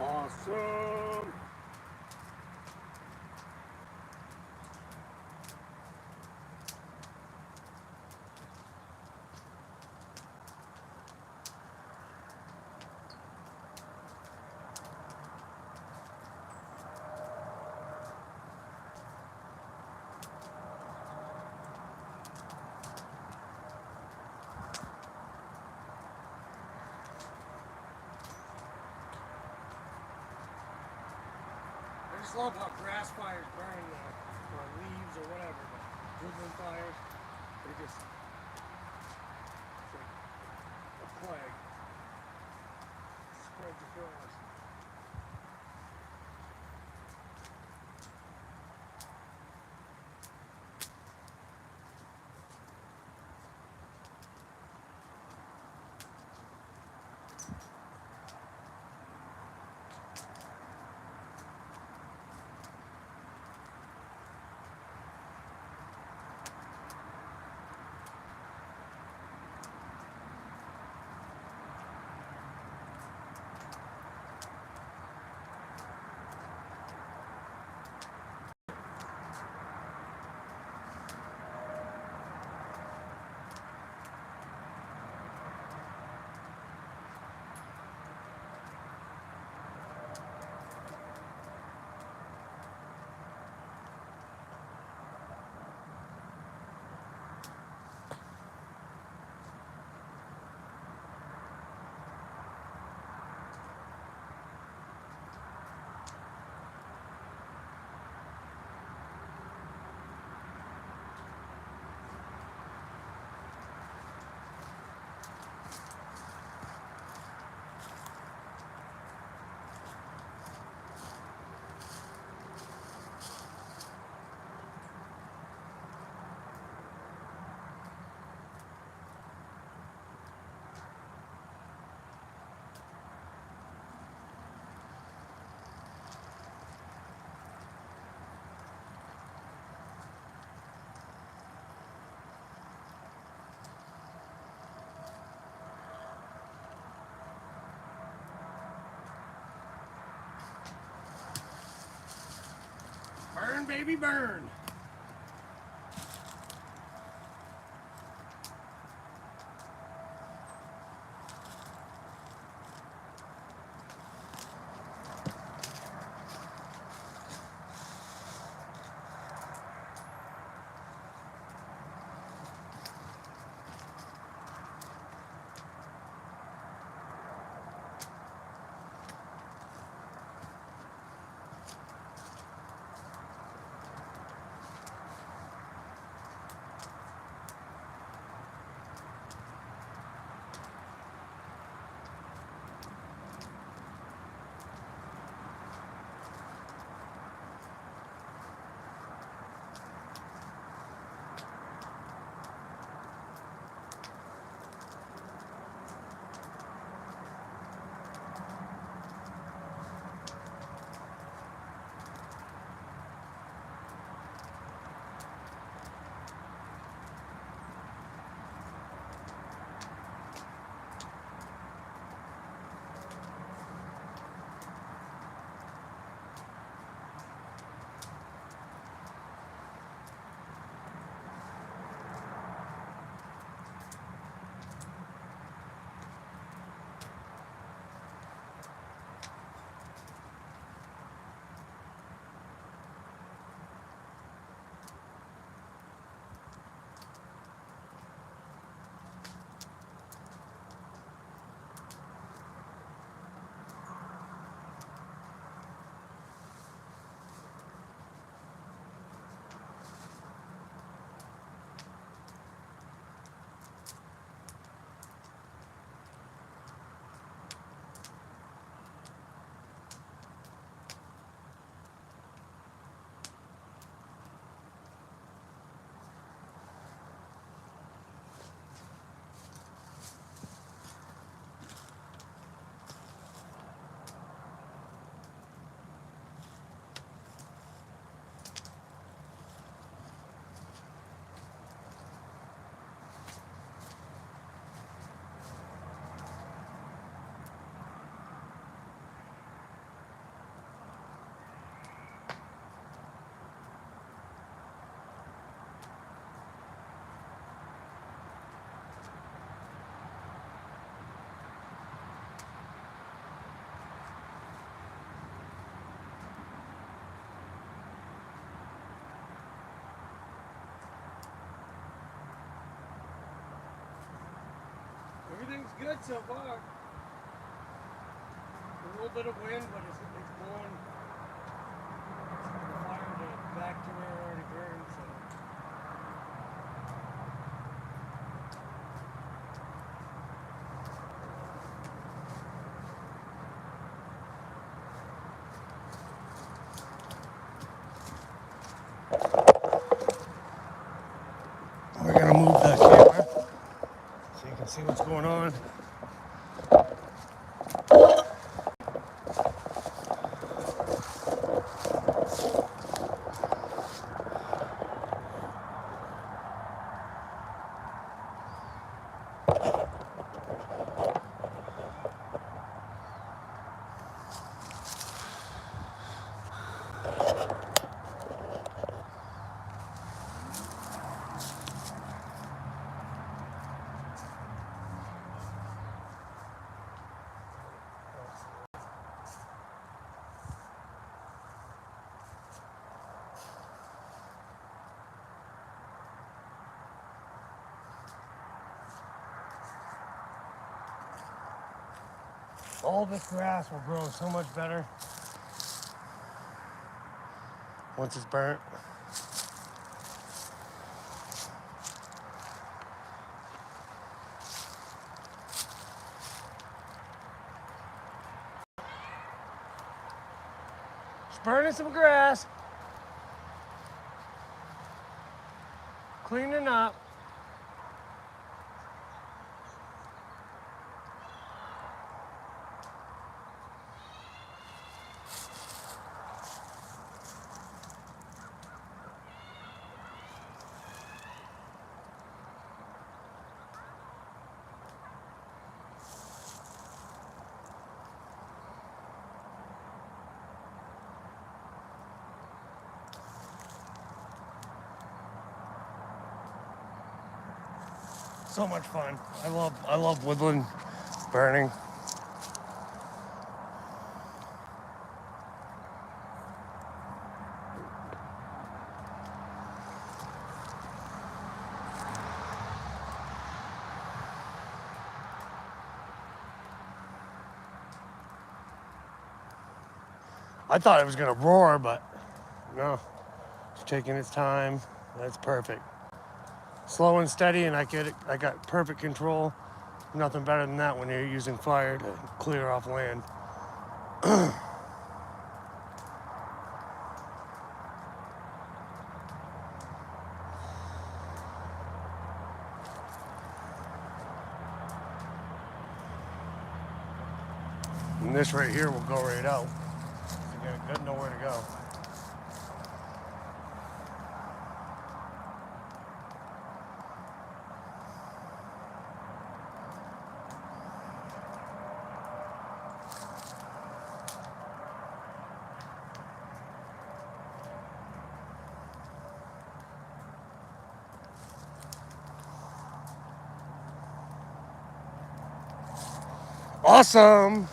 Awesome. love how grass fires burn or leaves or whatever, but woodland fires, they just, it's like a plague. Spreads across. Burn, baby, burn. Everything's good so far. A little bit of wind, but it's blowing see what's going on. All this grass will grow so much better once it's burnt. Just burning some grass, cleaning up. So much fun. I love woodland burning. I thought it was gonna roar, but no. It's taking its time. That's perfect. Slow and steady, and I got perfect control. Nothing better than that when you're using fire to clear off land. And this right here will go right out. You got nowhere to go. Awesome.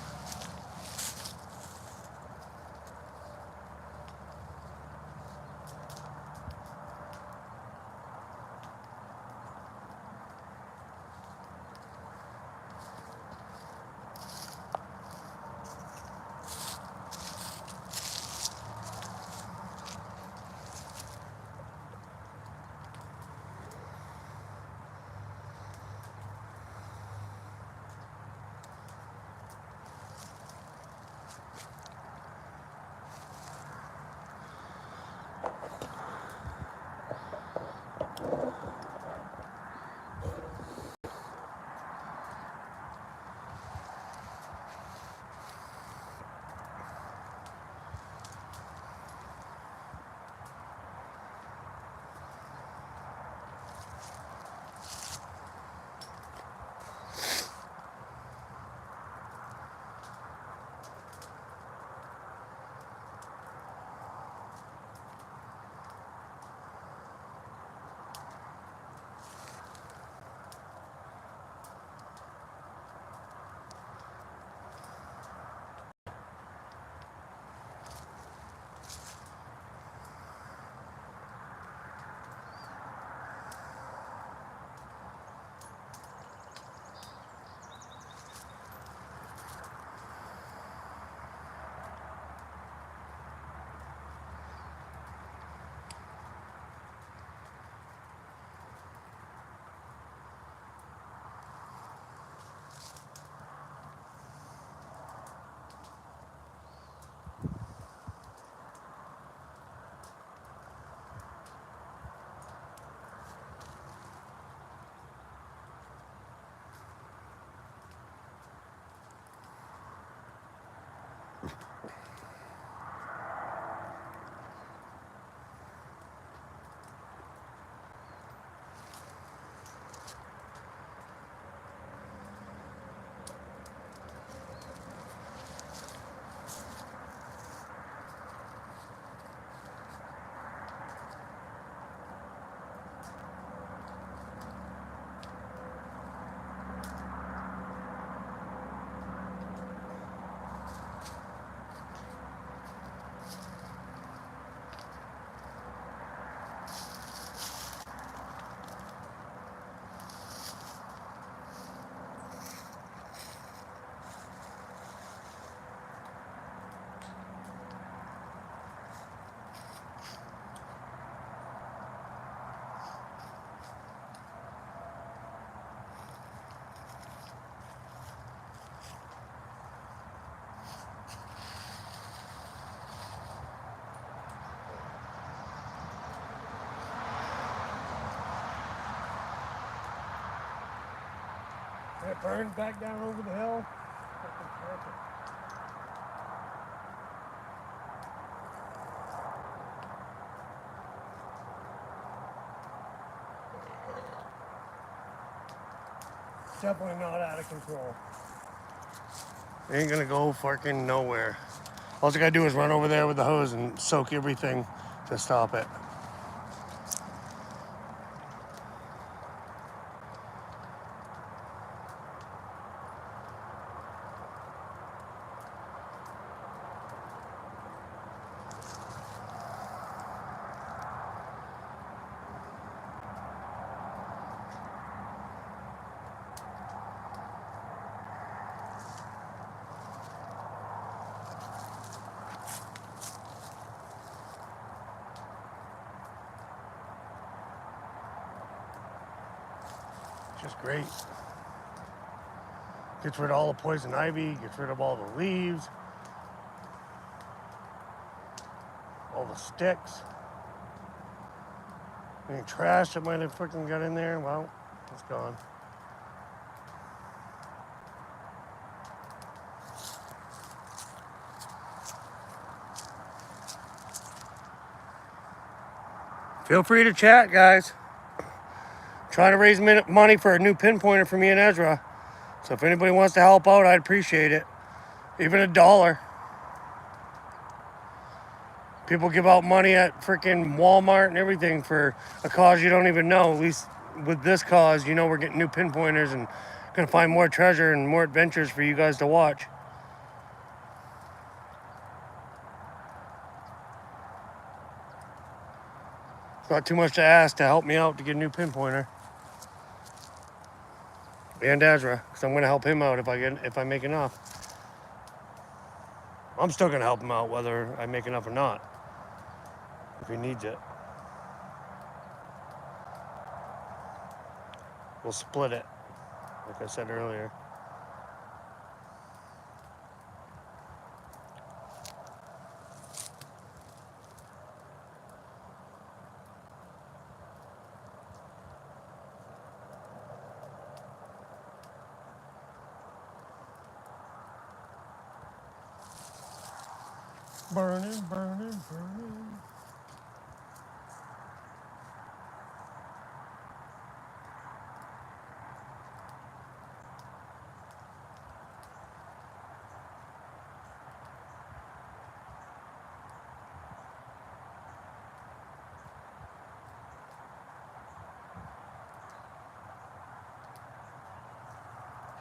It burned back down over the hill. Definitely not out of control. Ain't gonna go fucking nowhere. All I gotta do is run over there with the hose and soak everything to stop it. Just great. Gets rid of all the poison ivy, gets rid of all the leaves, all the sticks. Any trash that might have freaking got in there, well, it's gone. Feel free to chat, guys. Trying to raise money for a new pinpointer for me and Ezra. So if anybody wants to help out, I'd appreciate it. Even $1. People give out money at freaking Walmart and everything for a cause you don't even know. At least with this cause, you know we're getting new pinpointers and gonna find more treasure and more adventures for you guys to watch. It's not too much to ask to help me out to get a new pinpointer. And Ezra, because I'm gonna help him out if I make enough. I'm still gonna help him out whether I make enough or not. If he needs it. We'll split it, like I said earlier. Burning, burning, burning.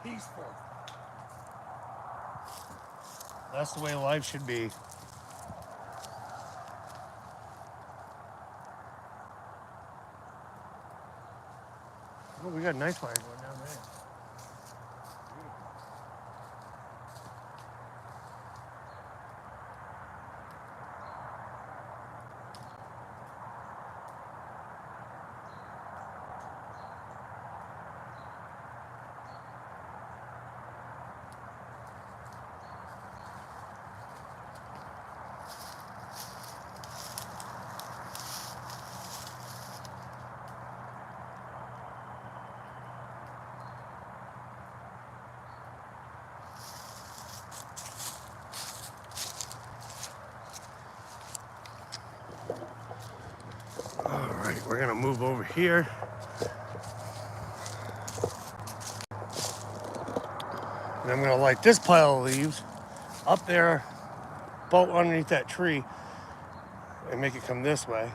Peaceful. That's the way life should be. Oh, we got a nice fire going down there. All right, we're gonna move over here. And I'm gonna light this pile of leaves up there, about underneath that tree, and make it come this way.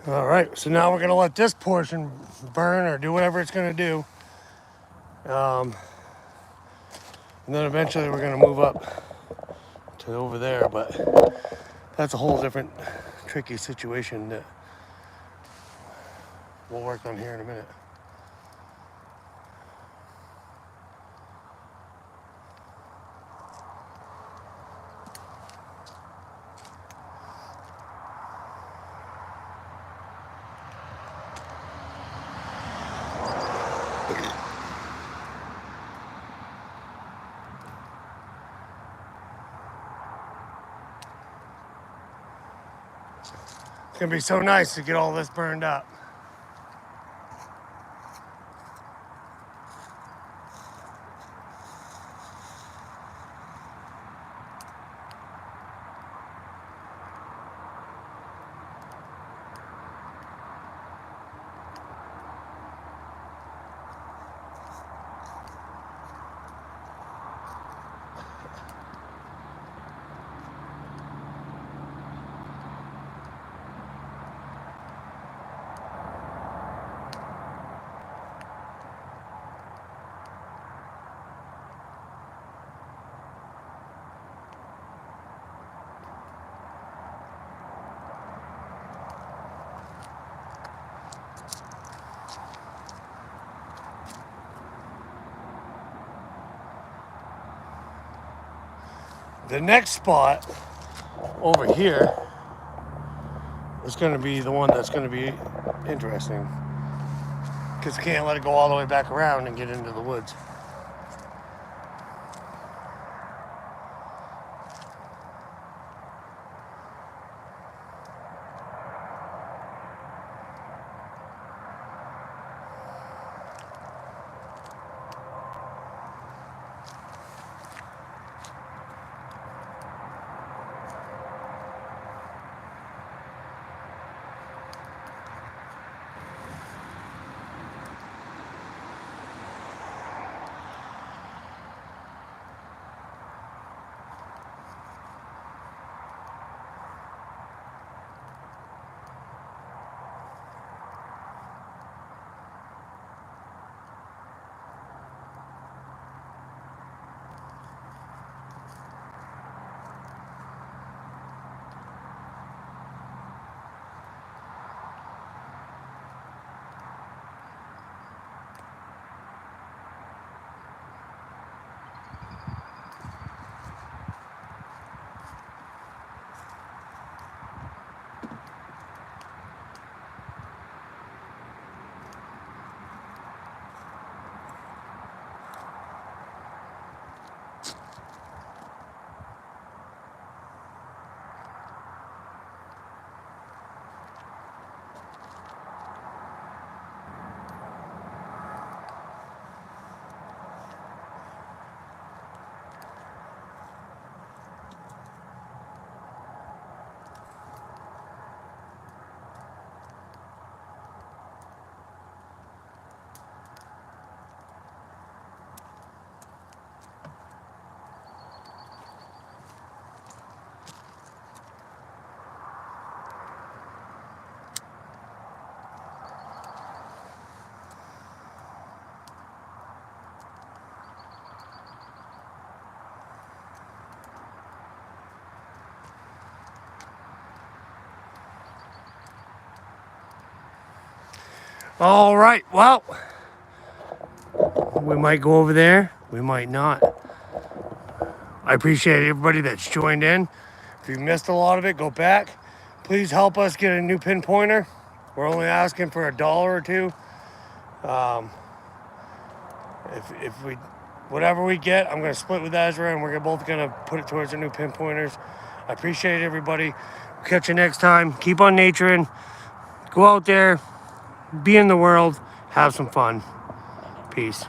All right, so now we're gonna let this portion burn or do whatever it's gonna do. And then eventually we're gonna move up to over there, but that's a whole different tricky situation that we'll work on here in a minute. It's gonna be so nice to get all this burned up. The next spot over here is going to be the one that's going to be interesting because you can't let it go all the way back around and get into the woods. All right, well, we might go over there, we might not. I appreciate everybody that's joined in. If you missed a lot of it, go back. Please help us get a new pinpointer. We're only asking for $1 or $2. If we, whatever we get, I'm gonna split with Ezra, and we're both gonna put it towards the new pinpointers. I appreciate everybody. We'll catch you next time. Keep on naturing. Go out there, be in the world, have some fun. Peace.